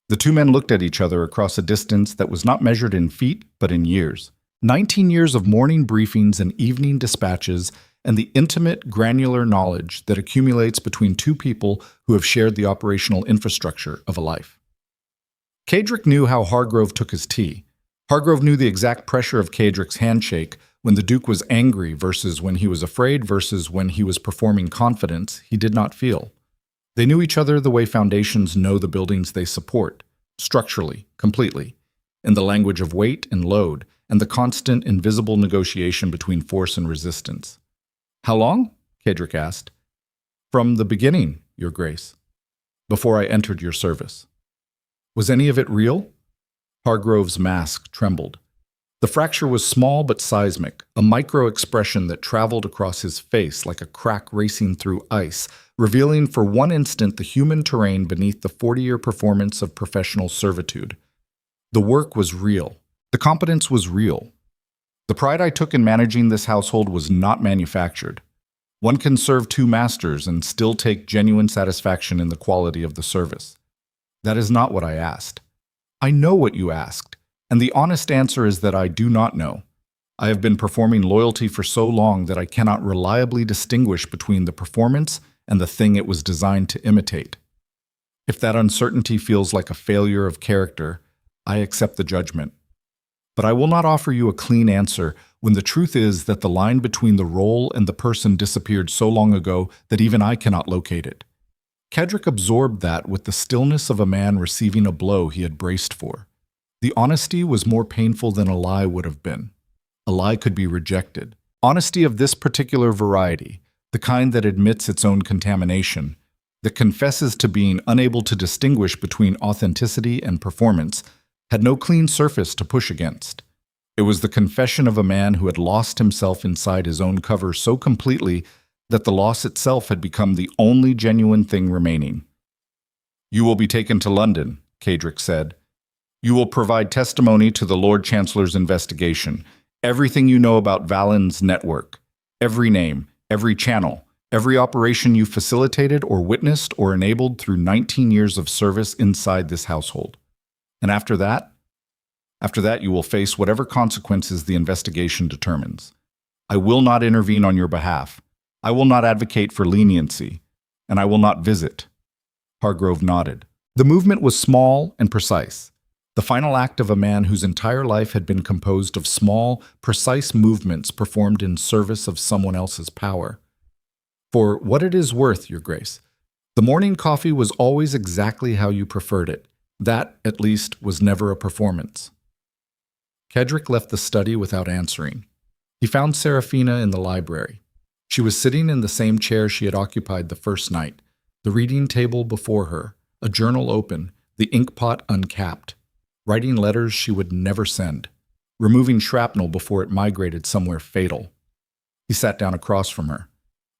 The two men looked at each other across a distance that was not measured in feet, but in years. 19 years of morning briefings and evening dispatches, and the intimate, granular knowledge that accumulates between two people who have shared the operational infrastructure of a life. Cadric knew how Hargrove took his tea. Hargrove knew the exact pressure of Cadric's handshake when the Duke was angry versus when he was afraid versus when he was performing confidence he did not feel. They knew each other the way foundations know the buildings they support, structurally, completely, in the language of weight and load, and the constant, invisible negotiation between force and resistance. How long? Cadric asked. From the beginning, Your Grace, before I entered your service. Was any of it real? Hargrove's mask trembled. The fracture was small but seismic, a micro-expression that traveled across his face like a crack racing through ice, revealing for one instant the human terrain beneath the 40-year performance of professional servitude. The work was real. The competence was real. The pride I took in managing this household was not manufactured. One can serve two masters and still take genuine satisfaction in the quality of the service. That is not what I asked. I know what you asked, and the honest answer is that I do not know. I have been performing loyalty for so long that I cannot reliably distinguish between the performance and the thing it was designed to imitate. If that uncertainty feels like a failure of character, I accept the judgment. But I will not offer you a clean answer when the truth is that the line between the role and the person disappeared so long ago that even I cannot locate it. Cadric absorbed that with the stillness of a man receiving a blow he had braced for. The honesty was more painful than a lie would have been. A lie could be rejected. Honesty of this particular variety, the kind that admits its own contamination, that confesses to being unable to distinguish between authenticity and performance, had no clean surface to push against. It was the confession of a man who had lost himself inside his own cover so completely that the loss itself had become the only genuine thing remaining. You will be taken to London, Cadric said. You will provide testimony to the Lord Chancellor's investigation, everything you know about Valen's network, every name, every channel, every operation you facilitated or witnessed or enabled through 19 years of service inside this household. And after that you will face whatever consequences the investigation determines. I will not intervene on your behalf. I will not advocate for leniency, and I will not visit. Hargrove nodded. The movement was small and precise, the final act of a man whose entire life had been composed of small, precise movements performed in service of someone else's power. For what it is worth, Your Grace, the morning coffee was always exactly how you preferred it. That, at least, was never a performance. Cadric left the study without answering. He found Seraphina in the library. She was sitting in the same chair she had occupied the first night, the reading table before her, a journal open, the inkpot uncapped, writing letters she would never send, removing shrapnel before it migrated somewhere fatal. He sat down across from her.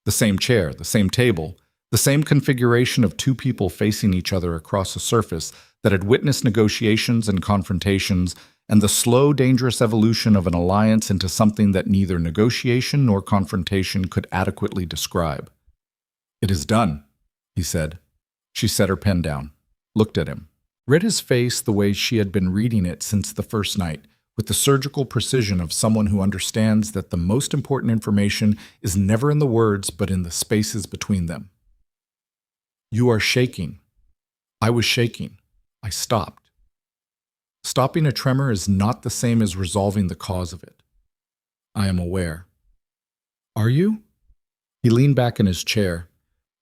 The same chair, the same table, the same configuration of two people facing each other across a surface that had witnessed negotiations and confrontations and the slow, dangerous evolution of an alliance into something that neither negotiation nor confrontation could adequately describe. It is done, he said. She set her pen down, looked at him, read his face the way she had been reading it since the first night, with the surgical precision of someone who understands that the most important information is never in the words but in the spaces between them. You are shaking. I was shaking. I stopped. Stopping a tremor is not the same as resolving the cause of it. I am aware. Are you? He leaned back in his chair.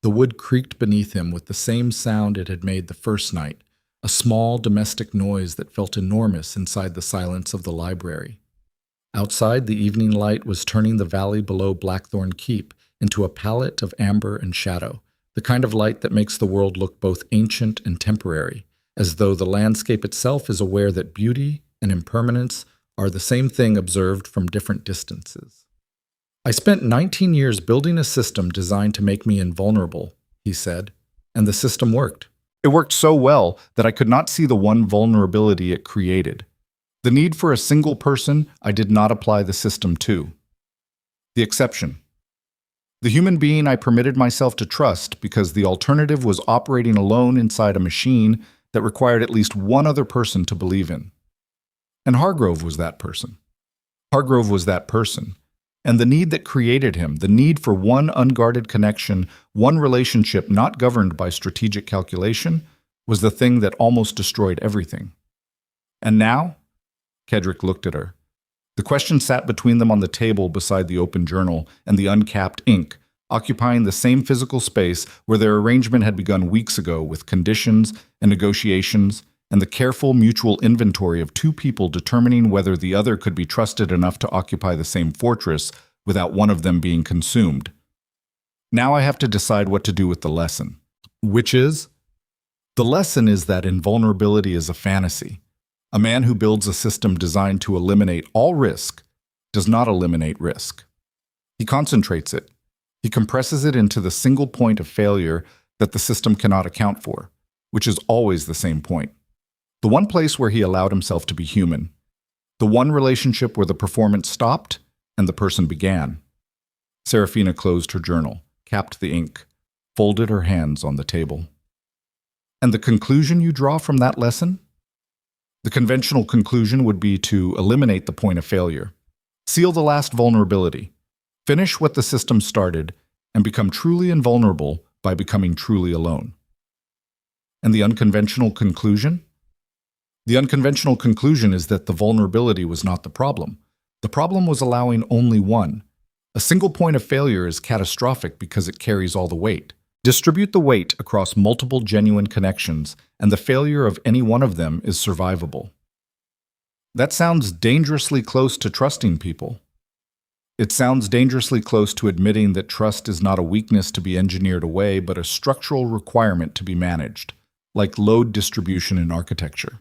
The wood creaked beneath him with the same sound it had made the first night, a small domestic noise that felt enormous inside the silence of the library. Outside, the evening light was turning the valley below Blackthorne Keep into a palette of amber and shadow, the kind of light that makes the world look both ancient and temporary, as though the landscape itself is aware that beauty and impermanence are the same thing observed from different distances. I spent 19 years building a system designed to make me invulnerable, he said, and the system worked. It worked so well that I could not see the one vulnerability it created. The need for a single person I did not apply the system to. The exception. The human being I permitted myself to trust because the alternative was operating alone inside a machine that required at least one other person to believe in. And Hargrove was that person. Hargrove was that person. And the need that created him, the need for one unguarded connection, one relationship not governed by strategic calculation, was the thing that almost destroyed everything. And now? Kedrick looked at her. The question sat between them on the table beside the open journal and the uncapped ink, occupying the same physical space where their arrangement had begun weeks ago with conditions and negotiations and the careful mutual inventory of two people determining whether the other could be trusted enough to occupy the same fortress without one of them being consumed. Now I have to decide what to do with the lesson. Which is? The lesson is that invulnerability is a fantasy. A man who builds a system designed to eliminate all risk does not eliminate risk. He concentrates it. He compresses it into the single point of failure that the system cannot account for, which is always the same point. The one place where he allowed himself to be human. The one relationship where the performance stopped and the person began. Serafina closed her journal, capped the ink, folded her hands on the table. And the conclusion you draw from that lesson? The conventional conclusion would be to eliminate the point of failure, seal the last vulnerability, finish what the system started, and become truly invulnerable by becoming truly alone. And the unconventional conclusion? The unconventional conclusion is that the vulnerability was not the problem. The problem was allowing only one. A single point of failure is catastrophic because it carries all the weight. Distribute the weight across multiple genuine connections, and the failure of any one of them is survivable. That sounds dangerously close to trusting people. It sounds dangerously close to admitting that trust is not a weakness to be engineered away, but a structural requirement to be managed, like load distribution in architecture.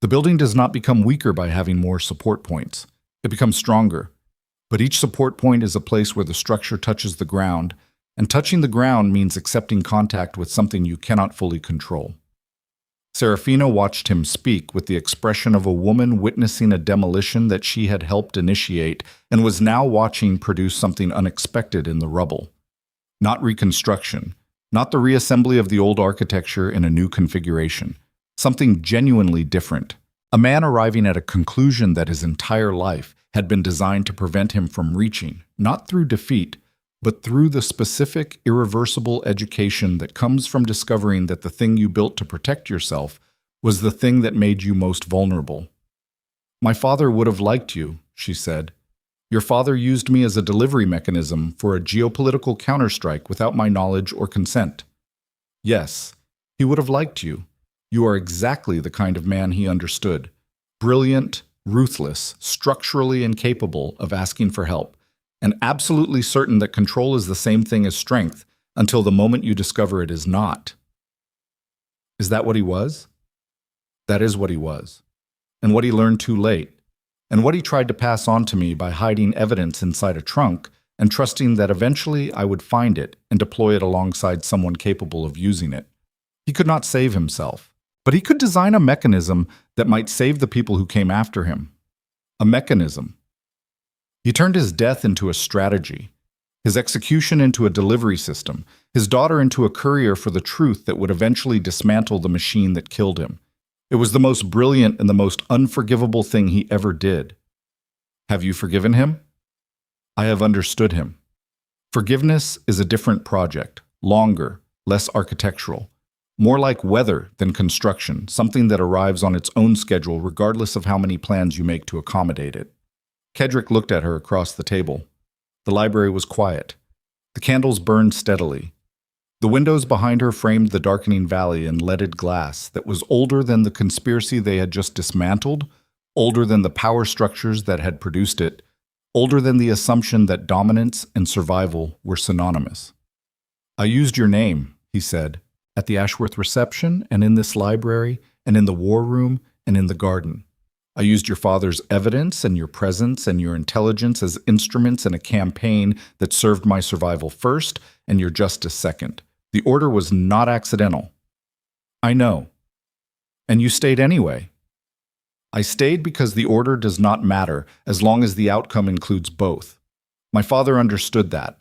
The building does not become weaker by having more support points. It becomes stronger. But each support point is a place where the structure touches the ground, and touching the ground means accepting contact with something you cannot fully control. Serafina watched him speak with the expression of a woman witnessing a demolition that she had helped initiate and was now watching produce something unexpected in the rubble. Not reconstruction, not the reassembly of the old architecture in a new configuration. Something genuinely different. A man arriving at a conclusion that his entire life had been designed to prevent him from reaching, not through defeat, but through the specific, irreversible education that comes from discovering that the thing you built to protect yourself was the thing that made you most vulnerable. My father would have liked you, she said. Your father used me as a delivery mechanism for a geopolitical counterstrike without my knowledge or consent. Yes, he would have liked you. You are exactly the kind of man he understood. Brilliant, ruthless, structurally incapable of asking for help, and absolutely certain that control is the same thing as strength until the moment you discover it is not. Is that what he was? That is what he was, and what he learned too late, and what he tried to pass on to me by hiding evidence inside a trunk and trusting that eventually I would find it and deploy it alongside someone capable of using it. He could not save himself, but he could design a mechanism that might save the people who came after him. A mechanism. He turned his death into a strategy, his execution into a delivery system, his daughter into a courier for the truth that would eventually dismantle the machine that killed him. It was the most brilliant and the most unforgivable thing he ever did. Have you forgiven him? I have understood him. Forgiveness is a different project, longer, less architectural, more like weather than construction, something that arrives on its own schedule regardless of how many plans you make to accommodate it. Kedrick looked at her across the table. The library was quiet. The candles burned steadily. The windows behind her framed the darkening valley in leaded glass that was older than the conspiracy they had just dismantled, older than the power structures that had produced it, older than the assumption that dominance and survival were synonymous. I used your name, he said, at the Ashworth reception and in this library and in the war room and in the garden. I used your father's evidence and your presence and your intelligence as instruments in a campaign that served my survival first and your justice second. The order was not accidental. I know. And you stayed anyway. I stayed because the order does not matter as long as the outcome includes both. My father understood that.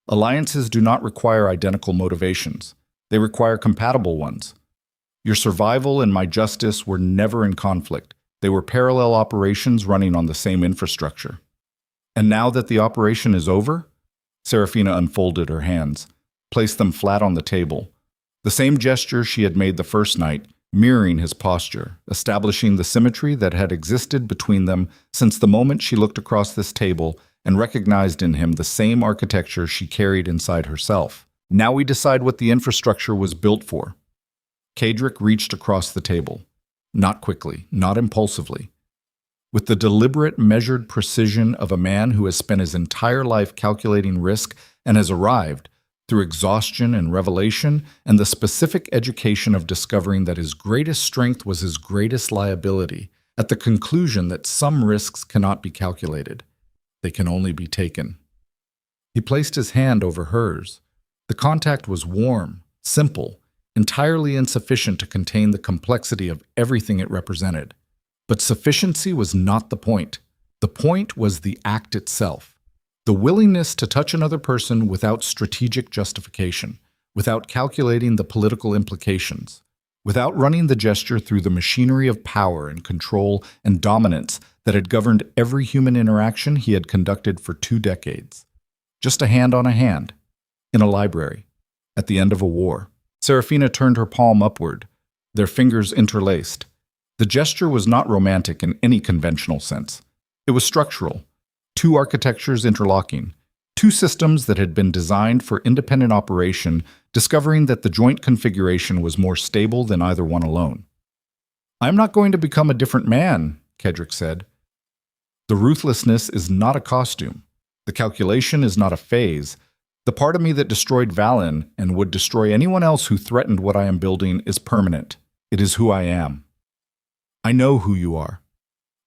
Alliances do not require identical motivations. They require compatible ones. Your survival and my justice were never in conflict. They were parallel operations running on the same infrastructure. And now that the operation is over, Serafina unfolded her hands, placed them flat on the table. The same gesture she had made the first night, mirroring his posture, establishing the symmetry that had existed between them since the moment she looked across this table and recognized in him the same architecture she carried inside herself. Now we decide what the infrastructure was built for. Kadric reached across the table. Not quickly, not impulsively. With the deliberate, measured precision of a man who has spent his entire life calculating risk and has arrived, through exhaustion and revelation, and the specific education of discovering that his greatest strength was his greatest liability, at the conclusion that some risks cannot be calculated. They can only be taken. He placed his hand over hers. The contact was warm, simple, entirely insufficient to contain the complexity of everything it represented. But sufficiency was not the point. The point was the act itself. The willingness to touch another person without strategic justification, without calculating the political implications, without running the gesture through the machinery of power and control and dominance that had governed every human interaction he had conducted for 2 decades. Just a hand on a hand, in a library, at the end of a war. Serafina turned her palm upward, their fingers interlaced. The gesture was not romantic in any conventional sense. It was structural. 2 architectures interlocking, 2 systems that had been designed for independent operation, discovering that the joint configuration was more stable than either one alone. "I'm not going to become a different man," Kadric said. "The ruthlessness is not a costume. The calculation is not a phase. The part of me that destroyed Valen and would destroy anyone else who threatened what I am building is permanent. It is who I am. I know who you are.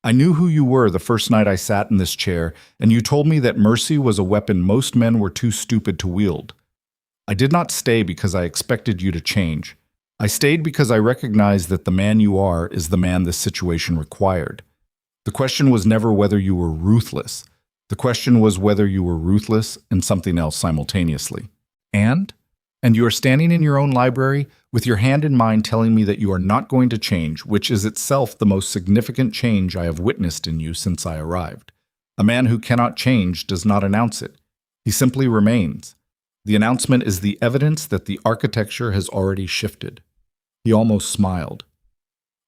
I knew who you were the first night I sat in this chair, and you told me that mercy was a weapon most men were too stupid to wield. I did not stay because I expected you to change. I stayed because I recognized that the man you are is the man this situation required. The question was never whether you were ruthless. The question was whether you were ruthless and something else simultaneously. And you are standing in your own library with your hand in mine telling me that you are not going to change, which is itself the most significant change I have witnessed in you since I arrived. A man who cannot change does not announce it. He simply remains. The announcement is the evidence that the architecture has already shifted." He almost smiled.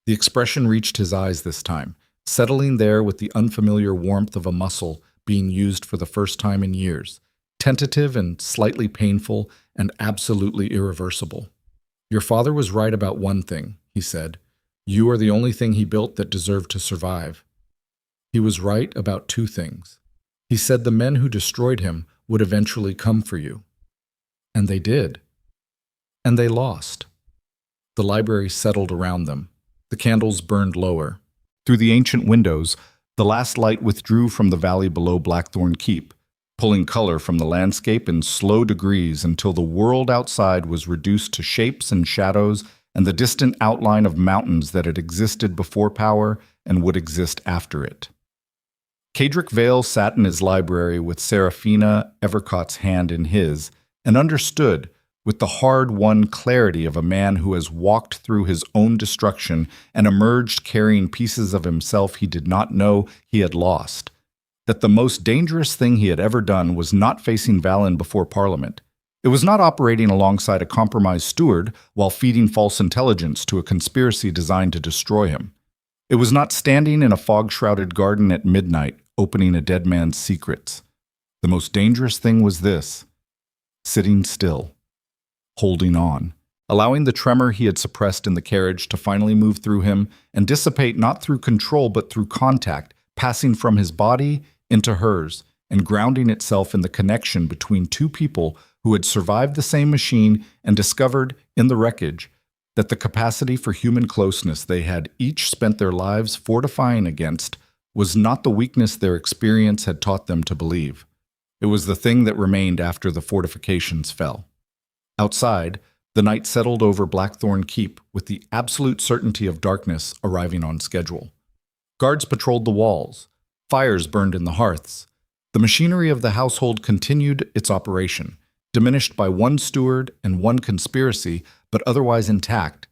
The expression reached his eyes this time, settling there with the unfamiliar warmth of a muscle being used for the first time in years, tentative and slightly painful and absolutely irreversible. "Your father was right about one thing," he said. "You are the only thing he built that deserved to survive." He was right about 2 things. He said the men who destroyed him would eventually come for you. And they did. And they lost. The library settled around them. The candles burned lower. Through the ancient windows, the last light withdrew from the valley below Blackthorne Keep, pulling color from the landscape in slow degrees until the world outside was reduced to shapes and shadows and the distant outline of mountains that had existed before power and would exist after it. Kadric Vale sat in his library with Serafina Evercott's hand in his and understood, with the hard-won clarity of a man who has walked through his own destruction and emerged carrying pieces of himself he did not know he had lost, that the most dangerous thing he had ever done was not facing Valen before Parliament. It was not operating alongside a compromised steward while feeding false intelligence to a conspiracy designed to destroy him. It was not standing in a fog-shrouded garden at midnight, opening a dead man's secrets. The most dangerous thing was this: sitting still, holding on, allowing the tremor he had suppressed in the carriage to finally move through him and dissipate not through control but through contact, passing from his body into hers and grounding itself in the connection between 2 people who had survived the same machine and discovered, in the wreckage, that the capacity for human closeness they had each spent their lives fortifying against was not the weakness their experience had taught them to believe. It was the thing that remained after the fortifications fell. Outside, the night settled over Blackthorne Keep with the absolute certainty of darkness arriving on schedule. Guards patrolled the walls. Fires burned in the hearths. The machinery of the household continued its operation, diminished by one steward and one conspiracy, but otherwise intact.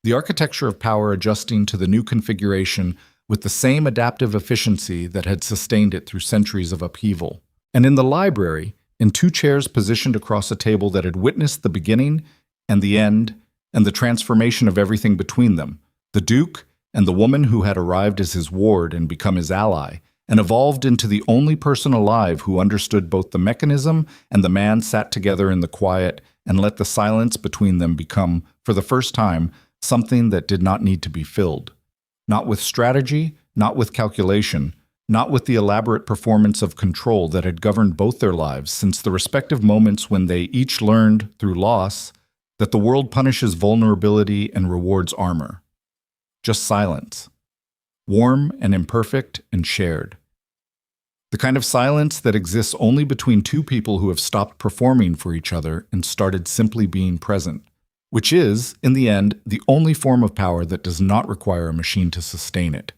The architecture of power adjusting to the new configuration with the same adaptive efficiency that had sustained it through centuries of upheaval. And in the library, in two chairs positioned across a table that had witnessed the beginning and the end and the transformation of everything between them, the Duke and the woman who had arrived as his ward and become his ally, and evolved into the only person alive who understood both the mechanism and the man sat together in the quiet and let the silence between them become, for the first time, something that did not need to be filled. Not with strategy, not with calculation, not with the elaborate performance of control that had governed both their lives since the respective moments when they each learned, through loss, that the world punishes vulnerability and rewards armor. Just silence. Warm and imperfect and shared. The kind of silence that exists only between two people who have stopped performing for each other and started simply being present, which is, in the end, the only form of power that does not require a machine to sustain it.